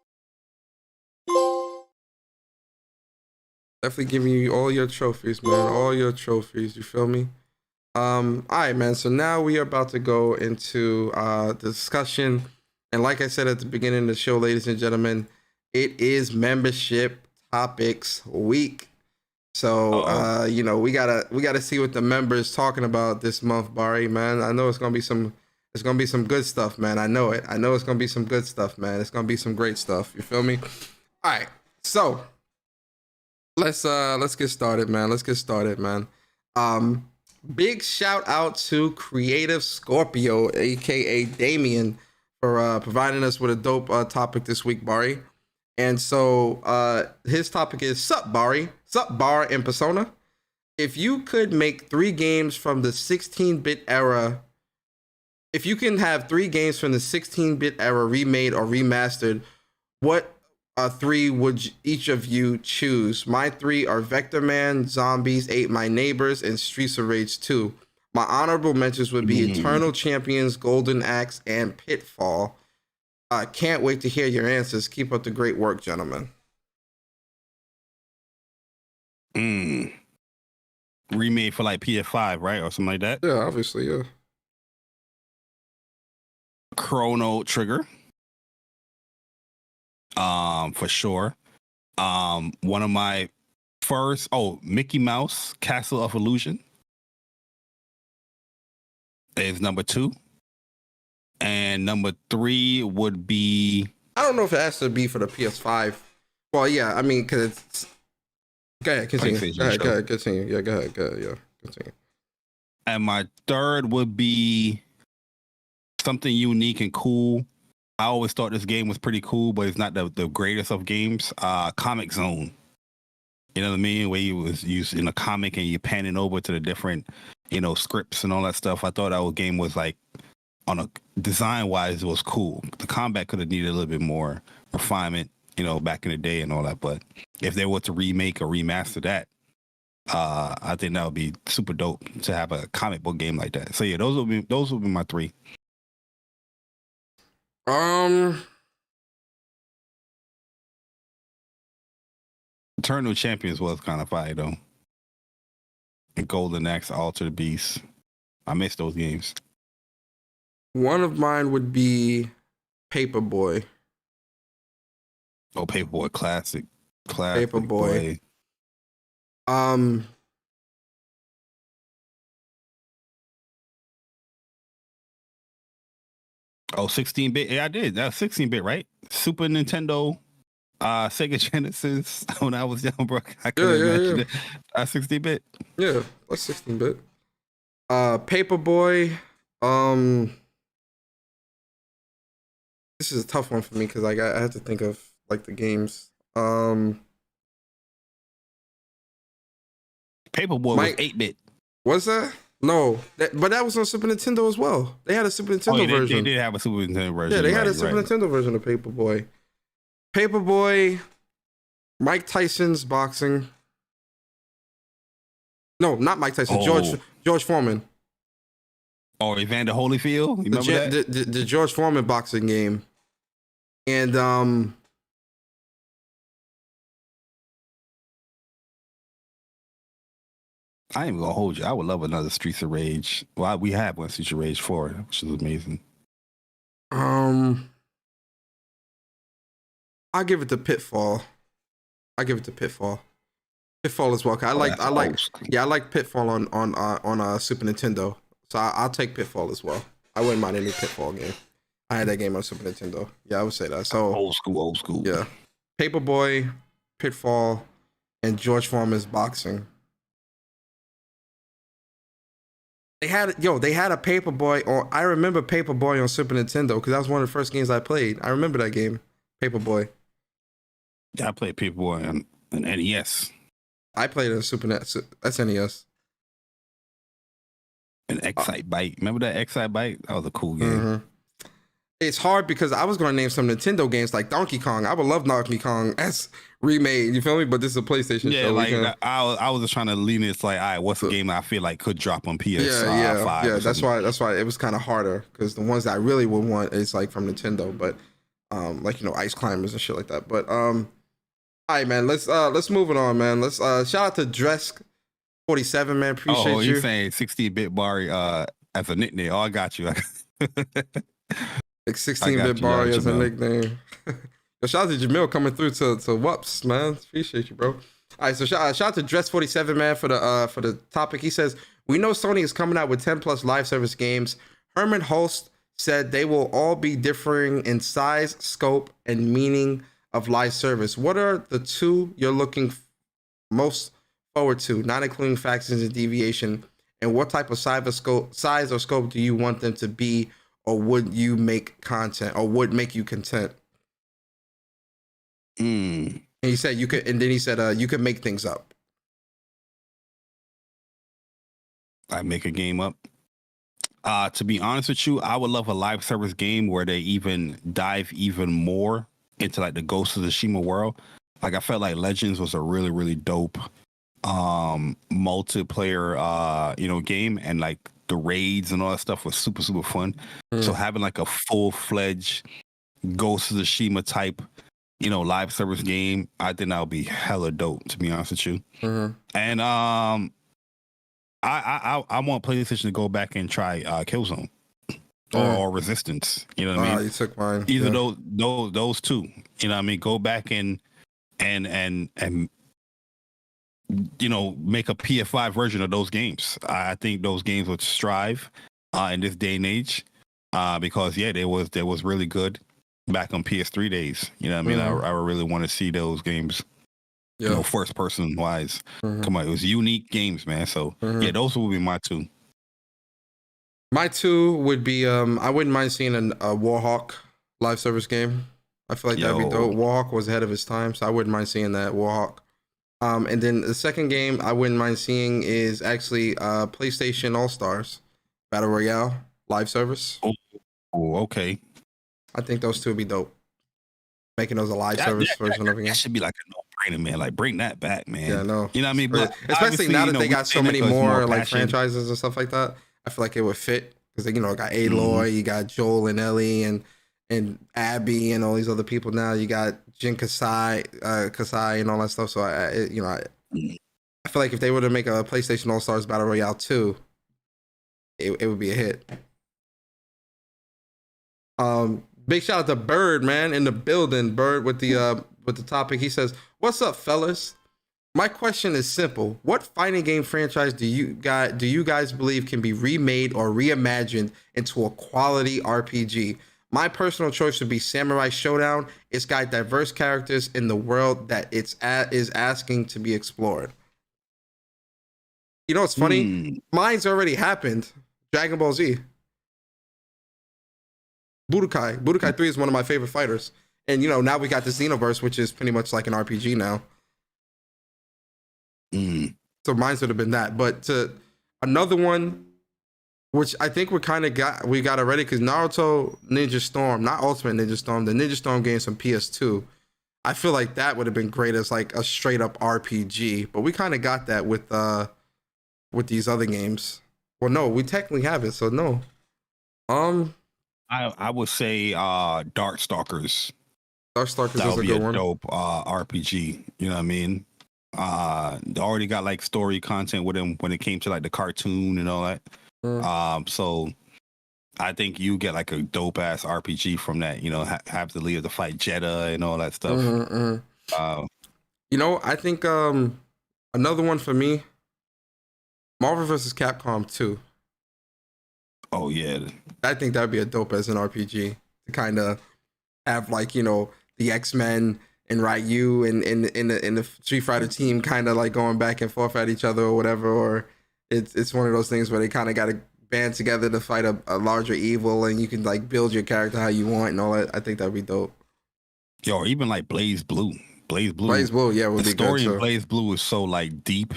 S5: Definitely giving you all your trophies, man. All your trophies. You feel me? All right, man. So now we are about to go into the discussion. And like I said at the beginning of the show, ladies and gentlemen, it is membership topics week. So we gotta see what the members talking about this month, Bari, man. I know it's gonna be some good stuff, man. I know it. I know it's gonna be some good stuff, man. It's gonna be some great stuff. You feel me? All right. So let's get started, man. Big shout out to Creative Scorpio, aka Damien, for providing us with a dope topic this week, Bari. And so his topic is Sup Bari, Sup Bar and Persona. If you could make 3 games from the 16-bit era, if you can have 3 games from the 16-bit era remade or remastered, what 3 would each of you choose? My 3 are Vector Man, Zombies Ate My Neighbors, and Streets of Rage 2. My honorable mentions would be Eternal Champions, Golden Axe, and Pitfall. I can't wait to hear your answers. Keep up the great work, gentlemen.
S6: Remade for like PS5, right? Or something like that?
S5: Yeah, obviously, yeah.
S6: Chrono Trigger. For sure. One of my first, Mickey Mouse, Castle of Illusion is number 2. And number 3 would be...
S5: I don't know if it has to be for the PS5. Well, yeah, I mean, because it's... Go ahead, continue. Go ahead, continue. Yeah, go ahead, yeah, continue.
S6: And my 3rd would be something unique and cool. I always thought this game was pretty cool, but it's not the greatest of games. Comic Zone. You know what I mean? Where you was using a comic and you're panning over to the different, scripts and all that stuff. I thought that game was like, on a design-wise, it was cool. The combat could have needed a little bit more refinement, back in the day and all that. But if they were to remake or remaster that, I think that would be super dope to have a comic book game like that. So yeah, those would be my 3. Eternal Champions was kind of fire though. And Golden Axe, Alter the Beast. I miss those games.
S5: One of mine would be Paperboy.
S6: Oh, Paperboy, classic.
S5: Paperboy.
S6: Oh, 16-bit. Yeah, I did. That was 16-bit, right? Super Nintendo, Sega Genesis. When I was young, bro, I couldn't imagine it. 16-bit.
S5: Yeah, that's 16-bit. Paperboy. This is a tough one for me because I had to think of like the games.
S6: Paperboy was 8-bit.
S5: Was that? No, but that was on Super Nintendo as well. They had a Super Nintendo version.
S6: They did have a Super Nintendo version.
S5: Yeah, they had a Super Nintendo version of Paperboy. Paperboy, Mike Tyson's boxing. No, not Mike Tyson. George Foreman.
S6: Oh, Evander Holyfield. You remember that?
S5: The George Foreman boxing game. And
S6: I ain't gonna hold you. I would love another Streets of Rage. Well, we have one Streets of Rage 4, which is amazing.
S5: I'll give it to Pitfall. Pitfall as well. I like Pitfall on Super Nintendo. So I'll take Pitfall as well. I wouldn't mind any Pitfall game. I had that game on Super Nintendo. Yeah, I would say that. So
S6: old school.
S5: Yeah, Paperboy, Pitfall, and George Foreman's boxing. They had a Paperboy, or I remember Paperboy on Super Nintendo because that was one of the first games I played. I remember that game, Paperboy.
S6: Yeah, I played Paperboy on NES.
S5: I played it on SNES.
S6: And Excite Bite. Remember that Excite Bite? That was a cool game.
S5: Mm-hmm. It's hard because I was going to name some Nintendo games like Donkey Kong. I would love Donkey Kong as remade. You feel me? But this is a PlayStation show.
S6: Yeah, I was just trying to lean. It's like, all right, what's a game I feel like could drop on PS5?
S5: Yeah. That's why it was kind of harder because the ones that I really would want is like from Nintendo, but Ice Climbers and shit like that. But all right, man. Let's move it on, man. Let's shout out to Dresk47, man. Appreciate you.
S6: Oh, you're saying 16-bit Bari as a nickname. Oh, I got you.
S5: Like 16-bit Bari as a nickname. Shout out to Jamil coming through to WUPS, man. Appreciate you, bro. All right, so shout out to Dress47, man, for the topic. He says, we know Sony is coming out with 10 plus live service games. Herman Holst said they will all be differing in size, scope, and meaning of live service. What are the two you're looking most forward to, not including factions and deviation? And what type of size or scope do you want them to be, or would you make content, or would make you content? And he said you could, and then he said you could make things up.
S6: I make a game up. To be honest with you, I would love a live service game where they even dive even more into like the Ghost of Tsushima world. Like I felt like Legends was a really, really dope multiplayer game, and like the raids and all that stuff was super, super fun. So having like a full-fledged Ghost of Tsushima type, live service game, I think that would be hella dope, to be honest with you. And I want PlayStation to go back and try Killzone or Resistance. You know what I mean?
S5: You took mine.
S6: Either those two. You know what I mean? Go back and make a PS5 version of those games. I think those games would strive in this day and age because they was really good back on PS3 days. You know what I mean? I really want to see those games. First person wise. Come on, it was unique games, man. So those would be my two.
S5: My two would be I wouldn't mind seeing a Warhawk live service game. I feel like that'd be dope. Warhawk was ahead of his time, so I wouldn't mind seeing that Warhawk. And then the second game I wouldn't mind seeing is actually PlayStation All Stars Battle Royale live service.
S6: Oh, okay.
S5: I think those two would be dope. Making those a live service version of a game.
S6: That should be like a no-brainer, man. Like bring that back, man.
S5: Yeah, no.
S6: You know what I mean? But
S5: especially now that they got so many more like franchises and stuff like that, I feel like it would fit because they got Aloy, you got Joel and Ellie and Abby and all these other people now. You got Jin Kasai and all that stuff. So I feel like if they were to make a PlayStation All Stars Battle Royale 2, it would be a hit. Big shout out to Bird, man, in the building. Bird with the topic. He says, "What's up, fellas? My question is simple. What fighting game franchise do you guys believe can be remade or reimagined into a quality RPG? My personal choice would be Samurai Showdown. It's got diverse characters in the world that is asking to be explored." You know what's funny? Mine's already happened. Dragon Ball Z. Budokai 3 is one of my favorite fighters. And, now we got the Xenoverse, which is pretty much like an RPG now. So mine would have been that. But another one, which I think we got already, because Naruto Ninja Storm, not Ultimate Ninja Storm, the Ninja Storm games from PS2, I feel like that would have been great as like a straight up RPG. But we kind of got that with these other games. Well, no, we technically have it, so no.
S6: I would say Darkstalkers.
S5: Darkstalkers
S6: That
S5: is
S6: would
S5: a
S6: be
S5: good
S6: a
S5: one.
S6: dope RPG. You know what I mean? They already got like story content with him when it came to like the cartoon and all that. So I think you get like a dope ass RPG from that. You know, have the leader to fight Jeddah and all that stuff.
S5: You know, I think another one for me, Marvel vs. Capcom 2.
S6: Oh yeah,
S5: I think that'd be a dope as an RPG to kind of have like, you know, the X-Men and Ryu and in the Street Fighter team kind of like going back and forth at each other or whatever, or it's one of those things where they kind of got to band together to fight a larger evil, and you can like build your character how you want and all that. I think that'd be dope.
S6: Yo, or even like Blaze Blue,
S5: yeah, would
S6: the
S5: be
S6: story
S5: good,
S6: in Blaze Blue is so like deep.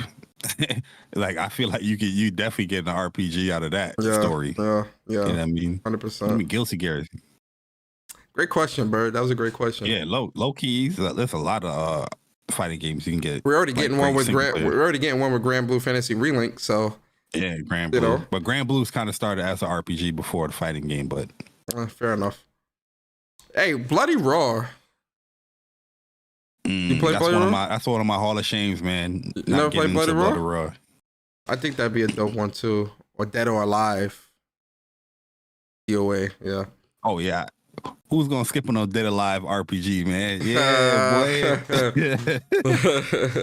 S6: Like I feel like you definitely get an RPG out of that story.
S5: Yeah.
S6: You know what I mean?
S5: 100%.
S6: I mean, Guilty Gear.
S5: Great question, Bird. That was a great question.
S6: Yeah, low keys. There's a lot of fighting games you can get.
S5: We're already getting one with We're already getting one with Grand Blue Fantasy Relink. So
S6: yeah, Grand Blue. You know? But Grand Blue's kind of started as an RPG before the fighting game. But
S5: fair enough. Hey, Bloody Roar. You play Bloody Roar?
S6: That's one of my Hall of Shames, man.
S5: You never played Bloody Roar? I think that'd be a dope one too. Or Dead or Alive. DOA, yeah.
S6: Oh yeah. Who's gonna skip on a Dead Alive RPG, man? Yeah, boy.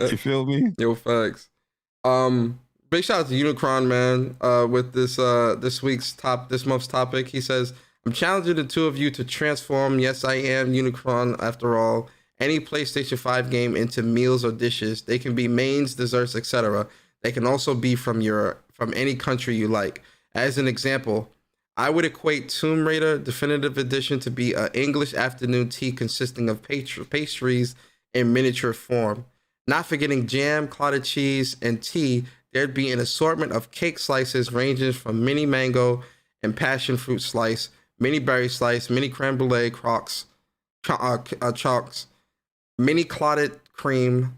S6: You feel me?
S5: Yo, facts. Big shout out to Unikronn, man. With this month's topic, he says, "I'm challenging the two of you to transform. Yes, I am Unikronn. After all, any PlayStation 5 game into meals or dishes. They can be mains, desserts, etc. They can also be from any country you like. As an example, I would equate Tomb Raider Definitive Edition to be an English afternoon tea consisting of pastries in miniature form. Not forgetting jam, clotted cheese, and tea, there'd be an assortment of cake slices ranging from mini mango and passion fruit slice, mini berry slice, mini creme brulee chalks, mini clotted cream,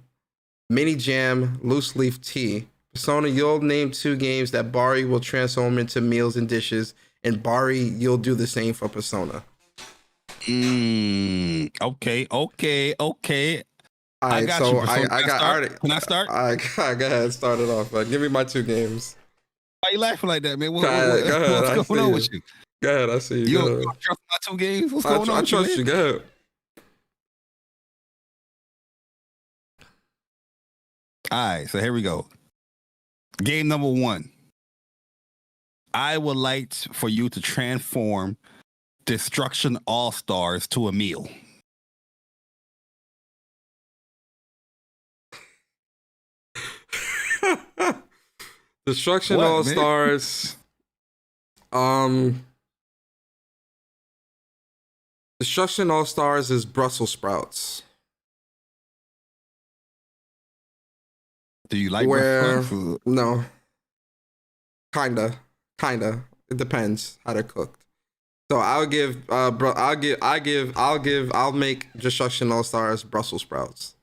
S5: mini jam, loose leaf tea. Persona, you'll name 2 games that Bari will transform into meals and dishes, and Bari, you'll do the same for Persona."
S6: Okay.
S5: All right,
S6: I got
S5: so
S6: you. Can I start?
S5: I go ahead, start it off. Give me my 2 games.
S6: Why you laughing like that, man?
S5: Go ahead,
S6: what's going on with you?
S5: Go ahead, I see you.
S6: You don't trust my 2 games? What's going on?
S5: I trust you. Go ahead.
S6: All right, so here we go. Game number 1. I would like for you to transform Destruction All-Stars to a meal.
S5: Destruction All-Stars. Destruction All-Stars is Brussels sprouts.
S6: Do you like Brussels food?
S5: No. Kinda. It depends how they're cooked. So I'll make Destruction All-Stars Brussels sprouts.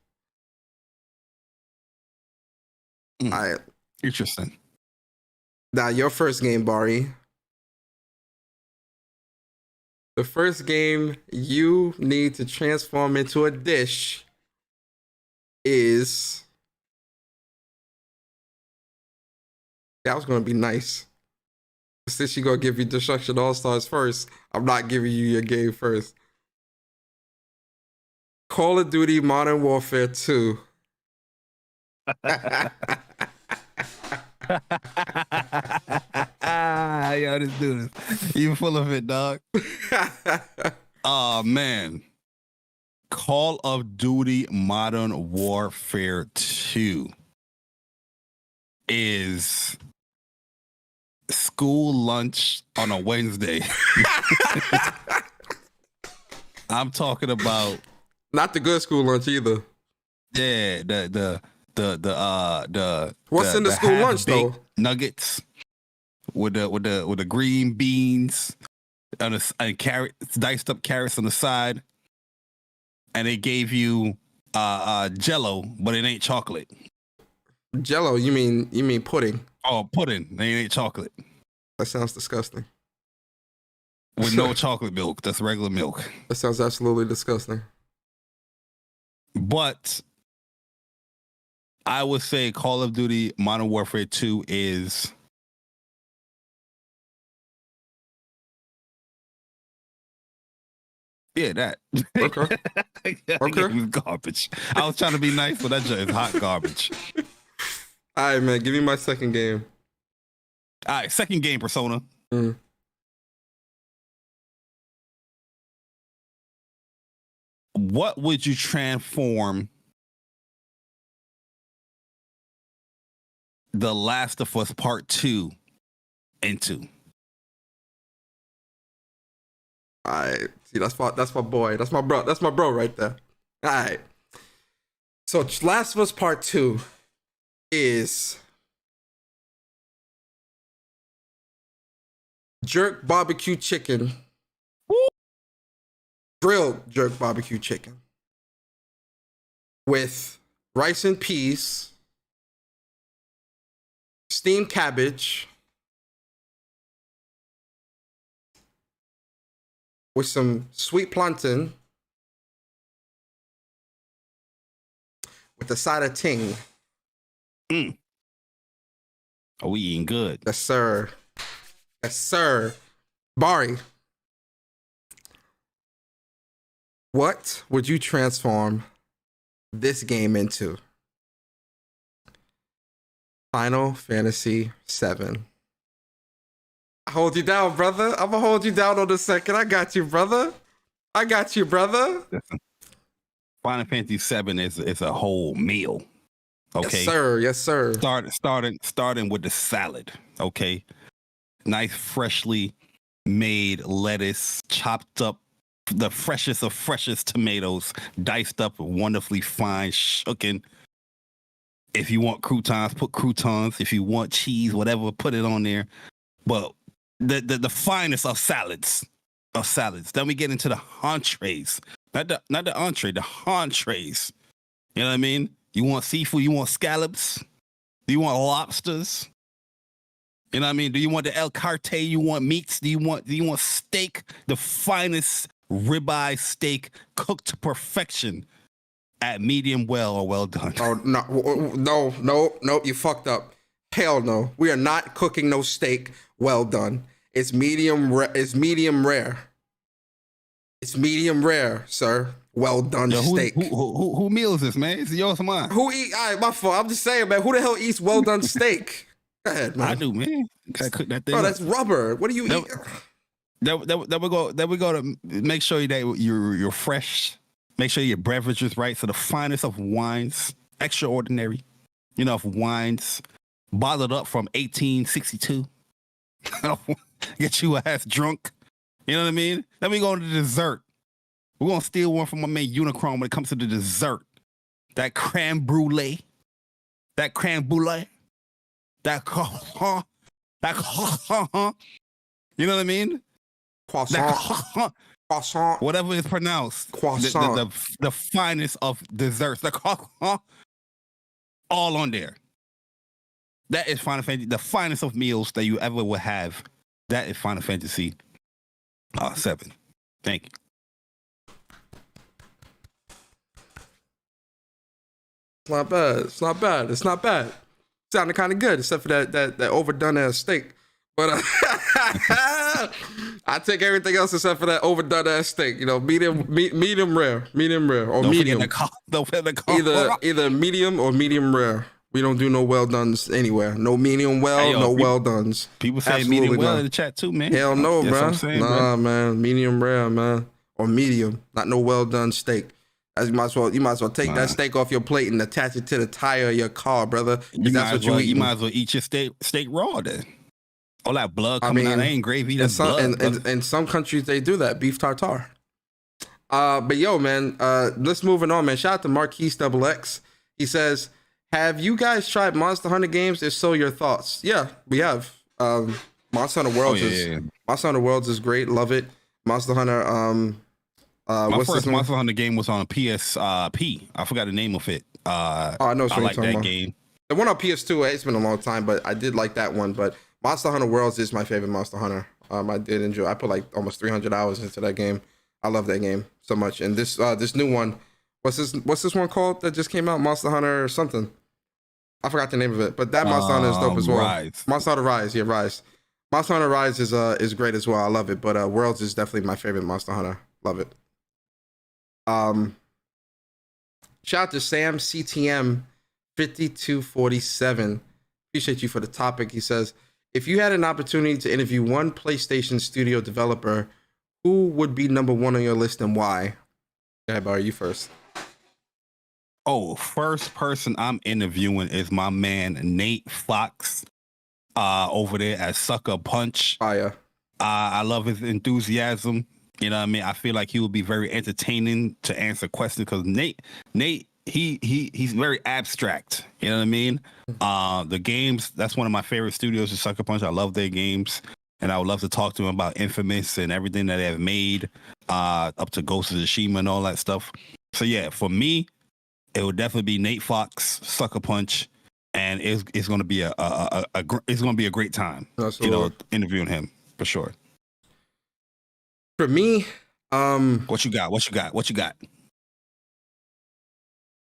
S5: All right.
S6: Interesting.
S5: Now your first game, Bari. The first game you need to transform into a dish is... That was going to be nice. Since you're going to give you Destruction All-Stars first, I'm not giving you your game first. Call of Duty Modern Warfare 2.
S6: Yo, this dude is you full of it, dog. Oh, man. Call of Duty Modern Warfare 2 is school lunch on a Wednesday. I'm talking about
S5: not the good school lunch either.
S6: Yeah,
S5: what's in the school lunch though?
S6: Nuggets with the green beans and carrots, diced up carrots on the side, and they gave you Jello, but it ain't chocolate.
S5: Jello? You mean pudding?
S6: Oh, pudding. They ain't chocolate.
S5: That sounds disgusting.
S6: With no chocolate milk. That's regular milk.
S5: That sounds absolutely disgusting.
S6: But I would say Call of Duty Modern Warfare 2 is that.
S5: Okay. Okay.
S6: It was garbage. I was trying to be nice, but that just is hot garbage.
S5: All right, man. Give me my second game.
S6: All right, second game, Persona.
S5: Mm.
S6: What would you transform The Last of Us Part 2 into?
S5: All right. See, that's my boy. That's my bro. That's my bro right there. All right. So Last of Us Part 2 is jerk barbecue chicken. Grilled jerk barbecue chicken with rice and peas, steamed cabbage, with some sweet plantain, with a side of ting.
S6: Mm. Are we eating good?
S5: Yes, sir. Yes, sir. Bari, what would you transform this game into? Final Fantasy VII. I hold you down, brother. I'm gonna hold you down on the second. I got you, brother. I got you, brother.
S6: Final Fantasy VII is a whole meal. Okay.
S5: Yes, sir. Yes, sir.
S6: Starting with the salad. Okay. Nice, freshly made lettuce, chopped up, the freshest of freshest tomatoes, diced up, wonderfully fine, shooken. If you want croutons, put croutons. If you want cheese, whatever, put it on there. But the finest of salads. Then we get into the entrees. Not the entree, the entrees. You know what I mean? You want seafood, you want scallops, do you want lobsters? You know what I mean? Do you want the El Carte? You want meats? Do you want steak? The finest ribeye steak cooked to perfection at medium well or well done.
S5: Oh no, you fucked up. Hell no. We are not cooking no steak well done. It's medium rare. It's medium rare, sir. Well done steak.
S6: Who meals this, man? Is it yours or mine?
S5: Who eat? All right, my fault. I'm just saying, man. Who the hell eats well done steak? Go ahead, man.
S6: I do, man. Gotta cook that thing.
S5: Bro, that's rubber. What do you eat?
S6: Then we go to make sure that you're fresh. Make sure your beverage is right. So the finest of wines, extraordinary, of wines, bottled up from 1862. Get you ass drunk. You know what I mean? Then we go to the dessert. We're gonna steal one from my man Unikronn when it comes to the dessert. That creme brulee. That croissant. You know what I mean?
S5: Croissant.
S6: Whatever it's pronounced.
S5: Croissant.
S6: The finest of desserts. The croissant. All on there. That is Final Fantasy. The finest of meals that you ever will have. That is Final Fantasy 7. Thank you.
S5: It's not bad. Sounded kind of good, except for that overdone ass steak. But I take everything else except for that overdone ass steak. Medium rare, or medium. Either medium or medium rare. We don't do no well dones anywhere. No medium well, well dones.
S6: People say absolutely medium well in the chat too, man.
S5: Hell no, bro. Nah, man. Medium rare, man, or medium. Not no well done steak. As you might as well take that steak off your plate and attach it to the tire of your car, brother. That's what you eat.
S6: You might as well eat your steak raw then. All that blood coming out, that ain't gravy. That's blood.
S5: In some countries they do that, beef tartare. But yo, man, let's moving on, man. Shout out to Marquisxx. He says, have you guys tried Monster Hunter games? If so, your thoughts? Yeah, we have. Monster Hunter Worlds Monster Hunter Worlds is great. Love it. Monster Hunter.
S6: My first Monster Hunter game was on a PSP. I forgot the name of it.
S5: I know what you're talking about.
S6: Game.
S5: The one on PS2, it's been a long time, but I did like that one. But Monster Hunter Worlds is my favorite Monster Hunter. I did enjoy. I put like almost 300 hours into that game. I love that game so much. And this new one, what's this one called that just came out? Monster Hunter or something. I forgot the name of it, but that Monster Hunter is dope as well.
S6: Rise.
S5: Monster Hunter Rise, yeah, Rise. Monster Hunter Rise is great as well. I love it, but Worlds is definitely my favorite Monster Hunter. Love it. Shout out to Sam CTM 5247. Appreciate you for the topic. He says, if you had an opportunity to interview one PlayStation studio developer, who would be number one on your list and why? Go ahead, Barry, you first.
S6: Oh, first person I'm interviewing is my man Nate Fox over there at Sucker Punch.
S5: Fire.
S6: I love his enthusiasm. You know what I mean? I feel like he would be very entertaining to answer questions because Nate, he's very abstract. You know what I mean? The games, that's one of my favorite studios is Sucker Punch. I love their games. And I would love to talk to him about Infamous and everything that they have made, up to Ghost of Tsushima and all that stuff. So yeah, for me, it would definitely be Nate Fox, Sucker Punch, and it's going to be it's going to be a great time. Absolutely. Interviewing him for sure.
S5: For me,
S6: what you got?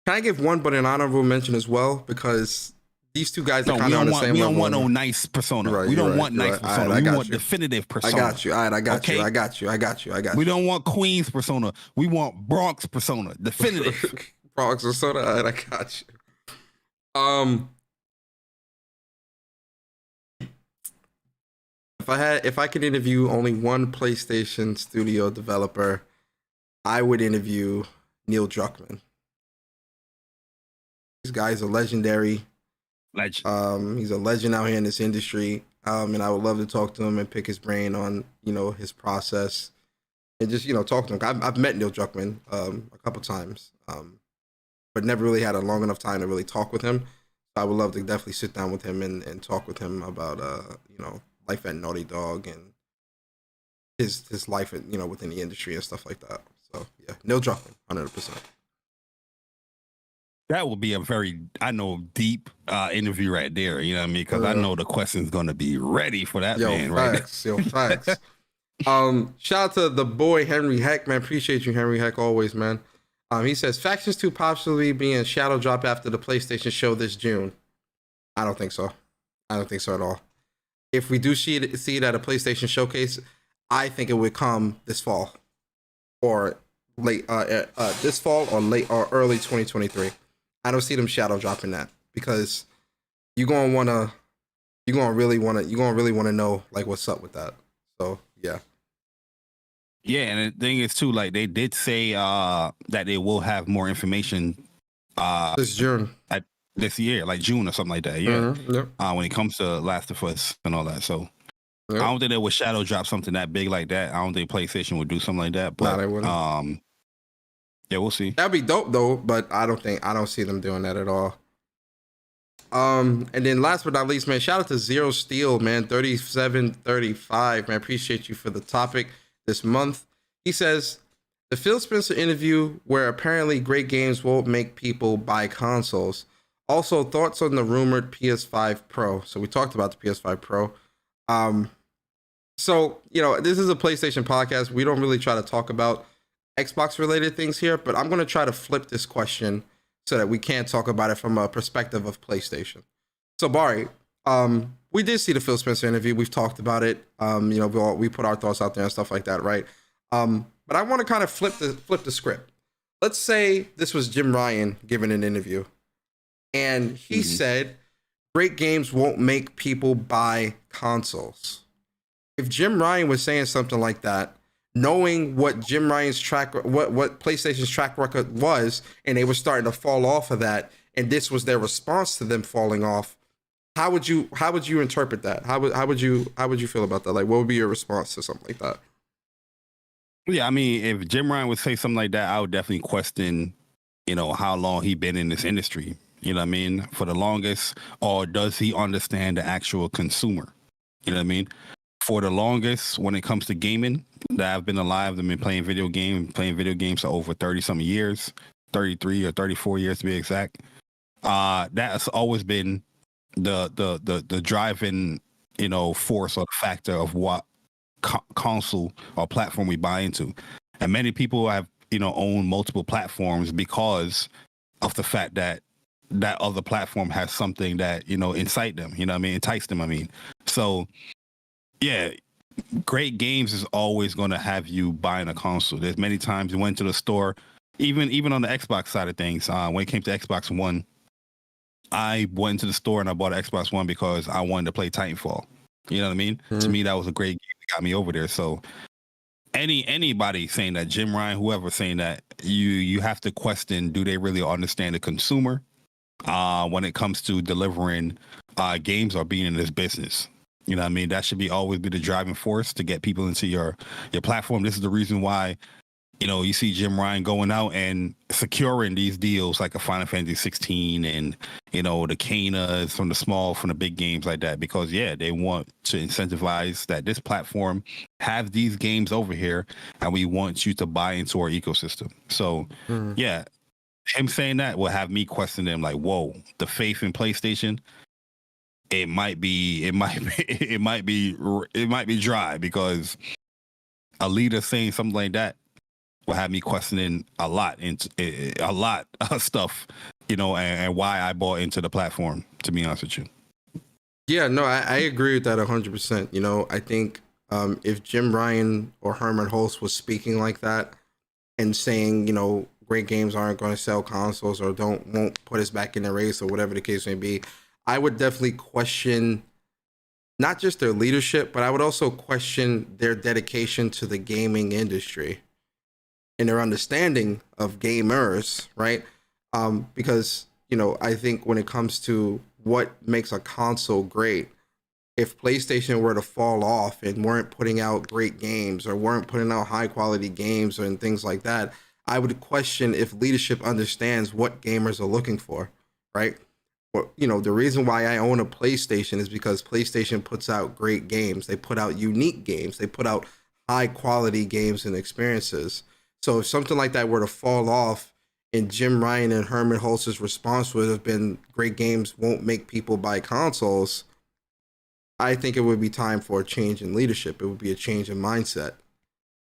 S5: Can I give one, but an honorable mention as well? Because these two guys are kind of on the same level.
S6: We don't want no nice persona.
S5: Right,
S6: we don't want nice persona.
S5: Right,
S6: we want definitive persona.
S5: I got you. All right, I got you.
S6: We don't want Queens persona. We want Bronx persona. Definitive.
S5: Bronx persona. All right, I got you. If I could interview only one PlayStation studio developer, I would interview Neil Druckmann. This guy's a legendary.
S6: Legend.
S5: He's a legend out here in this industry. And I would love to talk to him and pick his brain on, his process and just, talk to him. I've met Neil Druckmann a couple times, but never really had a long enough time to really talk with him. So I would love to definitely sit down with him and talk with him about, life at Naughty Dog and his life, within the industry and stuff like that. So yeah, Neil Druckmann, 100%.
S6: That will be a very, deep interview right there. You know what I mean? Because I know the question's going to be ready for that man.
S5: Facts, right? Facts. Shout out to the boy HenriHeck, man. Appreciate you, HenriHeck, always, man. He says, Factions 2 possibly being a shadow drop after the PlayStation show this June. I don't think so. I don't think so at all. If we do see it at a PlayStation showcase, I think it would come this fall or late this fall or late or early 2023. I don't see them shadow dropping that because you're gonna really want to know like what's up with that. So yeah.
S6: Yeah, and the thing is too, like they did say that they will have more information
S5: this June.
S6: This year, like June or something like that. Yeah.
S5: Mm-hmm. Yep.
S6: When it comes to Last of Us and all that. So
S5: yep.
S6: I don't think they would shadow drop something that big like that. I don't think PlayStation would do something like that. But
S5: they wouldn't.
S6: Yeah, we'll see.
S5: That'd be dope though, but I don't see them doing that at all. And then last but not least, man, shout out to Zero Steel, man, 3735, man. Appreciate you for the topic this month. He says the Phil Spencer interview where apparently great games won't make people buy consoles. Also, thoughts on the rumored PS5 Pro. So we talked about the PS5 Pro. So, this is a PlayStation podcast. We don't really try to talk about Xbox related things here, but I'm going to try to flip this question so that we can talk about it from a perspective of PlayStation. So, Bari, we did see the Phil Spencer interview. We've talked about it. We put our thoughts out there and stuff like that, right? But I want to kind of flip the script. Let's say this was Jim Ryan giving an interview. And he said, great games won't make people buy consoles. If Jim Ryan was saying something like that, knowing what Jim Ryan's what PlayStation's track record was, and they were starting to fall off of that, and this was their response to them falling off, how would you interpret that? How would you feel about that? Like, what would be your response to something like that?
S6: Yeah, I mean, if Jim Ryan would say something like that, I would definitely question, how long he been in this industry. You know what I mean? For the longest, or does he understand the actual consumer? You know what I mean? For the longest, when it comes to gaming, that I've been alive, I've been playing video games for over 30-something years, 33 or 34 years to be exact. That's always been the driving, force or factor of what console or platform we buy into. And many people have, owned multiple platforms because of the fact that that other platform has something that, you know, incite them, you know what I mean? Entice them, I mean. So, yeah, great games is always going to have you buying a console. There's many times you went to the store, even on the Xbox side of things. When it came to Xbox One, I went to the store and I bought an Xbox One because I wanted to play Titanfall. You know what I mean? To me, that was a great game that got me over there. So anybody saying that, Jim Ryan, whoever saying that, you have to question, do they really understand the consumer when it comes to delivering games or being in this business? You know what I mean? That should always be the driving force to get people into your platform. This is the reason why, you know, you see Jim Ryan going out and securing these deals like a Final Fantasy 16 and, you know, the Canas from the big games like that, because, yeah, they want to incentivize that this platform have these games over here and we want you to buy into our ecosystem. So, yeah, him saying that will have me question them like, whoa, the faith in PlayStation, it might be dry, because a leader saying something like that will have me questioning a lot of stuff, you know, and why I bought into the platform, to be honest with you.
S5: Yeah, no, I agree with that 100%. You know, I think if Jim Ryan or Herman Hulst was speaking like that and saying, you know, great games aren't going to sell consoles or won't put us back in the race or whatever the case may be, I would definitely question not just their leadership, but I would also question their dedication to the gaming industry and their understanding of gamers, right? Because, you know, I think when it comes to what makes a console great, if PlayStation were to fall off and weren't putting out great games or weren't putting out high quality games and things like that, I would question if leadership understands what gamers are looking for, right? Well, you know, the reason why I own a PlayStation is because PlayStation puts out great games. They put out unique games. They put out high quality games and experiences. So if something like that were to fall off and Jim Ryan and Herman Hulst's response would have been great games won't make people buy consoles, I think it would be time for a change in leadership. It would be a change in mindset.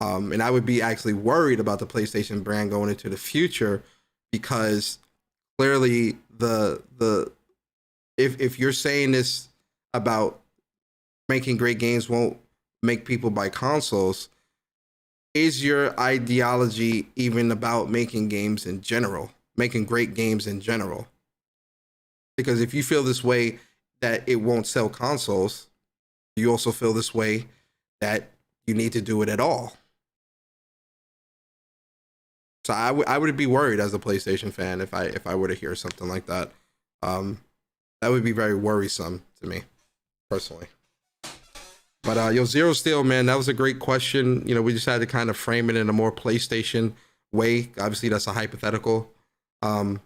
S5: And I would be actually worried about the PlayStation brand going into the future, because clearly if you're saying this about making great games won't make people buy consoles, is your ideology even about making games in general, making great games in general? Because if you feel this way that it won't sell consoles, you also feel this way that you need to do it at all. So I would be worried as a PlayStation fan if I were to hear something like that. That would be very worrisome to me, personally. But Zero Steel, man, that was a great question. You know, we just had to kind of frame it in a more PlayStation way. Obviously, that's a hypothetical. Yeah,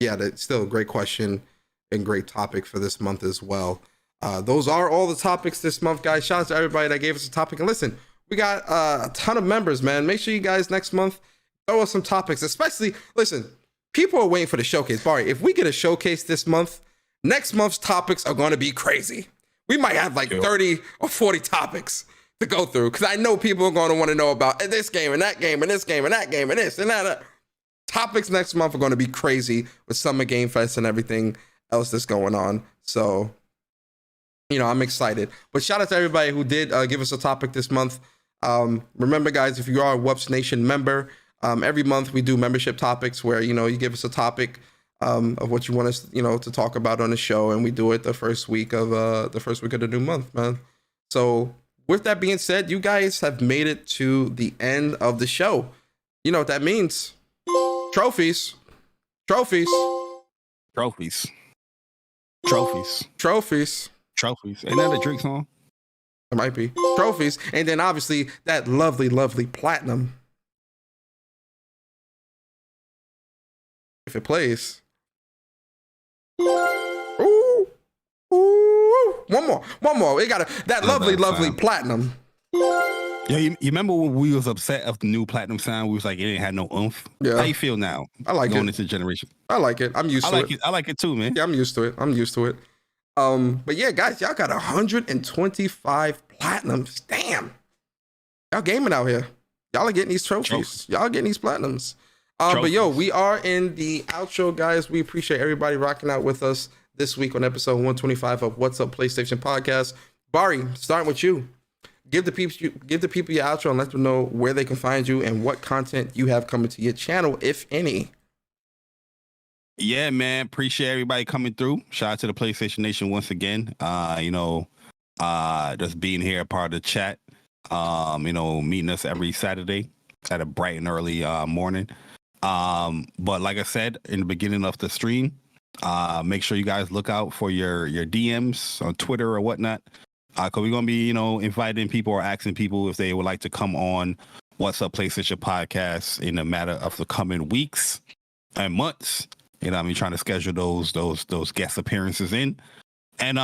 S5: that's still a great question and great topic for this month as well. Those are all the topics this month, guys. Shout out to everybody that gave us a topic. And listen, we got a ton of members, man. Make sure you guys next month throw us some topics. Especially, listen, people are waiting for the showcase. Bari, if we get a showcase this month, next month's topics are going to be crazy. We might have like 30 or 40 topics to go through, because I know people are going to want to know about this game and that game and this game and that game and this and that. Topics next month are going to be crazy with Summer Game Fest and everything else that's going on. So, you know, I'm excited. But shout out to everybody who did give us a topic this month. Remember, guys, if you are a WUPS Nation member, every month we do membership topics where, you know, you give us a topic of what you want us, you know, to talk about on the show, and we do it the first week of the new month, man. So with that being said, you guys have made it to the end of the show. You know what that means? Trophies.
S6: Ain't that a Drake song?
S5: It might be. Trophies. And then obviously that lovely, lovely platinum. If it plays. Ooh. One more. It got that lovely, lovely platinum.
S6: Yeah, you remember when we was upset of the new platinum sound? We was like, it didn't have no oomph. Yeah. How you feel now?
S5: I like
S6: going
S5: it.
S6: into generation.
S5: I like it. I'm used to it.
S6: I like it too, man.
S5: Yeah, I'm used to it. But yeah, guys, y'all got 125 platinums. Damn. Y'all gaming out here. Y'all are getting these trophies. Y'all getting these platinums. But yo, we are in the outro, guys. We appreciate everybody rocking out with us this week on episode 125 of What's Up PlayStation Podcast. Bari, starting with you. Give the people your outro and let them know where they can find you and what content you have coming to your channel, if any.
S6: Yeah, man. Appreciate everybody coming through. Shout out to the PlayStation Nation once again. Just being here, part of the chat. Meeting us every Saturday at a bright and early morning. But like I said in the beginning of the stream, make sure you guys look out for your DMs on Twitter or whatnot. Because we're going to be, inviting people or asking people if they would like to come on What's Up PlayStation Podcast in a matter of the coming weeks and months. Trying to schedule those guest appearances in. And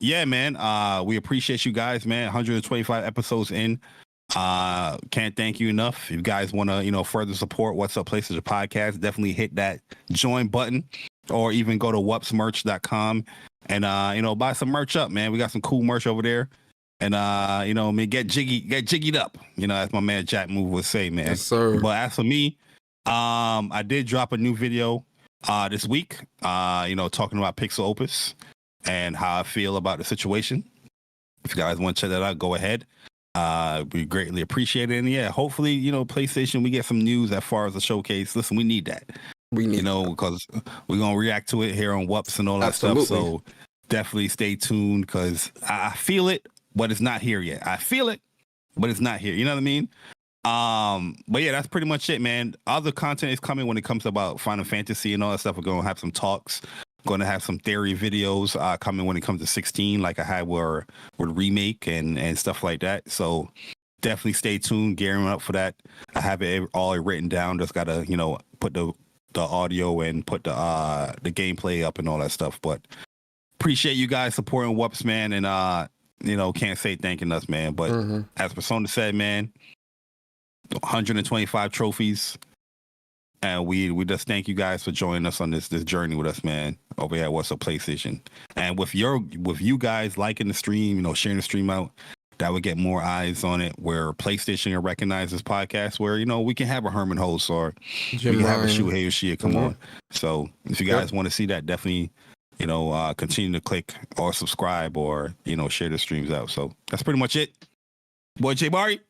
S6: yeah, man, we appreciate you guys, man. 125 episodes in. Can't thank you enough. If you guys want to, further support What's Up PlayStation Podcast, definitely hit that join button or even go to wupsmerch.com and buy some merch up, man. We got some cool merch over there. And get jiggied up, as my man Jack Move would say, man.
S5: Yes, sir.
S6: But as for me, I did drop a new video this week, talking about PixelOpus and how I feel about the situation. If you guys want to check that out, go ahead. We greatly appreciate it. And yeah, hopefully, PlayStation, we get some news as far as the showcase. Listen, we need that. We need, because we're going to react to it here on WUPS and all that
S5: Absolutely.
S6: stuff. So definitely stay tuned because I feel it, but it's not here yet. I feel it, but it's not here. You know what I mean? But yeah, that's pretty much it, man. Other content is coming when it comes about Final Fantasy and all that stuff. We're going to have some talks. Going to have some theory videos coming when it comes to 16, like I had with Remake and stuff like that. So definitely stay tuned, gearing up for that. I have it all written down. Just gotta put the audio and put the gameplay up and all that stuff. But appreciate you guys supporting WUPS, man, and can't say thanking us, man. But as Persona said, man, 125 trophies. And we just thank you guys for joining us on this journey with us, man, over here at What's Up PlayStation. And with you guys liking the stream, sharing the stream out, that would get more eyes on it, where PlayStation can recognize this podcast, where, we can have a Herman host or we can have a Shuhei or Shia come on. So if you guys want to see that, definitely, continue to click or subscribe or, share the streams out. So that's pretty much it. Boy, J Bari,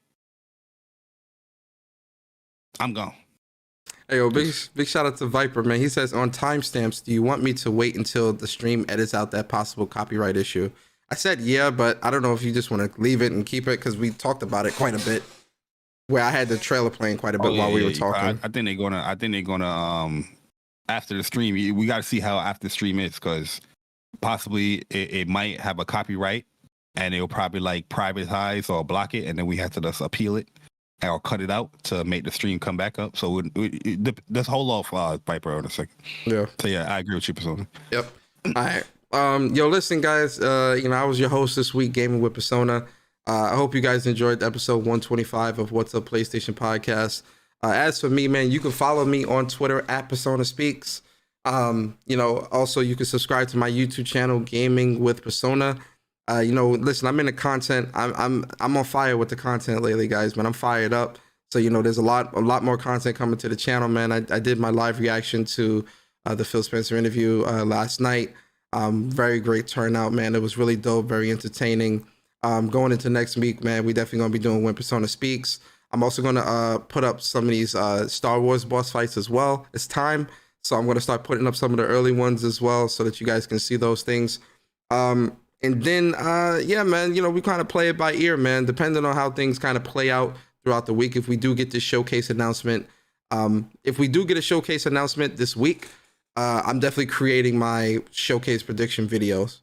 S6: I'm gone.
S5: Hey, yo, big shout out to Viper, man. He says, on timestamps, do you want me to wait until the stream edits out that possible copyright issue? I said, yeah, but I don't know if you just want to leave it and keep it, because we talked about it quite a bit, where I had the trailer playing quite a bit while we were talking.
S6: I think they're gonna after the stream, we got to see how after the stream is, because possibly it might have a copyright and it'll probably privatize or block it, and then we have to just appeal it or cut it out to make the stream come back up. So let's hold off Viper on a second.
S5: Yeah.
S6: So yeah, I agree with you, Persona.
S5: Yep. All right. Listen, guys. I was your host this week, Gaming with Persona. I hope you guys enjoyed episode 125 of What's Up PlayStation Podcast. As for me, man, you can follow me on Twitter at Persona Speaks. Also you can subscribe to my YouTube channel, Gaming with Persona. Listen, I'm in the content. I'm on fire with the content lately, guys, man. I'm fired up. So, there's a lot more content coming to the channel, man. I did my live reaction to the Phil Spencer interview last night. Very great turnout, man. It was really dope, very entertaining. Going into next week, man, we definitely gonna be doing When Persona Speaks. I'm also gonna put up some of these Star Wars boss fights as well. It's time. So I'm gonna start putting up some of the early ones as well, so that you guys can see those things. And then, man, we kind of play it by ear, man, depending on how things kind of play out throughout the week. If we do get this showcase announcement, this week, I'm definitely creating my showcase prediction videos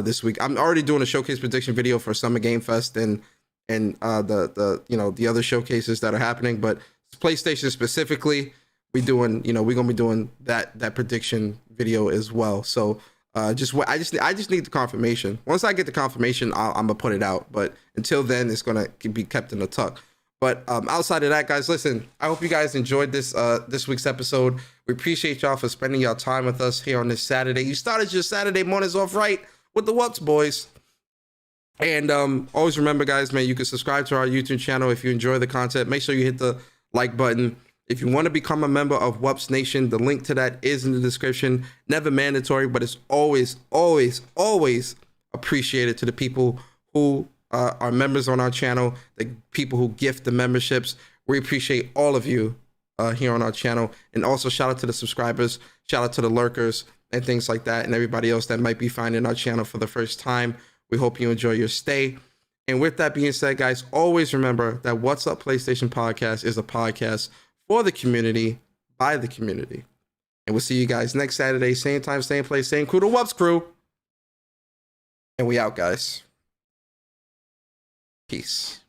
S5: this week. I'm already doing a showcase prediction video for Summer Game Fest and the other showcases that are happening. But PlayStation specifically, we're gonna be doing that prediction video as well. So. I just need the confirmation. Once I get the confirmation, I'm gonna put it out. But until then, it's gonna be kept in the tuck. But outside of that, guys, listen. I hope you guys enjoyed this week's episode. We appreciate y'all for spending y'all time with us here on this Saturday. You started your Saturday mornings off right with the WUPS boys. And always remember, guys, man, you can subscribe to our YouTube channel if you enjoy the content. Make sure you hit the like button. If you want to become a member of WUPS Nation, the link to that is in the description. Never mandatory, but it's always, always, always appreciated to the people who are members on our channel, the people who gift the memberships. We appreciate all of you here on our channel. And also shout out to the subscribers, shout out to the lurkers and things like that, and everybody else that might be finding our channel for the first time. We hope you enjoy your stay. And with that being said, guys, always remember that What's Up PlayStation Podcast is a podcast for the community, by the community. And we'll see you guys next Saturday, same time, same place, same crew, the WUPS crew. And we out, guys. Peace.